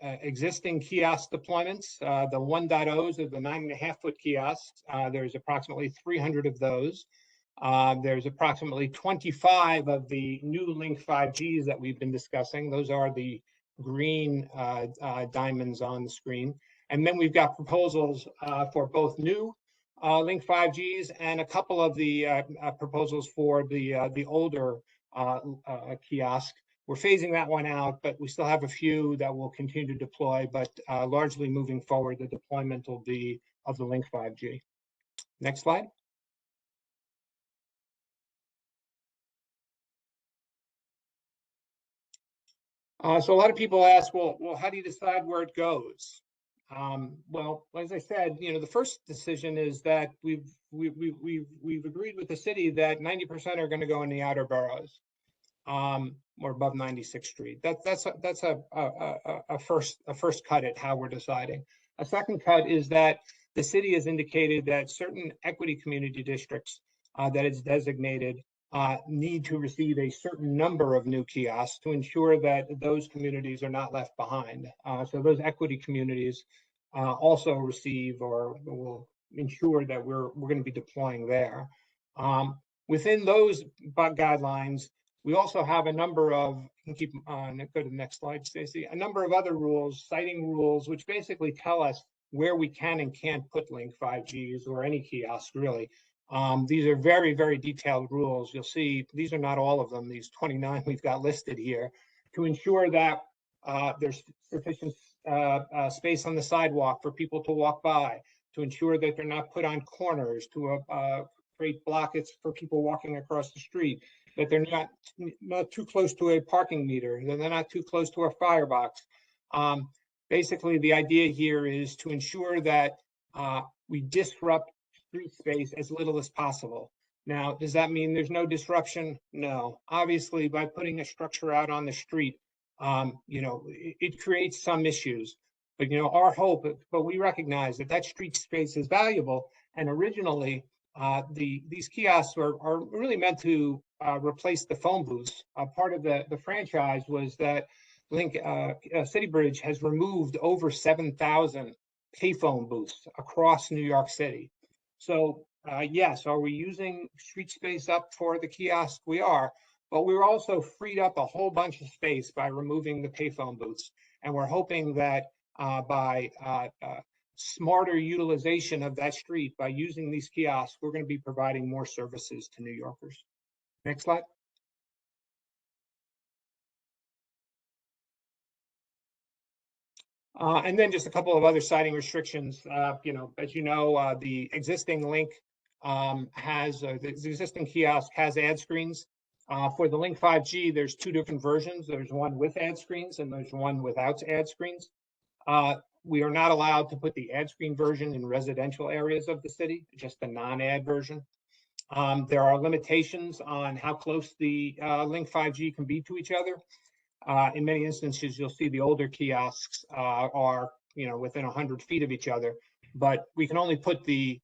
existing kiosk deployments, the 1.0s of the 9.5-foot kiosks. There's approximately 300 of those. There's approximately 25 of the new Link 5Gs that we've been discussing. Those are the green diamonds on the screen. And then we've got proposals for both new Link 5Gs and a couple of the proposals for the older kiosk. We're phasing that one out, but we still have a few that will continue to deploy, but largely moving forward, the deployment will be of the Link 5G. Next slide. So a lot of people ask, well, how do you decide where it goes? Well, as I said, the first decision is that we've agreed with the city that 90% are going to go in the outer boroughs, or above 96th Street. That's a first cut at how we're deciding. A second cut is that the city has indicated that certain equity community districts that it's designated need to receive a certain number of new kiosks to ensure that those communities are not left behind. So those equity communities also receive or will ensure that we're going to be deploying there. Within those guidelines, we also have a number of, go to the next slide, Stacy, a number of other rules, siting rules, which basically tell us where we can and can't put Link 5Gs or any kiosk really. These are very, very detailed rules. You'll see these are not all of them, these 29 we've got listed here, to ensure that there's sufficient space on the sidewalk for people to walk by, to ensure that they're not put on corners, to create blockades for people walking across the street, that they're not too close to a parking meter, that they're not too close to a firebox. Basically, the idea here is to ensure that we disrupt street space as little as possible. Now, does that mean there's no disruption? No. Obviously, by putting a structure out on the street, it creates some issues. But our hope, but we recognize that street space is valuable. And originally, these kiosks are really meant to replace the phone booths. Part of the franchise was that City Bridge has removed over 7,000 payphone booths across New York City. So yes, are we using street space up for the kiosk? We are, but we're also freed up a whole bunch of space by removing the payphone booths. And we're hoping that by smarter utilization of that street, by using these kiosks, we're going to be providing more services to New Yorkers. Next slide. And then just a couple of other siting restrictions. As you know, the existing Link the existing kiosk has ad screens. For the Link 5G, there's two different versions. There's one with ad screens and there's one without ad screens. We are not allowed to put the ad screen version in residential areas of the city, just the non-ad version. There are limitations on how close the Link 5G can be to each other. In many instances, you'll see the older kiosks are within 100 feet of each other, but we can only put the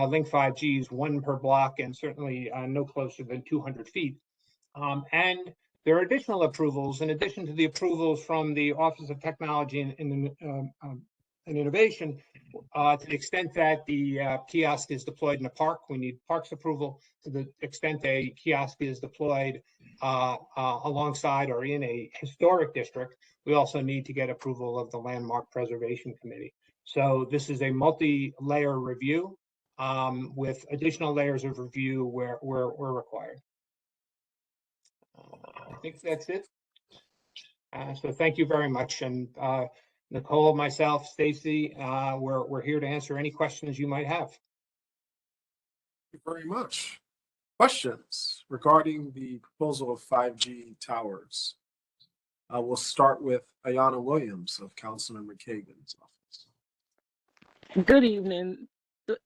Link 5Gs one per block and certainly no closer than 200 feet. And there are additional approvals, in addition to the approvals from the Office of Technology and Innovation, to the extent that the kiosk is deployed in a park, we need parks approval. To the extent a kiosk is deployed alongside or in a historic district, we also need to get approval of the Landmark Preservation Committee. So this is a multi-layer review with additional layers of review where required. I think that's it. So thank you very much. And Nicole, myself, Stacy, we're here to answer any questions you might have. Thank you very much. Questions regarding the proposal of 5G towers? We'll start with Ayanna Williams of Councilmember Kagan's office. Good evening.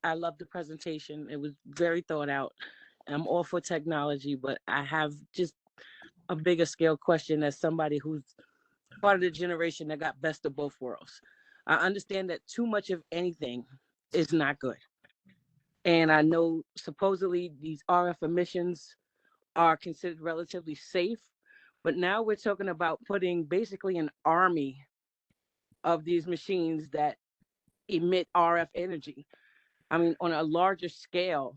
I love the presentation. It was very thought out. I'm all for technology, but I have just a bigger scale question as somebody who's part of the generation that got best of both worlds. I understand that too much of anything is not good. And I know supposedly these RF emissions are considered relatively safe, but now we're talking about putting basically an army of these machines that emit RF energy. I mean, on a larger scale,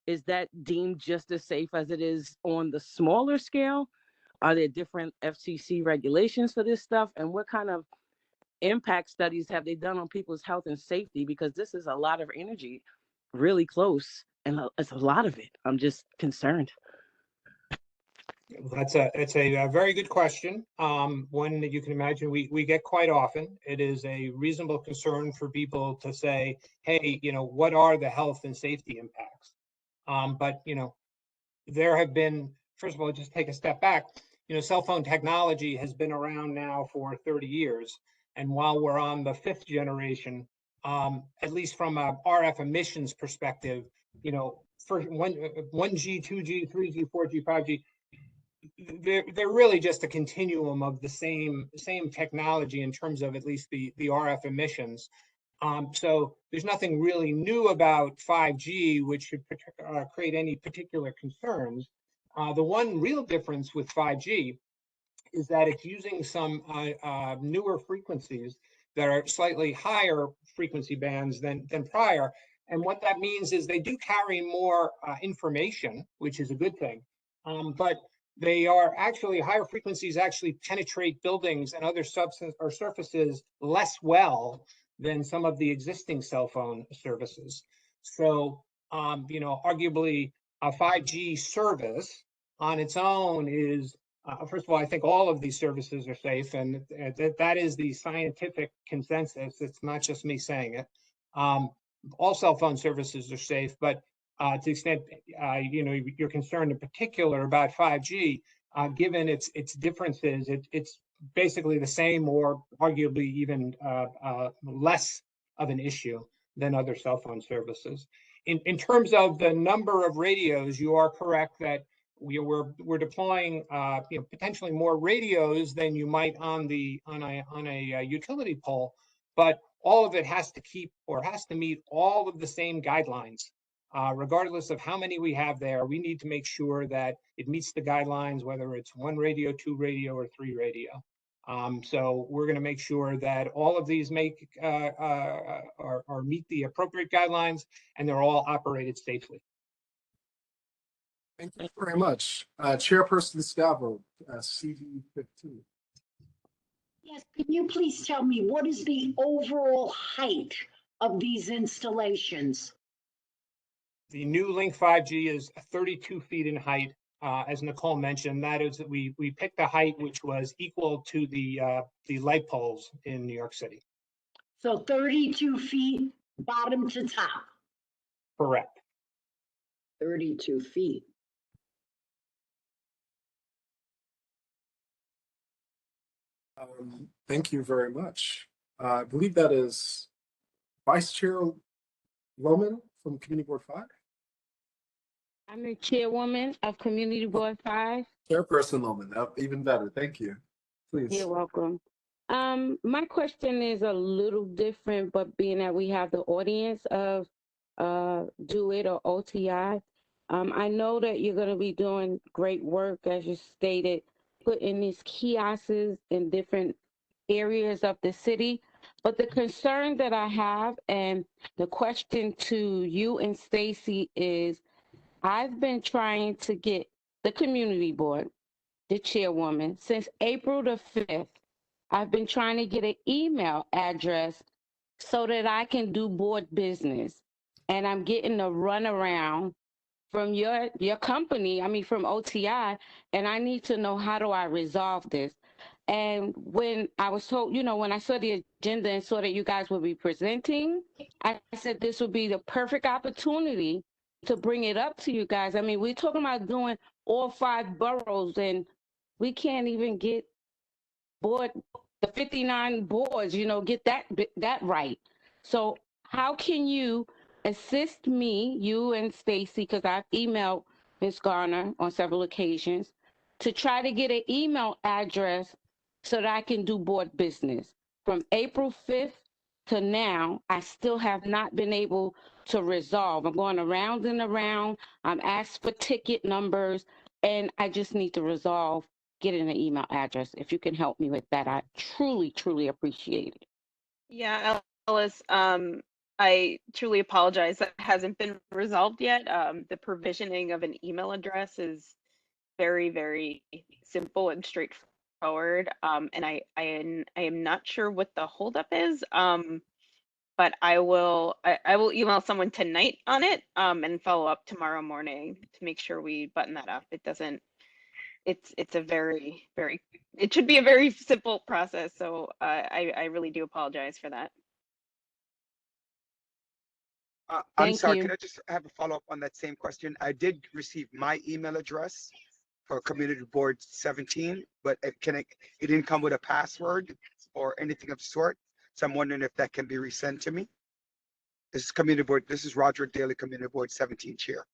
is that deemed just as safe as it is on the smaller scale? Are there different FCC regulations for this stuff? And what kind of impact studies have they done on people's health and safety? Because this is a lot of energy really close, and it's a lot of it. I'm just concerned. It's a very good question. One that you can imagine we get quite often. It is a reasonable concern for people to say, hey, what are the health and safety impacts? But there have been, first of all, just take a step back. Cell phone technology has been around now for 30 years. And while we're on the 5th generation, at least from a RF emissions perspective, for 1G, 2G, 3G, 4G, 5G, they're really just a continuum of the same technology in terms of at least the RF emissions. So there's nothing really new about 5G which should create any particular concerns. The one real difference with 5G is that it's using some newer frequencies that are slightly higher frequency bands than prior. And what that means is they do carry more information, which is a good thing. But they are actually, higher frequencies actually penetrate buildings and other substances or surfaces less well than some of the existing cell phone services. So, arguably a 5G service on its own is, first of all, I think all of these services are safe, and that is the scientific consensus. It's not just me saying it. All cell phone services are safe, but to the extent you're concerned in particular about 5G, given its differences, it's basically the same or arguably even less of an issue than other cell phone services. In terms of the number of radios, you are correct that we're deploying potentially more radios than you might on a utility pole, but all of it has to meet all of the same guidelines. Regardless of how many we have there, we need to make sure that it meets the guidelines, whether it's 1 radio, 2 radio, or 3 radio. So we're going to make sure that all of these meet the appropriate guidelines, and they're all operated safely. Thank you very much. Chairperson Scavo, CV15. Yes, can you please tell me what is the overall height of these installations? The new Link 5G is 32 feet in height. As Nicole mentioned, that is that we picked a height which was equal to the light poles in New York City. So 32 feet, bottom to top. Correct. 32 feet. Thank you very much. I believe that is Vice Chair Loman from Community Board 5. I'm the chairwoman of Community Board 5. Chairperson Loman, even better. Thank you. Please. You're welcome. My question is a little different, but being that we have the audience of Do It or OTI, I know that you're going to be doing great work, as you stated, putting these kiosks in different areas of the city. But the concern that I have, and the question to you and Stacy is, I've been trying to get the community board, the chairwoman, since April the 5th. I've been trying to get an email address so that I can do board business. And I'm getting a runaround from your company, I mean from OTI, and I need to know, how do I resolve this? And when I was told, when I saw the agenda and saw that you guys would be presenting, I said this would be the perfect opportunity to bring it up to you guys. I mean, we're talking about doing all 5 boroughs, and we can't even get board, the 59 boards, get that right. So how can you assist me, you and Stacy, because I've emailed Ms. Garner on several occasions, to try to get an email address so that I can do board business? From April 5th to now, I still have not been able to resolve. I'm going around and around. I'm asked for ticket numbers, and I just need to resolve getting an email address. If you can help me with that, I truly, truly appreciate it. Yeah, Alice, I truly apologize. That hasn't been resolved yet. The provisioning of an email address is very, very simple and straightforward. And I am not sure what the holdup is. But I will email someone tonight on it, and follow up tomorrow morning to make sure we button that up. It's a very, very, it should be a very simple process. So I really do apologize for that. I'm Thank sorry, you. can I just have a follow-up on that same question? I did receive my email address for Community Board 17, but it didn't come with a password or anything of the sort. So I'm wondering if that can be resent to me. This is Community Board, this is Roger Daly, Community Board 17 chair.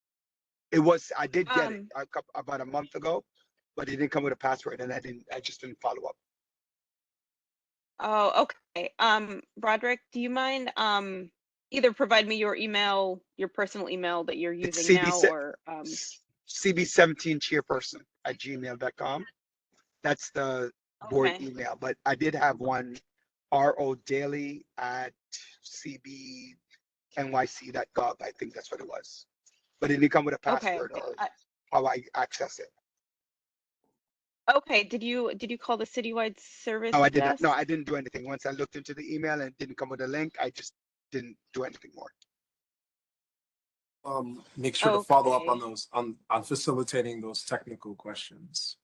I did get it about a month ago, but it didn't come with a password, and I just didn't follow up. Oh, okay. Roderick, do you mind either provide me your email, your personal email that you're using now, or CB17 chairperson at gmail.com. That's the board okay. email, but I did have one, RODaily at cbnyc.gov. I think that's what it was, but it didn't come with a password or how I access it. Okay. Did you call the citywide service No, I did not. desk? No, I didn't do anything. Once I looked into the email and it didn't come with a link, I just didn't do anything more. Make sure to follow up on Okay. those, on facilitating those technical questions.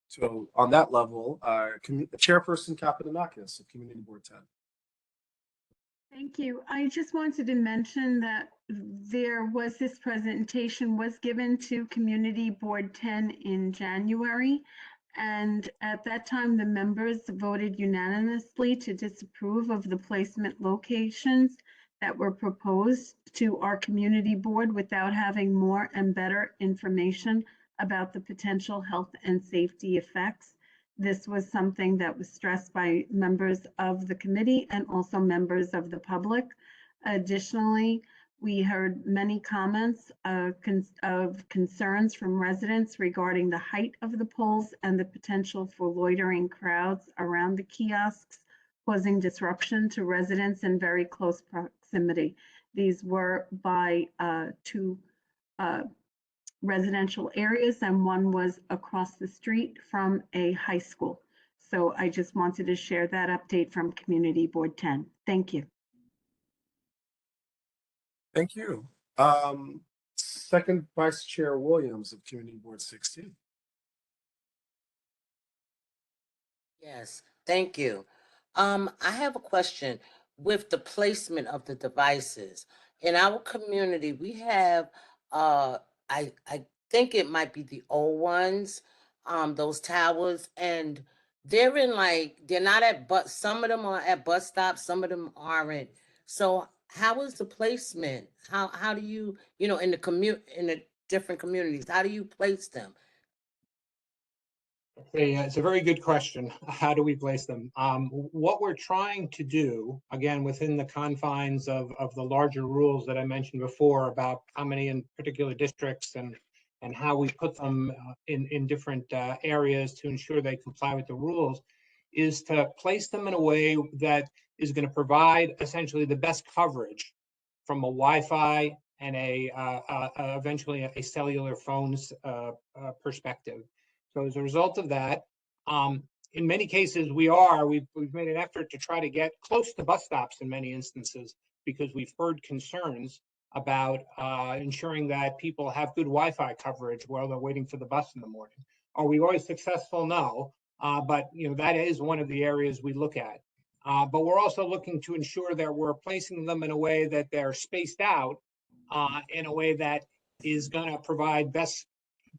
So on that level, Chairperson Kapitanakis of Community Board 10. Thank you. I just wanted to mention that this presentation was given to Community Board 10 in January. And at that time, the members voted unanimously to disapprove of the placement locations that were proposed to our community board without having more and better information about the potential health and safety effects. This was something that was stressed by members of the committee and also members of the public. Additionally, we heard many comments of concerns from residents regarding the height of the poles and the potential for loitering crowds around the kiosks, causing disruption to residents in very close proximity. These were by 2 residential areas, and one was across the street from a high school. So I just wanted to share that update from Community Board 10. Thank you. Thank you. Second Vice Chair Williams of Community Board 16. Yes, thank you. I have a question with the placement of the devices. In our community, we have, I think it might be the old ones, those towers, and they're in like, they're not at bus, some of them are at bus stops, some of them aren't. So how is the placement? How do you, you know, in the different communities, how do you place them? It's a very good question. How do we place them? What we're trying to do, again, within the confines of the larger rules that I mentioned before about how many in particular districts and how we put them in different areas to ensure they comply with the rules, is to place them in a way that is going to provide essentially the best coverage from a Wi-Fi and eventually a cellular phones perspective. So as a result of that, in many cases, we've made an effort to try to get close to bus stops in many instances because we've heard concerns about ensuring that people have good Wi-Fi coverage while they're waiting for the bus in the morning. Are we always successful? No, but you know that is one of the areas we look at. But we're also looking to ensure that we're placing them in a way that they're spaced out in a way that is going to provide best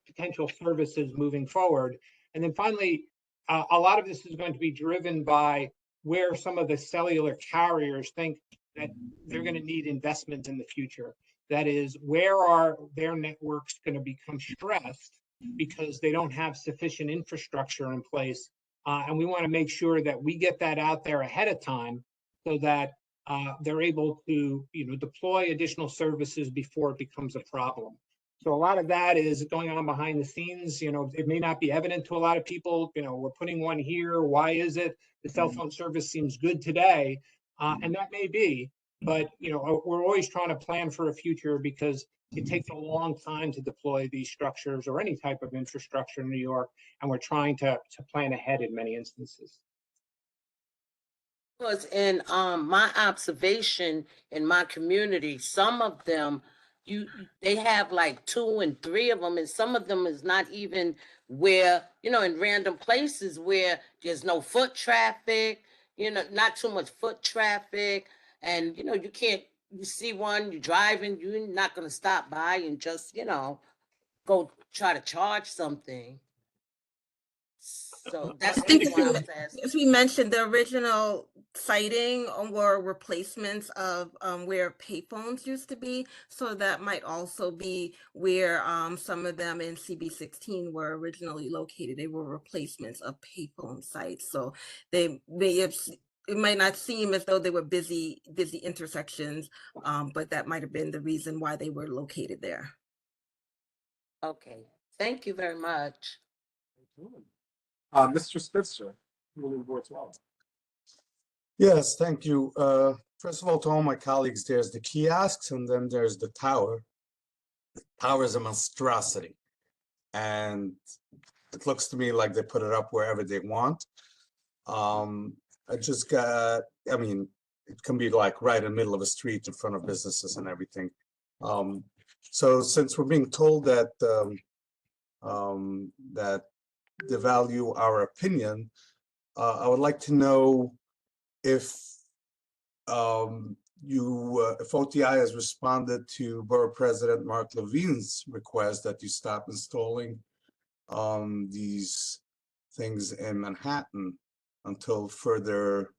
potential services moving forward. And then finally, a lot of this is going to be driven by where some of the cellular carriers think that they're going to need investment in the future. That is, where are their networks going to become stressed because they don't have sufficient infrastructure in place? And we want to make sure that we get that out there ahead of time so that they're able to, you know, deploy additional services before it becomes a problem. So a lot of that is going on behind the scenes. You know, it may not be evident to a lot of people. You know, we're putting one here. Why is it? The cell phone service seems good today, and that may be. But you know, we're always trying to plan for a future because it takes a long time to deploy these structures or any type of infrastructure in New York, and we're trying to plan ahead in many instances. Because in my observation in my community, some of them they have like 2 and 3 of them, and some of them is not even where, you know, in random places where there's no foot traffic, you know, not too much foot traffic, and you know, you see one, you're driving, you're not going to stop by and just, you know, go try to charge something. So I that's think why I was asking. as we mentioned, the original siting were replacements of where payphones used to be. So that might also be where some of them in CB16 were originally located. They were replacements of payphone sites. So they may have, it might not seem as though they were busy intersections, but that might have been the reason why they were located there. Okay, thank you very much. Mr. Spitzer, ruling board 12. Yes, thank you. First of all, to all my colleagues, there's the kiosks and then there's the tower. The tower is a monstrosity. And it looks to me like they put it up wherever they want. I just got, I mean, it can be like right in the middle of a street in front of businesses and everything. So since we're being told that that they value our opinion, I would like to know if if OTI has responded to Borough President Mark Levine's request that you stop installing these things in Manhattan until further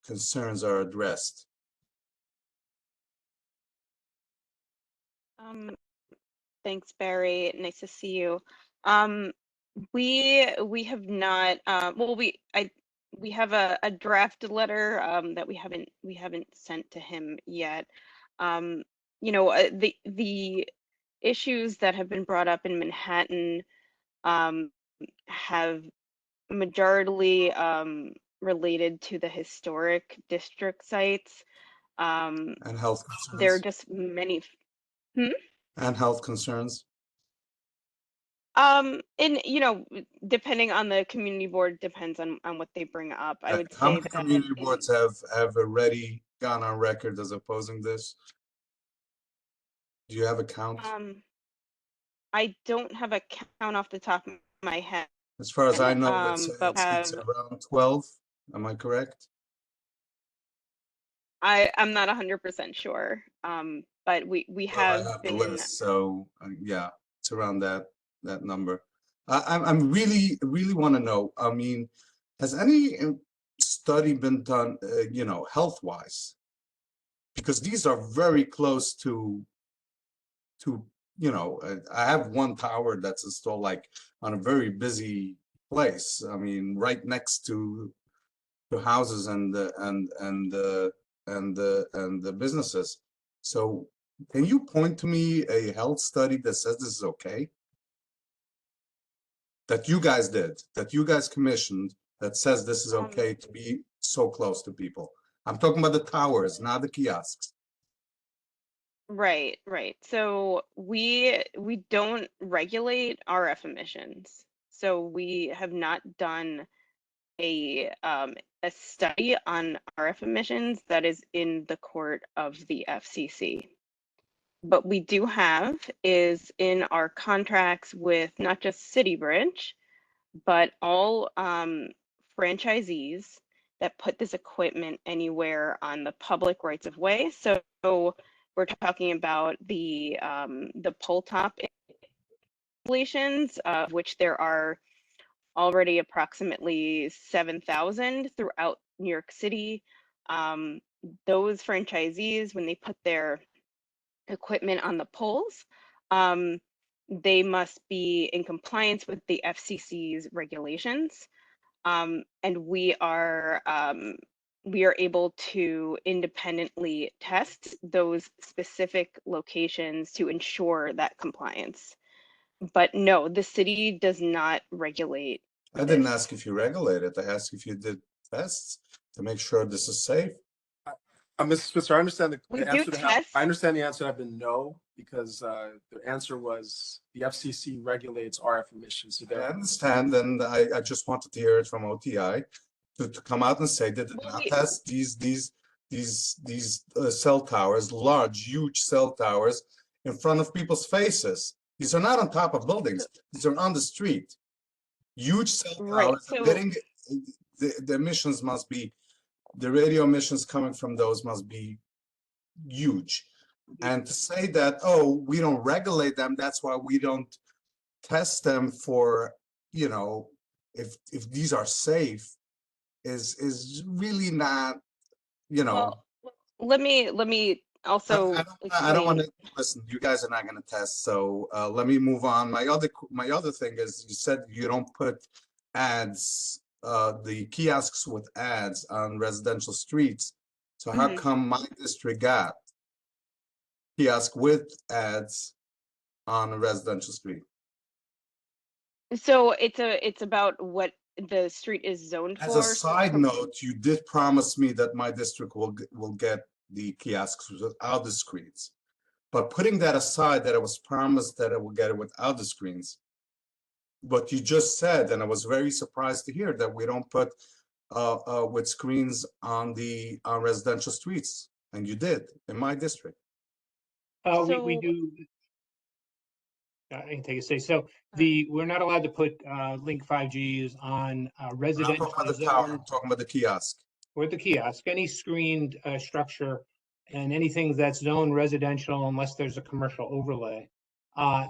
concerns are addressed. Thanks, Barry. Nice to see you. We have not. Well, we have a draft letter that we haven't sent to him yet. You know, the issues that have been brought up in Manhattan have majorly related to the historic district sites. And health concerns. There are just many. And health concerns. And you know, depending on the community board, depends on what they bring up. I would How say many that community boards have already gone on record as opposing this? Do you have a count? I don't have a count off the top of my head. As far as I know, it's but around 12. Am I correct? I'm not 100% sure. But we Well, I have have the been list, so yeah, it's around that number. I'm really want to know. I mean, has any study been done, health-wise? Because these are very close to, I have one tower that's installed like on a very busy place. I mean, right next to houses and the businesses. So can you point to me a health study that says this is okay? That you guys did, that you guys commissioned, that says this is okay to be so close to people? I'm talking about the towers, not the kiosks. Right, right. So we don't regulate RF emissions. So we have not done a study on RF emissions that is in the court of the FCC. But we do have is in our contracts with not just City Bridge, but all franchisees that put this equipment anywhere on the public rights of way. So we're talking about the pole top installations, of which there are already approximately 7,000 throughout New York City. Those franchisees, when they put their equipment on the poles, they must be in compliance with the FCC's regulations. And we are able to independently test those specific locations to ensure that compliance. But no, the city does not regulate. I didn't ask if you regulate it. I asked if you did tests to make sure this is safe. Mrs. Spitzer, I understand We the do answer. test. I understand the answer to have been no, because the answer was the FCC regulates RF emissions. So I understand, and I just wanted to hear it from OTI to come out and say that Well, not test these cell towers, large, huge cell towers in front of people's faces. These are not on top of buildings. These are on the street. Huge cell towers. So Getting the emissions must be, the radio emissions coming from those must be huge. And to say that, oh, we don't regulate them, that's why we don't test them for, if these are safe, is really not, well, let me also I don't want explain. to listen. You guys are not going to test, so let me move on. My other thing is, you said you don't put ads, the kiosks with ads on residential streets. So how come my district got kiosk with ads on a residential street? So it's about what the street is zoned As for. a side note, you did promise me that my district will get the kiosks without the screens. But putting that aside, that I was promised that I will get it without the screens, what you just said, and I was very surprised to hear that we don't put with screens on residential streets, and you did in my district. We do. I can take a say. So we're not allowed to put Link 5Gs on residential I'm talking about the tower. I'm talking about the kiosk. Or the kiosk, any screened structure and anything that's zoned residential unless there's a commercial overlay.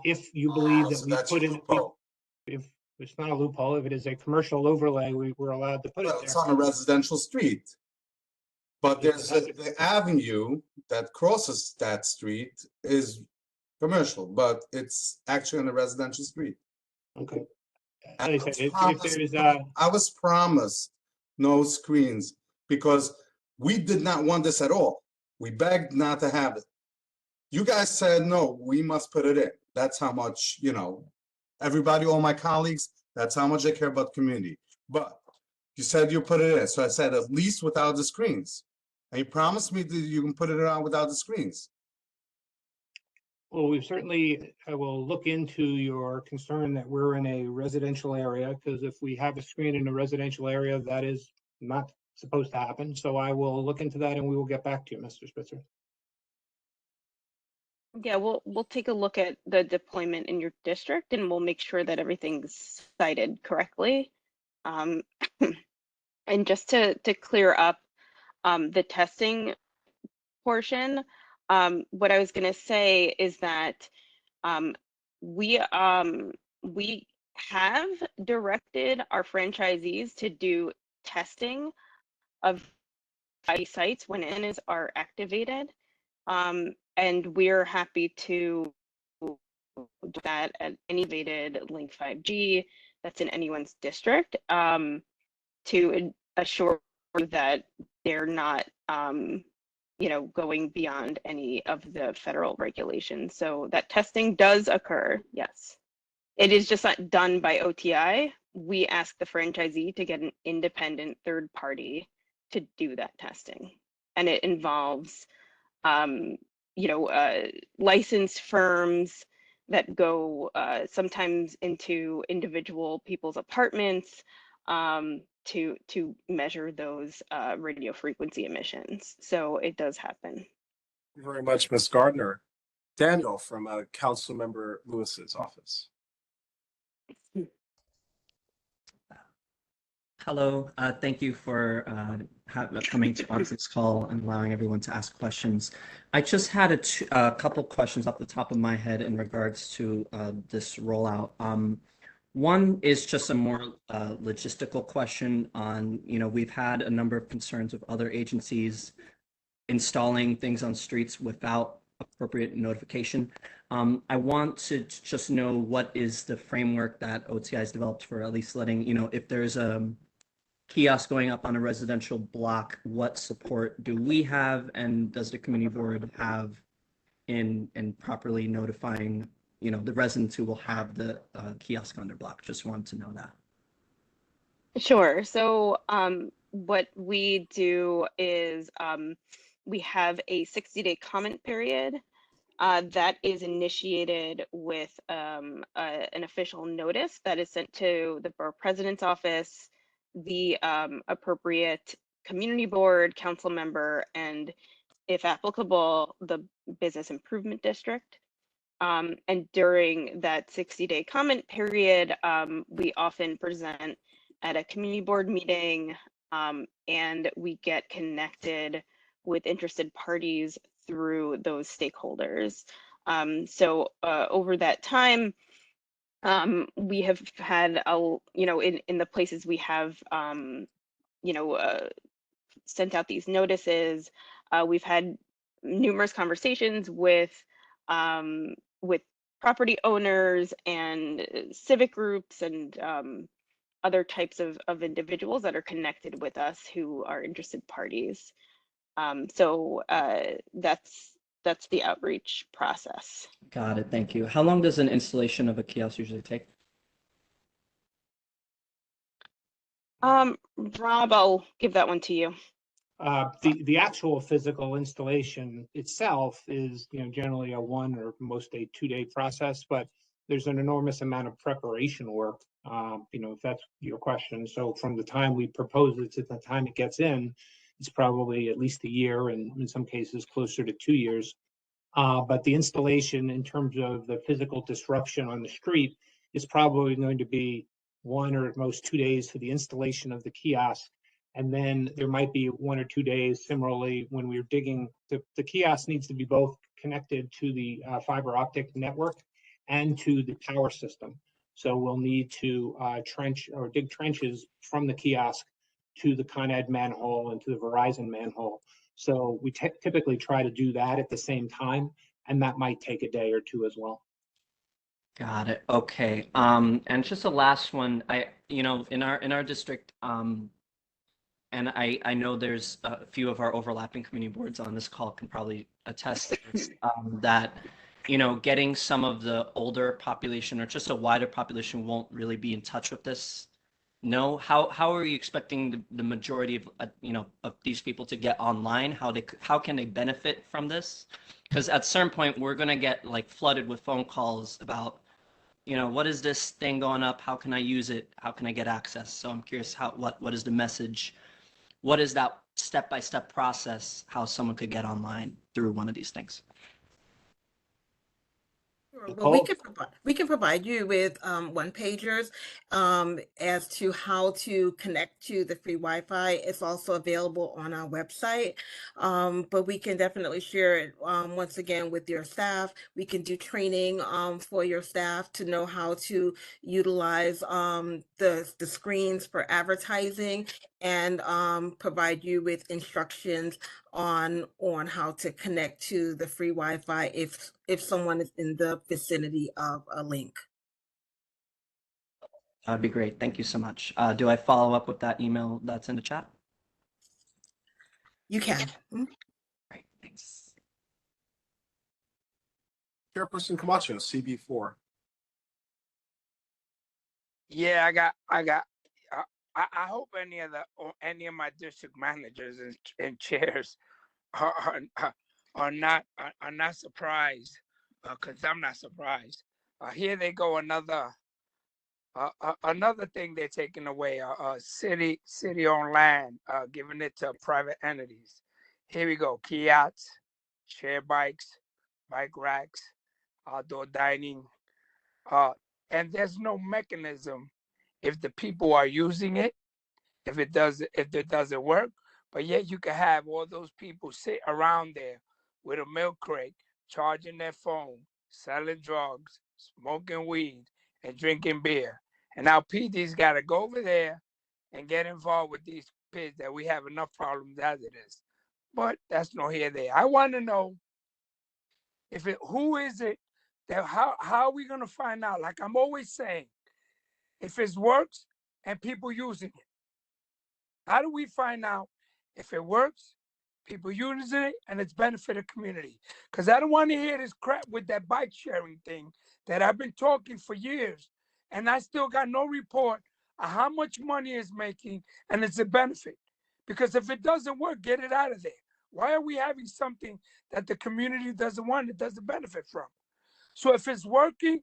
If you believe that So we that's put your in, loophole. if it's not a loophole, if it is a commercial overlay, we're allowed to put it Well, there. it's on a residential street. But there's the avenue that crosses that street is commercial, but it's actually on a residential street. Okay. I Like I was said, if promised- there's I was promised no screens because we did not want this at all. We begged not to have it. You guys said, no, we must put it in. That's how much, everybody, all my colleagues, that's how much I care about community. But you said you put it in. So I said, at least without the screens. And you promised me that you can put it on without the screens. Well, I will look into your concern that we're in a residential area, because if we have a screen in a residential area, that is not supposed to happen. So I will look into that and we will get back to you, Mr. Spitzer. Yeah, we'll take a look at the deployment in your district and we'll make sure that everything's cited correctly. And just to clear up the testing portion, what I was going to say is that we have directed our franchisees to do testing of sites when NIs are activated. And we're happy to do that at any activated Link 5G that's in anyone's district, to assure that they're not going beyond any of the federal regulations. So that testing does occur, yes. It is just not done by OTI. We ask the franchisee to get an independent third party to do that testing. And it involves, licensed firms that go sometimes into individual people's apartments to measure those radio frequency emissions. So it does happen. Thank you very much, Ms. Gardner. Daniel from Council Member Lewis's office. Hello, thank you for coming to on this call and allowing everyone to ask questions. I just had a couple questions off the top of my head in regards to this rollout. One is just a more logistical question on, we've had a number of concerns with other agencies installing things on streets without appropriate notification. I want to just know what is the framework that OTI has developed for at least letting, if there's a kiosk going up on a residential block, what support do we have, and does the community board have in properly notifying, the residents who will have the kiosk on their block? Just wanted to know that. Sure. So what we do is we have a 60-day comment period that is initiated with an official notice that is sent to the borough president's office, the appropriate community board, council member, and if applicable, the business improvement district. And during that 60-day comment period, we often present at a community board meeting, and we get connected with interested parties through those stakeholders. So over that time, we have had, in the places we have, sent out these notices, we've had numerous conversations with property owners and civic groups and other types of individuals that are connected with us who are interested parties. So that's the outreach process. Got it. Thank you. How long does an installation of a kiosk usually take? Rob, I'll give that one to you. The actual physical installation itself is, generally a 1 or most a 2-day process, but there's an enormous amount of preparation work, if that's your question. So from the time we propose it to the time it gets in, it's probably at least a year, and in some cases closer to 2 years. But the installation in terms of the physical disruption on the street is probably going to be 1 or at most 2 days for the installation of the kiosk. And then there might be 1 or 2 days similarly when we're digging. The kiosk needs to be both connected to the fiber optic network and to the power system. So we'll need to trench or dig trenches from the kiosk to the Con Ed manhole and to the Verizon manhole. So we typically try to do that at the same time, and that might take a day or 2 as well. Got it. Okay. And just a last one. In our district, and I know there's a few of our overlapping community boards on this call can probably attest to this, that, getting some of the older population or just a wider population won't really be in touch with this. No, how are you expecting the majority of of these people to get online? How can they benefit from this? Because at a certain point we're gonna get flooded with phone calls about, what is this thing going up? How can I use it? How can I get access? So I'm curious what is the message? What is that step-by-step process? How someone could get online through one of these things? Sure. Well, Nicole? we can provide you with one pagers as to how to connect to the free Wi-Fi. It's also available on our website, but we can definitely share it once again with your staff. We can do training for your staff to know how to utilize the screens for advertising and provide you with instructions on how to connect to the free Wi-Fi if someone is in the vicinity of a link. That'd be great. Thank you so much. Do I follow up with that email that's in the chat? You can. Great, thanks. Chairperson Camacho, CB4. Yeah, I hope any of my district managers and chairs are not surprised, because I'm not surprised. Here they go, another thing they're taking away, city-owned land, giving it to private entities. Here we go, kiosks, share bikes, bike racks, outdoor dining, and there's no mechanism if the people are using it, if it doesn't work. But yet you can have all those people sit around there with a milk crate, charging their phone, selling drugs, smoking weed, and drinking beer. And now PD's got to go over there and get involved with these kids that we have enough problems as it is. But that's no here there. I want to know who is it that how are we gonna find out? Like I'm always saying, if it works and people using it, how do we find out if it works, people using it, and it's benefit the community? Because I don't want to hear this crap with that bike sharing thing that I've been talking for years, and I still got no report on how much money it's making and it's a benefit. Because if it doesn't work, get it out of there. Why are we having something that the community doesn't want, it doesn't benefit from? So if it's working,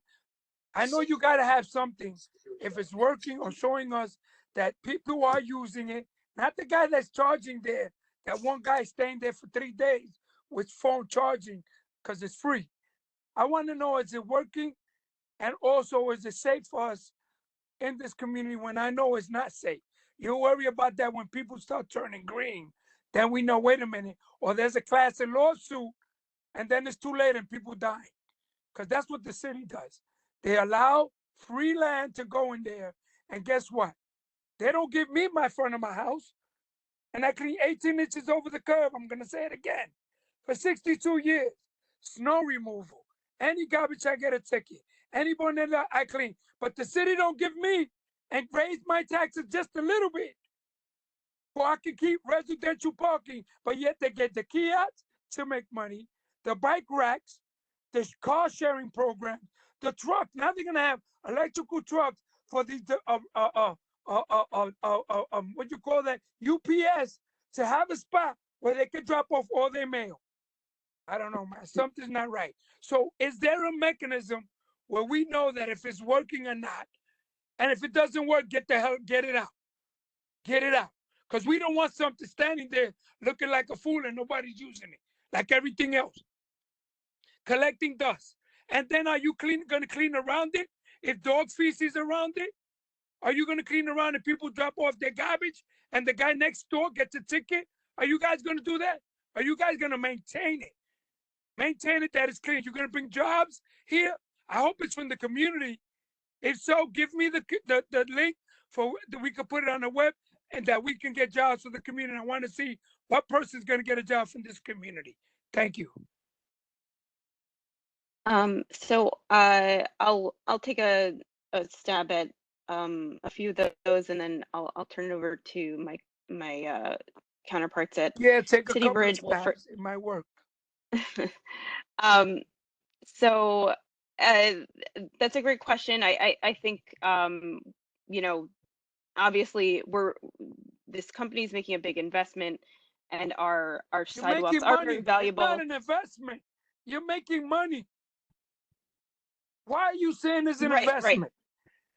I know you got to have something. If it's working or showing us that people are using it, not the guy that's charging there, that one guy staying there for 3 days with phone charging because it's free. I want to know, is it working? And also, is it safe for us in this community when I know it's not safe? You worry about that when people start turning green. Then we know, wait a minute, or there's a class and lawsuit, and then it's too late and people die. Because that's what the city does. They allow free land to go in there. And guess what? They don't give me my front of my house. And I clean 18 inches over the curb. I'm going to say it again. For 62 years, snow removal. Any garbage, I get a ticket. Any bonetta, I clean. But the city don't give me and raise my taxes just a little bit. So I can keep residential parking. But yet they get the kiosks to make money, the bike racks, the car sharing program, the truck. Now they're gonna have electrical trucks for these what you call that, UPS, to have a spot where they can drop off all their mail. I don't know, man. Something's not right. So is there a mechanism where we know that if it's working or not? And if it doesn't work, get it out. Get it out. Because we don't want something standing there looking like a fool and nobody's using it, like everything else. Collecting dust. And then are you going to clean around it? If dog feces around it, are you going to clean around if people drop off their garbage and the guy next door gets a ticket? Are you guys going to do that? Are you guys going to maintain it? Maintain it that it's clean. You're going to bring jobs here? I hope it's from the community. If so, give me the link for that we can put it on the web and that we can get jobs for the community. I want to see what person's going to get a job from this community. Thank you. So I'll take a stab at a few of those, and then I'll turn it over to my counterparts at Take a City couple Bridge. of stabs. It might work. So that's a great question. I think you know, obviously this company is making a big investment, and our sidewalks are very valuable. It's not an investment. You're making money. Why are you saying it's an investment? Right.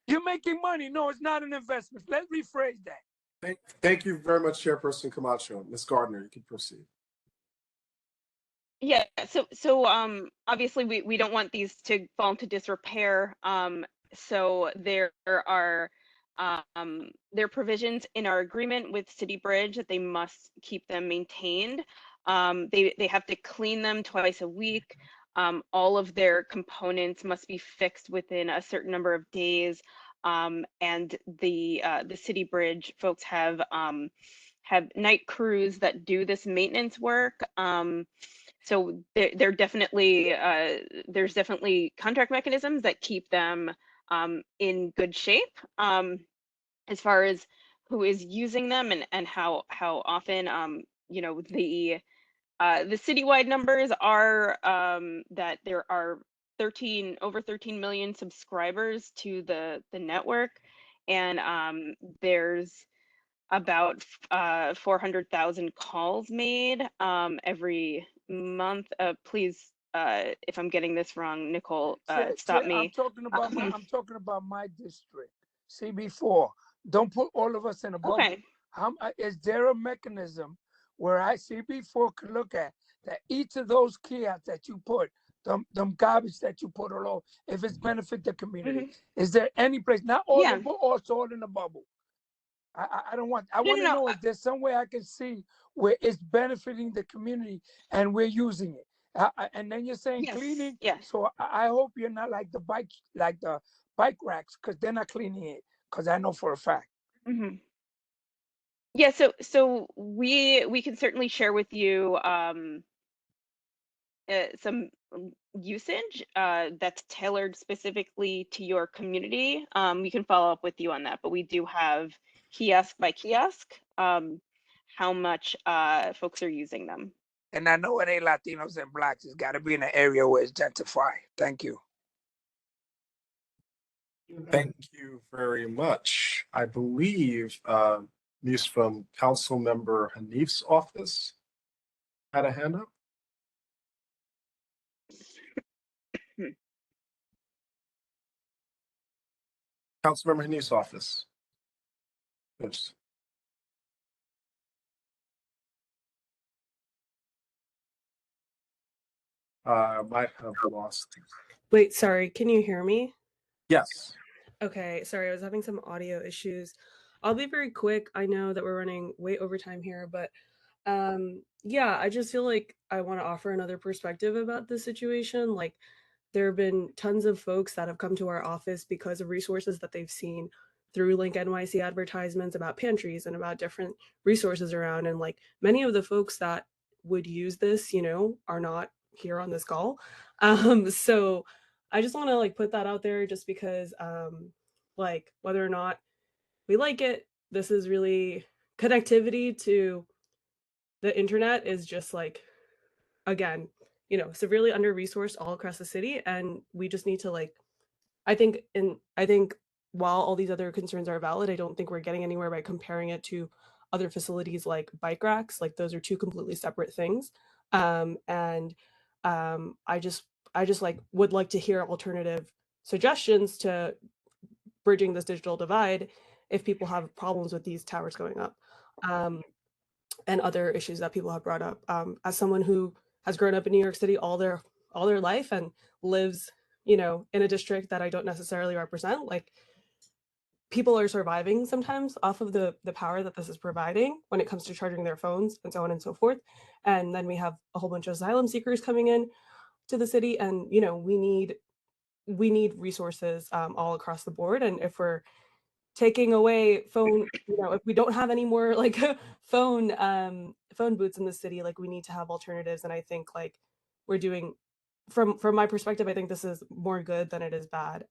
You're making money. No, it's not an investment. Let's rephrase that. Thank you very much, Chairperson Camacho. Ms. Gardner, you can proceed. Yeah, obviously we don't want these to fall into disrepair. So there are provisions in our agreement with City Bridge that they must keep them maintained. They have to clean them twice a week. All of their components must be fixed within a certain number of days. And the City Bridge folks have night crews that do this maintenance work. So they're definitely there's definitely contract mechanisms that keep them in good shape. As far as who is using them and how often, you know, the citywide numbers are that there are over 13 million subscribers to the network, and there's about 400,000 calls made every month. Please, if I'm getting this wrong, Nicole, stop I'm me. talking about my district, CB4. Don't put all of us in a bubble. Okay. Is there a mechanism where CB4 can look at that each of those kiosks that you put, them garbage that you put along, if it's benefit the community? Is there any place, not all Yeah. the also all in the bubble? I don't want. I No, want to no, know if there's some way I can see where it's benefiting the community and we're using it. And then you're saying Yes, cleaning. yeah. So I hope you're not like the bike racks, because they're not cleaning it. Because I know for a fact. Mm-hmm. Yeah, so we can certainly share with you some usage that's tailored specifically to your community. We can follow up with you on that, but we do have kiosk by kiosk how much folks are using them. And I know it ain't Latinos and blacks. It's got to be in an area where it's gentrified. Thank you. Thank you very much. I believe news from Council Member Hanif's office had a hand up. Councilmember Hanif's office. Yes. Might have lost. Wait, sorry, can you hear me? Yes. Okay, sorry, I was having some audio issues. I'll be very quick. I know that we're running way over time here, but yeah, I just feel like I want to offer another perspective about this situation. Like, there have been tons of folks that have come to our office because of resources that they've seen through Link NYC advertisements about pantries and about different resources around. And like many of the folks that would use this, you know, are not here on this call. So I just want to like put that out there just because like whether or not we like it, this is really connectivity to the internet is just like, again, you know, severely under-resourced all across the city. And we just need to like, I think while all these other concerns are valid, I don't think we're getting anywhere by comparing it to other facilities like bike racks. Like those are two completely separate things. I just like would like to hear alternative suggestions to bridging this digital divide if people have problems with these towers going up. And other issues that people have brought up. As someone who has grown up in New York City all their life and lives, you know, in a district that I don't necessarily represent, like people are surviving sometimes off of the power that this is providing when it comes to charging their phones and so on and so forth. And then we have a whole bunch of asylum seekers coming in to the city, and you know, we need resources all across the board. And if we're taking away phone, you know, if we don't have any more like phone booths in the city, like we need to have alternatives. And I think like we're doing, from my perspective, I think this is more good than it is bad.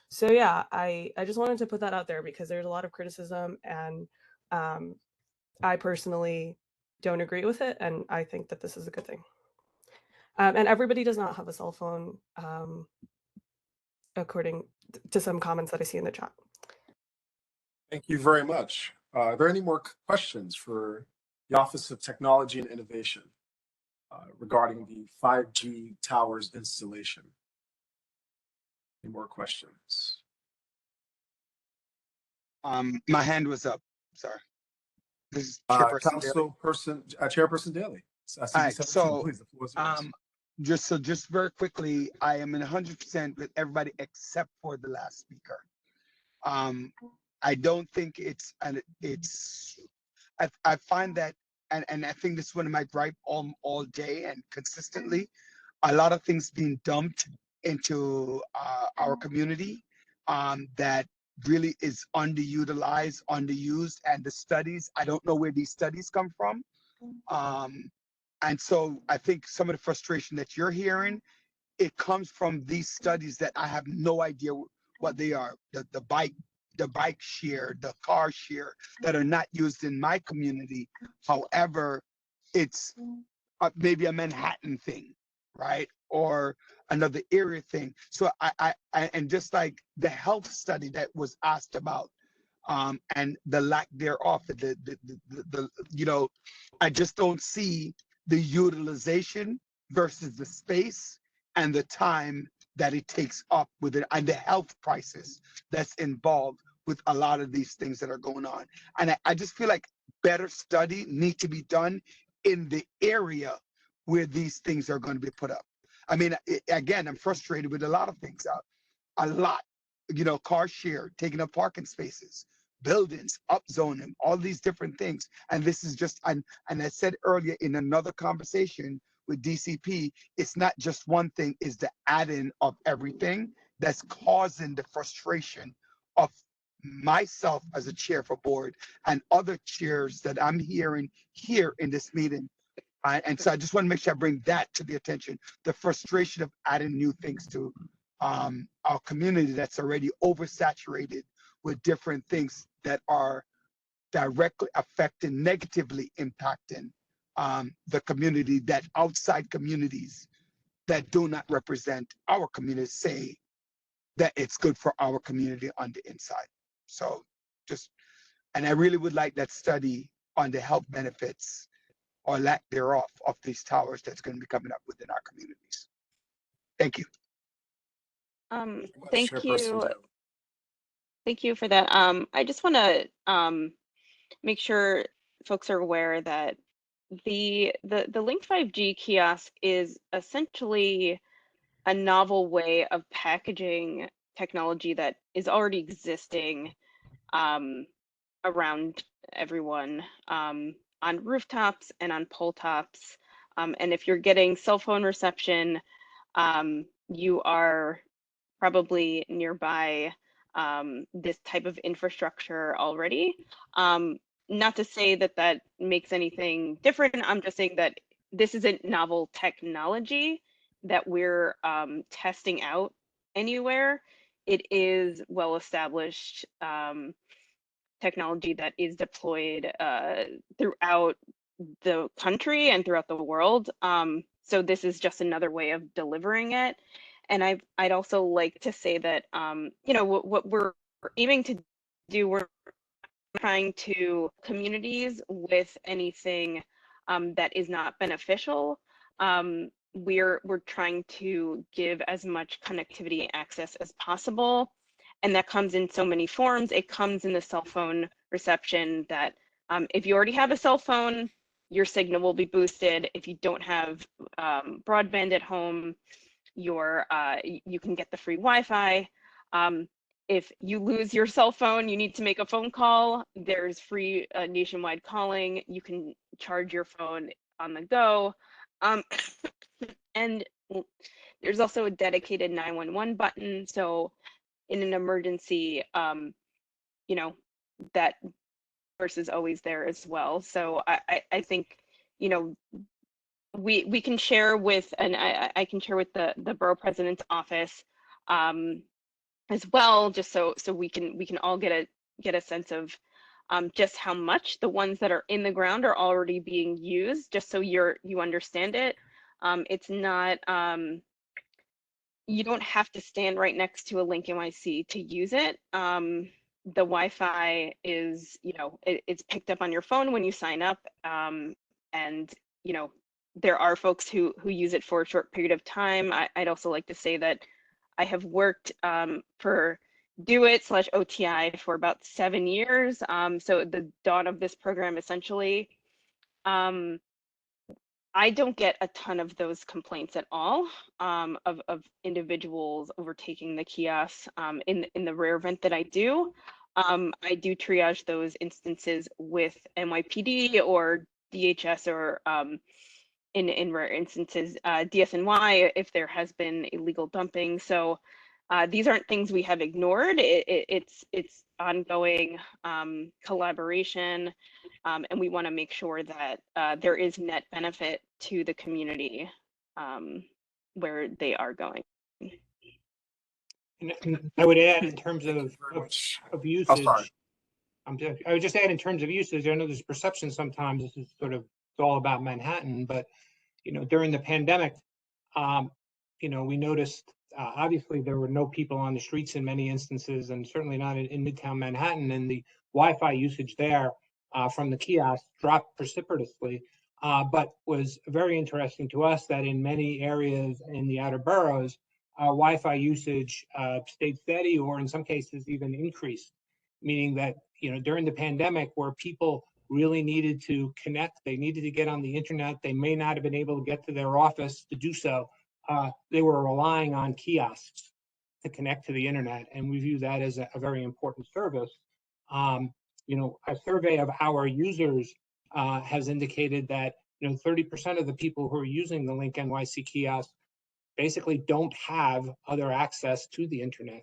So yeah, I just wanted to put that out there because there's a lot of criticism, and I personally don't agree with it, and I think that this is a good thing. And everybody does not have a cell phone, according to some comments that I see in the chat. Thank you very much. Are there any more questions for the Office of Technology and Innovation regarding the 5G towers installation? Any more questions? My hand was up. Sorry. This is Chairperson Daly. Chairperson Daly. City All right, 17, so please, the floor is yours. just very quickly, I am in 100% with everybody except for the last speaker. I don't think I find that, and I think this is one of my gripe all day and consistently, a lot of things being dumped into our community that really is underutilized, underused, and the studies, I don't know where these studies come from. And so I think some of the frustration that you're hearing, it comes from these studies that I have no idea what they are. The bike share, the car share that are not used in my community. However, it's maybe a Manhattan thing, right? Or another area thing. So I and just like the health study that was asked about, and the lack thereof, I just don't see the utilization versus the space and the time that it takes up with it, and the health crisis that's involved with a lot of these things that are going on. And I just feel like better study need to be done in the area where these things are going to be put up. I mean, again, I'm frustrated with a lot of things. A lot, car share, taking up parking spaces, buildings, upzoning, all these different things. And this is just, and I said earlier in another conversation with DCP, it's not just one thing, it's the add-in of everything that's causing the frustration of myself as a chair for board and other chairs that I'm hearing here in this meeting. And so I just want to make sure I bring that to the attention, the frustration of adding new things to our community that's already oversaturated with different things that are directly affecting, negatively impacting the community, that outside communities that do not represent our community say that it's good for our community on the inside. So and I really would like that study on the health benefits or lack thereof of these towers that's going to be coming up within our communities. Thank you. Thank Chairperson you. Joe. Thank you for that. I just want to make sure folks are aware that the Link 5G kiosk is essentially a novel way of packaging technology that is already existing around everyone on rooftops and on pole tops. And if you're getting cell phone reception, you are probably nearby this type of infrastructure already. Not to say that that makes anything different. I'm just saying that this isn't novel technology that we're testing out anywhere. It is well-established technology that is deployed throughout the country and throughout the world. So this is just another way of delivering it. And I'd also like to say that what we're aiming to do, we're trying to communities with anything that is not beneficial. We're trying to give as much connectivity access as possible. And that comes in so many forms. It comes in the cell phone reception that if you already have a cell phone, your signal will be boosted. If you don't have broadband at home, you can get the free Wi-Fi. If you lose your cell phone, you need to make a phone call. There's free nationwide calling. You can charge your phone on the go. And there's also a dedicated 911 button. So in an emergency, that source is always there as well. So I think, we can share with, and I can share with the borough president's office as well, just so we can all get a sense of just how much the ones that are in the ground are already being used, just so you understand it. It's not, you don't have to stand right next to a Link NYC to use it. The Wi-Fi is, it's picked up on your phone when you sign up, and there are folks who use it for a short period of time. I'd also like to say that I have worked for DoIT/OTI for about 7 years. So the dawn of this program, essentially, I don't get a ton of those complaints at all, of individuals overtaking the kiosks. In the rare event that I do triage those instances with NYPD or DHS, or in rare instances, DSNY, if there has been illegal dumping. So these aren't things we have ignored. It's ongoing collaboration, and we want to make sure that there is net benefit to the community where they are going. And I would add, in terms of usage, sorry. I would just add, in terms of usage, I know there's perception sometimes this is sort of, it's all about Manhattan, but during the pandemic, we noticed obviously there were no people on the streets in many instances, and certainly not in Midtown Manhattan, and the Wi-Fi usage there from the kiosks dropped precipitously. But was very interesting to us that in many areas in the outer boroughs, Wi-Fi usage stayed steady, or in some cases even increased, meaning that during the pandemic, where people really needed to connect, they needed to get on the internet, they may not have been able to get to their office to do so, they were relying on kiosks to connect to the internet, and we view that as a very important service. A survey of our users has indicated that 30% of the people who are using the Link NYC kiosk basically don't have other access to the internet.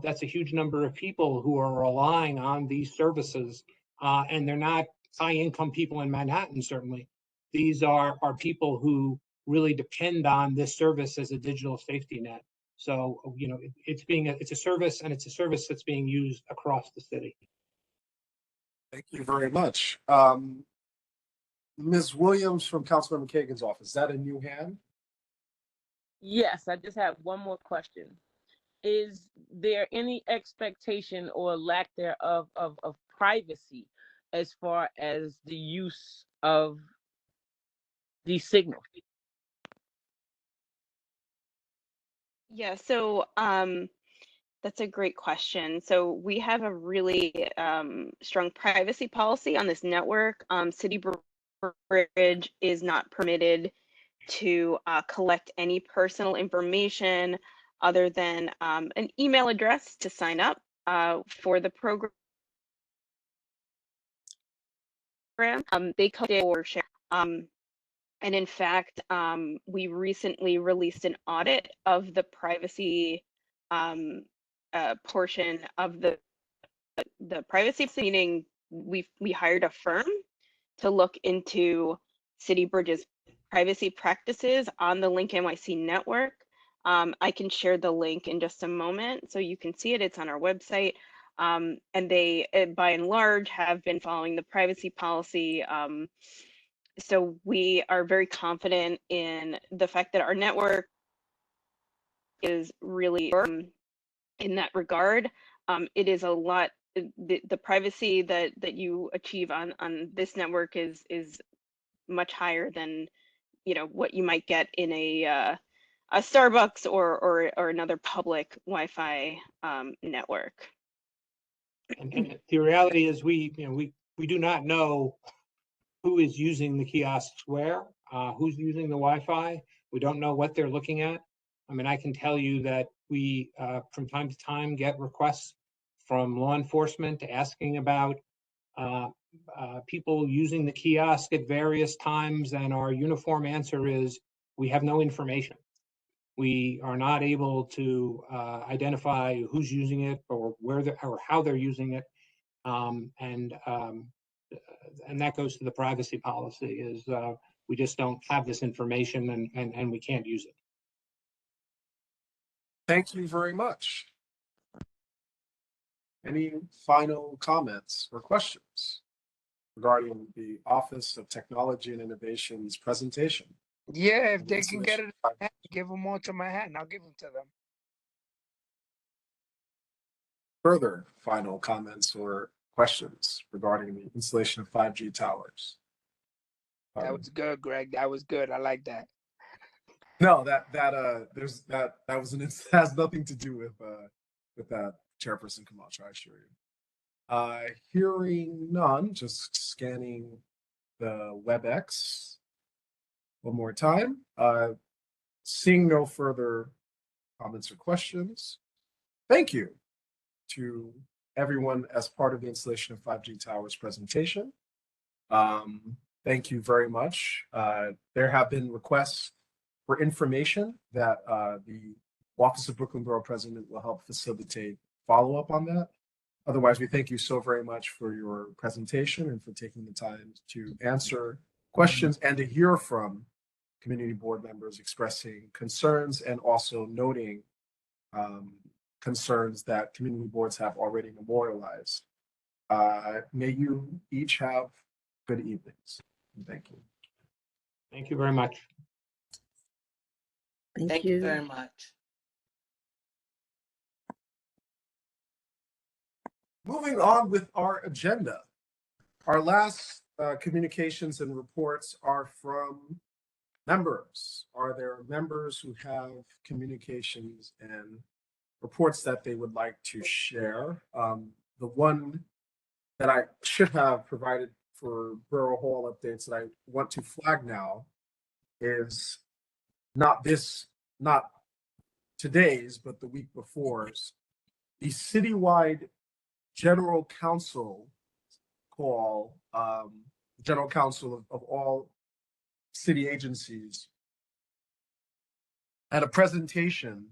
That's a huge number of people who are relying on these services, and they're not high-income people in Manhattan, certainly. These are people who really depend on this service as a digital safety net. So, it's a service, and it's a service that's being used across the city. Thank you very much. Ms. Williams from Councilmember Kagan's office, is that a new hand? Yes, I just have one more question. Is there any expectation or lack thereof of privacy as far as the use of these signals? Yeah, so that's a great question. So we have a really strong privacy policy on this network. City Bridge is not permitted to collect any personal information other than an email address to sign up for the program. They code it or share. And in fact, we recently released an audit of the privacy portion of the privacy, meaning we hired a firm to look into City Bridge's privacy practices on the Link NYC network. I can share the link in just a moment so you can see it. It's on our website. And they, by and large, have been following the privacy policy. So we are very confident in the fact that our network is really in that regard. It is a lot, the privacy that you achieve on this network is much higher than what you might get in a Starbucks or another public Wi-Fi network. And the reality is we do not know who is using the kiosks where, who's using the Wi-Fi. We don't know what they're looking at. I mean, I can tell you that we, from time to time, get requests from law enforcement asking about people using the kiosk at various times, and our uniform answer is we have no information. We are not able to identify who's using it or where or how they're using it, and that goes to the privacy policy. Is we just don't have this information, and we can't use it. Thank you very much. Any final comments or questions regarding the Office of Technology and Innovation's presentation? Yeah, if they can get it, give them all to Manhattan. I'll give them to them. Further final comments or questions regarding the installation of 5G towers? That was good, Greg. That was good. I like that. No, that has nothing to do with that, Chairperson Camacho, I assure you. Hearing none, just scanning the WebEx. one more time. Seeing no further comments or questions, thank you to everyone as part of the installation of 5G Towers presentation. Thank you very much. There have been requests for information that the Office of Brooklyn Borough President will help facilitate follow-up on that. Otherwise, we thank you so very much for your presentation and for taking the time to answer questions and to hear from community board members expressing concerns and also noting concerns that community boards have already memorialized. May you each have good evenings. Thank you. Thank you very much. Thank you very much. Moving on with our agenda. Our last communications and reports are from members. Are there members who have communications and reports that they would like to share? The one that I should have provided for Borough Hall updates that I want to flag now is not today's, but the week before's. The citywide general council call, general council of all city agencies. At a presentation,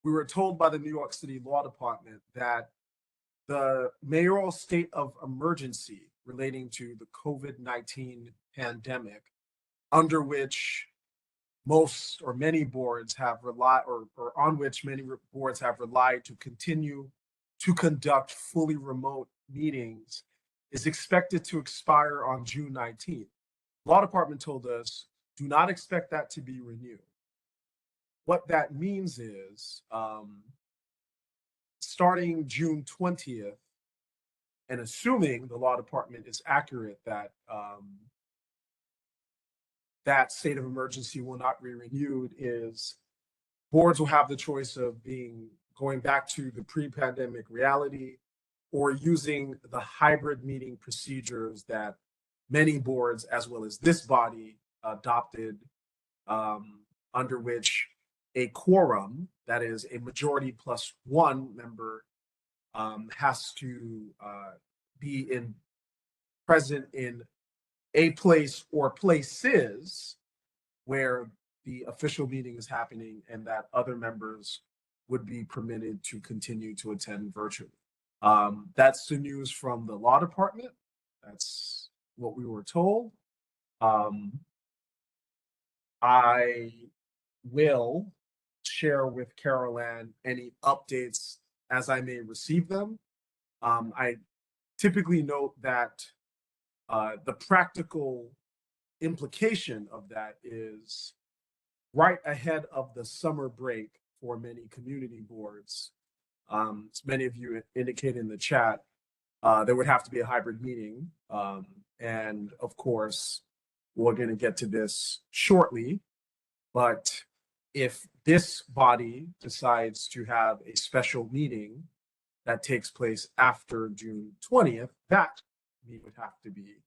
we were told by the New York City Law Department that the mayoral state of emergency relating to the COVID-19 pandemic, under which most or many boards have relied, or on which many boards have relied to continue to conduct fully remote meetings, is expected to expire on June 19th. Law Department told us, do not expect that to be renewed. What that means is, starting June 20th, and assuming the Law Department is accurate that that state of emergency will not be renewed, is boards will have the choice of going back to the pre-pandemic reality or using the hybrid meeting procedures that many boards, as well as this body, adopted, under which a quorum, that is a majority plus one member, has to be present in a place or places where the official meeting is happening, and that other members would be permitted to continue to attend virtually. That's the news from the Law Department. That's what we were told. I will share with Carol Ann any updates as I may receive them. I typically note that the practical implication of that is right ahead of the summer break for many community boards. As many of you indicate in the chat, there would have to be a hybrid meeting. And of course, we're going to get to this shortly, but if this body decides to have a special meeting that takes place after June 20th, that would have to be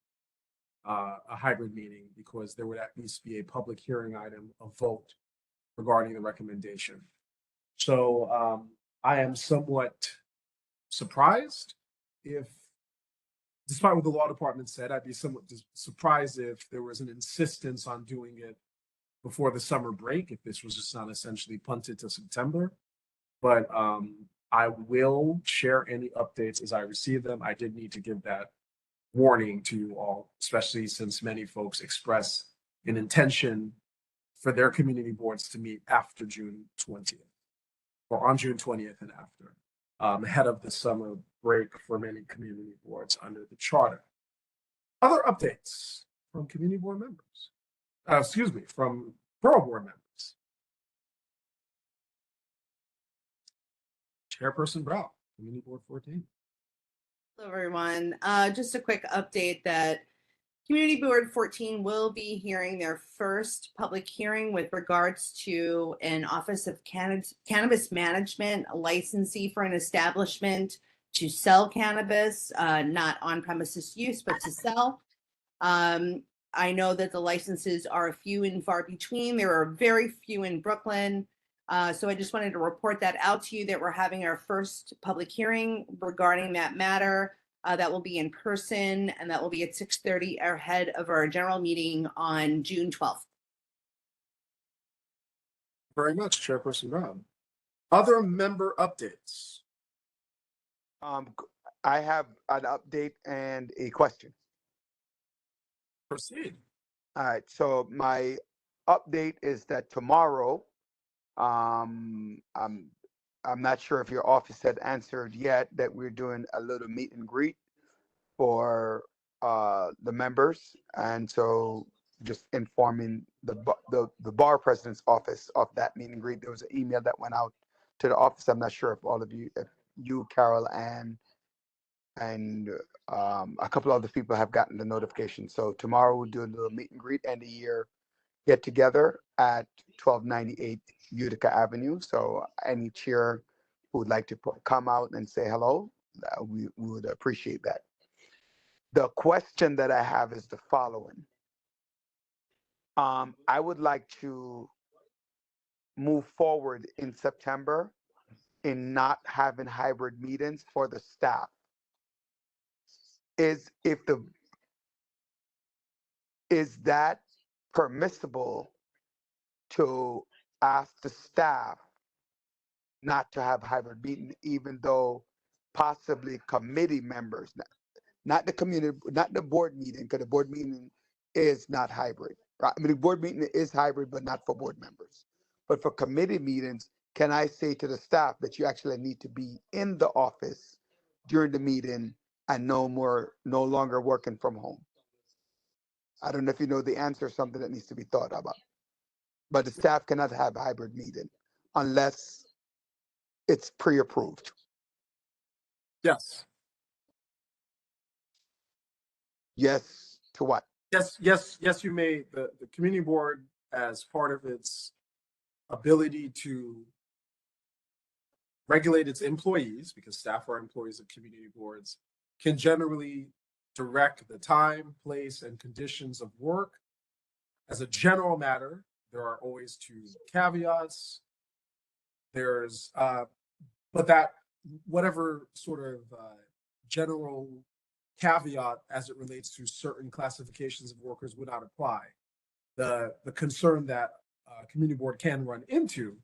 a hybrid meeting, because there would at least be a public hearing item, a vote regarding the recommendation. So I am somewhat surprised if, despite what the Law Department said, I'd be somewhat surprised if there was an insistence on doing it before the summer break, if this was just not essentially punted to September. But I will share any updates as I receive them. I did need to give that warning to you all, especially since many folks express an intention for their community boards to meet after June 20th, or on June 20th and after, ahead of the summer break for many community boards under the charter. Other updates from community board members, from Borough Board members. Chairperson Brown, Community Board 14. Hello, everyone. Just a quick update that Community Board 14 will be hearing their first public hearing with regards to an Office of Cannabis Management licensee for an establishment to sell cannabis, not on premises use, but to sell. I know that the licenses are few and far between. There are very few in Brooklyn. So I just wanted to report that out to you that we're having our first public hearing regarding that matter. That will be in person, and that will be at 6:30 ahead of our general meeting on June 12th. Very much, Chairperson Brown. Other member updates. I have an update and a question. Proceed. All right. So my update is that tomorrow, I'm not sure if your office had answered yet that we're doing a little meet and greet for the members, and so just informing the bar president's office of that meet and greet. There was an email that went out to the office. I'm not sure if all of you, if you, Carol, and a couple other people have gotten the notification. So tomorrow we'll do a little meet and greet end of year get together at 1298 Utica Avenue. So any chair who would like to come out and say hello, we would appreciate that. The question that I have is the following. I would like to move forward in September in not having hybrid meetings for the staff. Is that permissible to ask the staff not to have hybrid meeting, even though possibly committee members, not the community, not the board meeting, because the board meeting is not hybrid. Right? I mean, the board meeting is hybrid, but not for board members. But for committee meetings, can I say to the staff that you actually need to be in the office during the meeting and no longer working from home? I don't know if you know the answer, something that needs to be thought about. But the staff cannot have a hybrid meeting unless it's pre-approved. Yes. Yes to what? Yes, you may. The community board, as part of its ability to regulate its employees, because staff are employees of community boards, can generally direct the time, place, and conditions of work. As a general matter, there are always two caveats. There's, but that whatever sort of general caveat as it relates to certain classifications of workers would not apply. The concern that community board can run into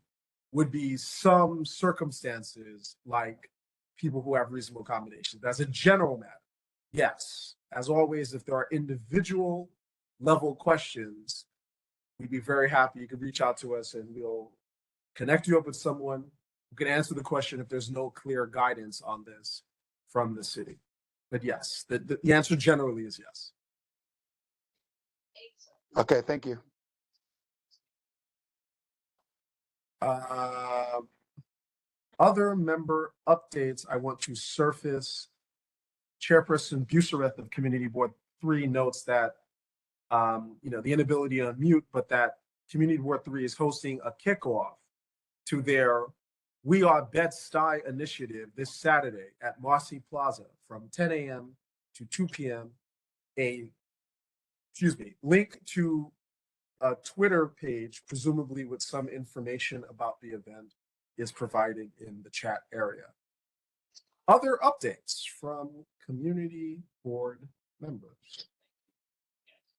would be some circumstances like people who have reasonable accommodations. As a general matter, yes. As always, if there are individual level questions, we'd be very happy. You can reach out to us and we'll connect you up with someone who can answer the question if there's no clear guidance on this from the city. But yes, the answer generally is yes. Okay, thank you. Other member updates I want to surface. Chairperson Busereth of Community Board 3 notes that the inability to unmute, but that Community Board 3 is hosting a kickoff to their We Are Bed-Stuy initiative this Saturday at Marcy Plaza from 10 a.m. to 2 p.m. Link to a Twitter page, presumably with some information about the event, is provided in the chat area. Other updates from community board members.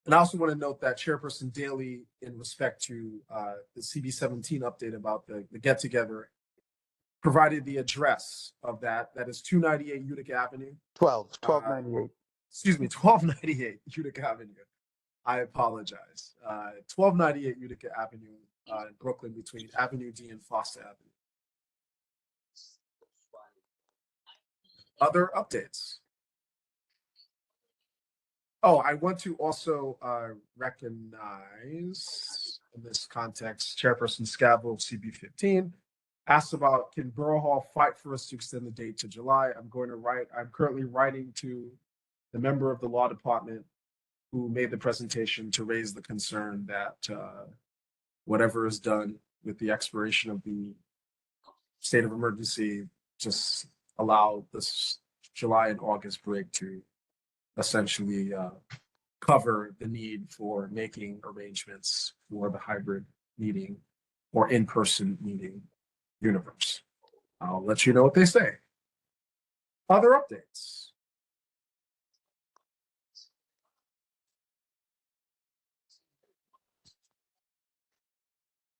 And I also want to note that Chairperson Daly, in respect to the CB17 update about the get-together, provided the address of that. That is 298 Utica Avenue. 1298. Excuse me, 1298 Utica Avenue. I apologize. 1298 Utica Avenue in Brooklyn, between Avenue D and Foster Avenue. Other updates. Oh, I want to also recognize, in this context, Chairperson Scavo of CB15 asked about, can Borough Hall fight for us to extend the date to July? I'm currently writing to the member of the law department who made the presentation to raise the concern that whatever is done with the expiration of the state of emergency, just allow this July and August break to essentially cover the need for making arrangements for the hybrid meeting or in-person meeting universe. I'll let you know what they say. Other updates.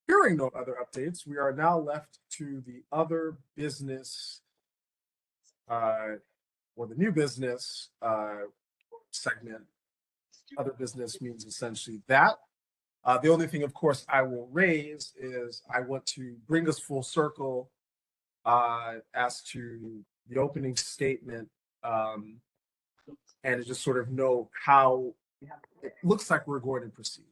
Hearing no other updates, we are now left to the other business or the new business segment. Other business means essentially that. The only thing, of course, I will raise is I want to bring us full circle as to the opening statement and to just sort of know how it looks like we're going to proceed.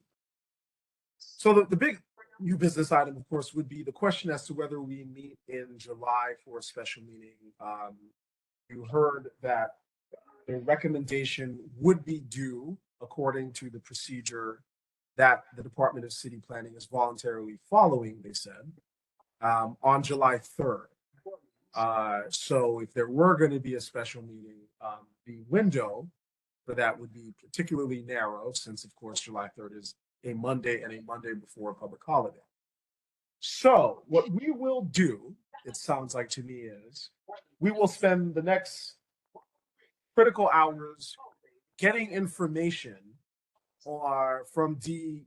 So the big new business item, of course, would be the question as to whether we meet in July for a special meeting. You heard that the recommendation would be due according to the procedure that the Department of City Planning is voluntarily following, they said, on July 3rd. So if there were going to be a special meeting, the window for that would be particularly narrow since, of course, July 3rd is a Monday and a Monday before a public holiday. So what we will do, it sounds like to me, is we will spend the next critical hours getting information from the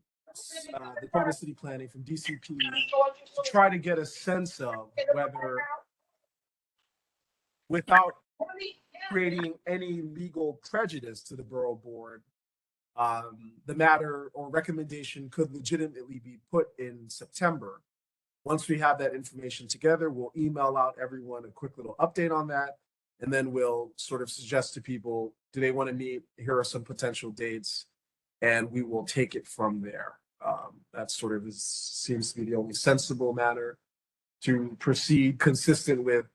Department of City Planning, from DCP, to try to get a sense of whether, without creating any legal prejudice to the Borough Board, the matter or recommendation could legitimately be put in September. Once we have that information together, we'll email out everyone a quick little update on that. And then we'll sort of suggest to people, do they want to meet? Here are some potential dates. And we will take it from there. That sort of seems to be the only sensible manner to proceed, consistent with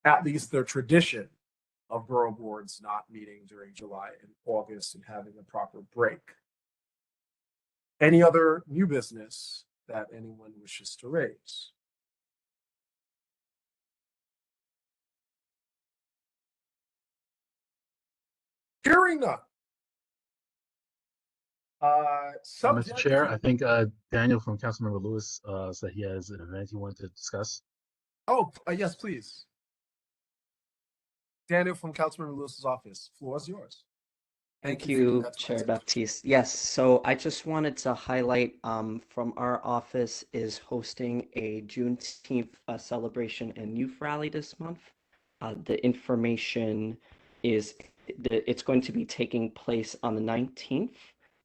at least the tradition of borough boards not meeting during July and August and having a proper break. Any other new business that anyone wishes to raise? Hearing none. Mr. Chair, I think Daniel from Councilmember Lewis said he has an event he wanted to discuss. Oh, yes, please. Daniel from Councilmember Lewis's office. Floor is yours. Thank you, Chair Baptiste. Yes, so I just wanted to highlight from our office is hosting a Juneteenth celebration and youth rally this month. The information is it's going to be taking place on the 19th,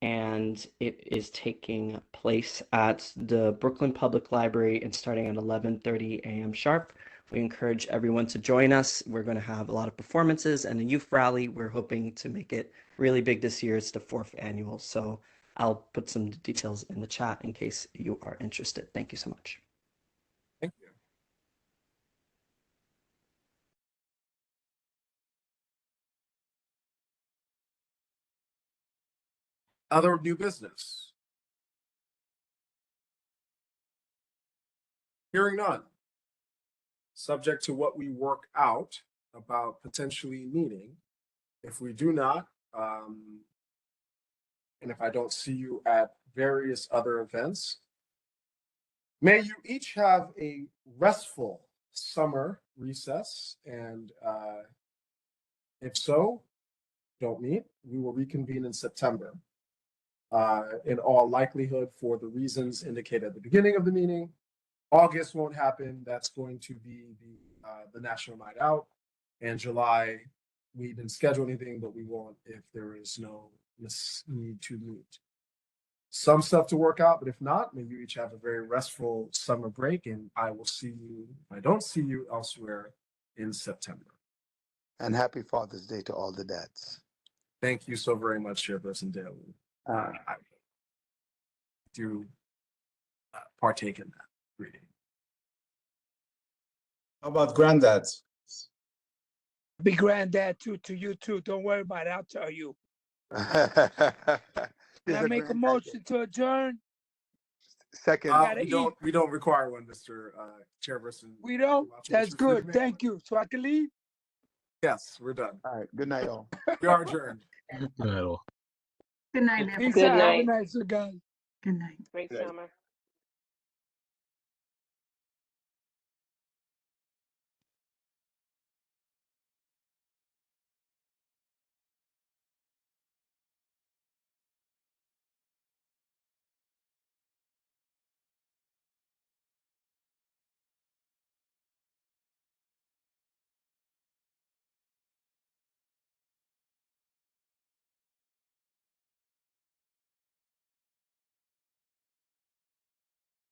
and it is taking place at the Brooklyn Public Library and starting at 11:30 a.m. sharp. We encourage everyone to join us. We're going to have a lot of performances and a youth rally. We're hoping to make it really big this year. It's the 4th annual. So I'll put some details in the chat in case you are interested. Thank you so much. Thank you. Other new business? Hearing none. Subject to what we work out about potentially meeting. If we do not, and if I don't see you at various other events, may you each have a restful summer recess. And if so, don't meet. We will reconvene in September. In all likelihood, for the reasons indicated at the beginning of the meeting. August won't happen. That's going to be the National Night Out. And July, we didn't schedule anything, but we won't if there is no need to meet. Some stuff to work out, but if not, maybe you each have a very restful summer break, and I will see you, if I don't see you elsewhere, in September. And happy Father's Day to all the dads. Thank you so very much, Chairperson Daly. I do partake in that reading. How about granddads? Be granddad too to you too. Don't worry about it. I'll tell you. Can I make a motion to adjourn? Second. We don't require one, Mr. Chairperson. We don't? That's good. Thank you. So I can leave? Yes, we're done. All right. Good night, all. We are adjourned. Good night, all. Good night, Peace everyone. out. Have a nice one, guys. Good night. Great summer.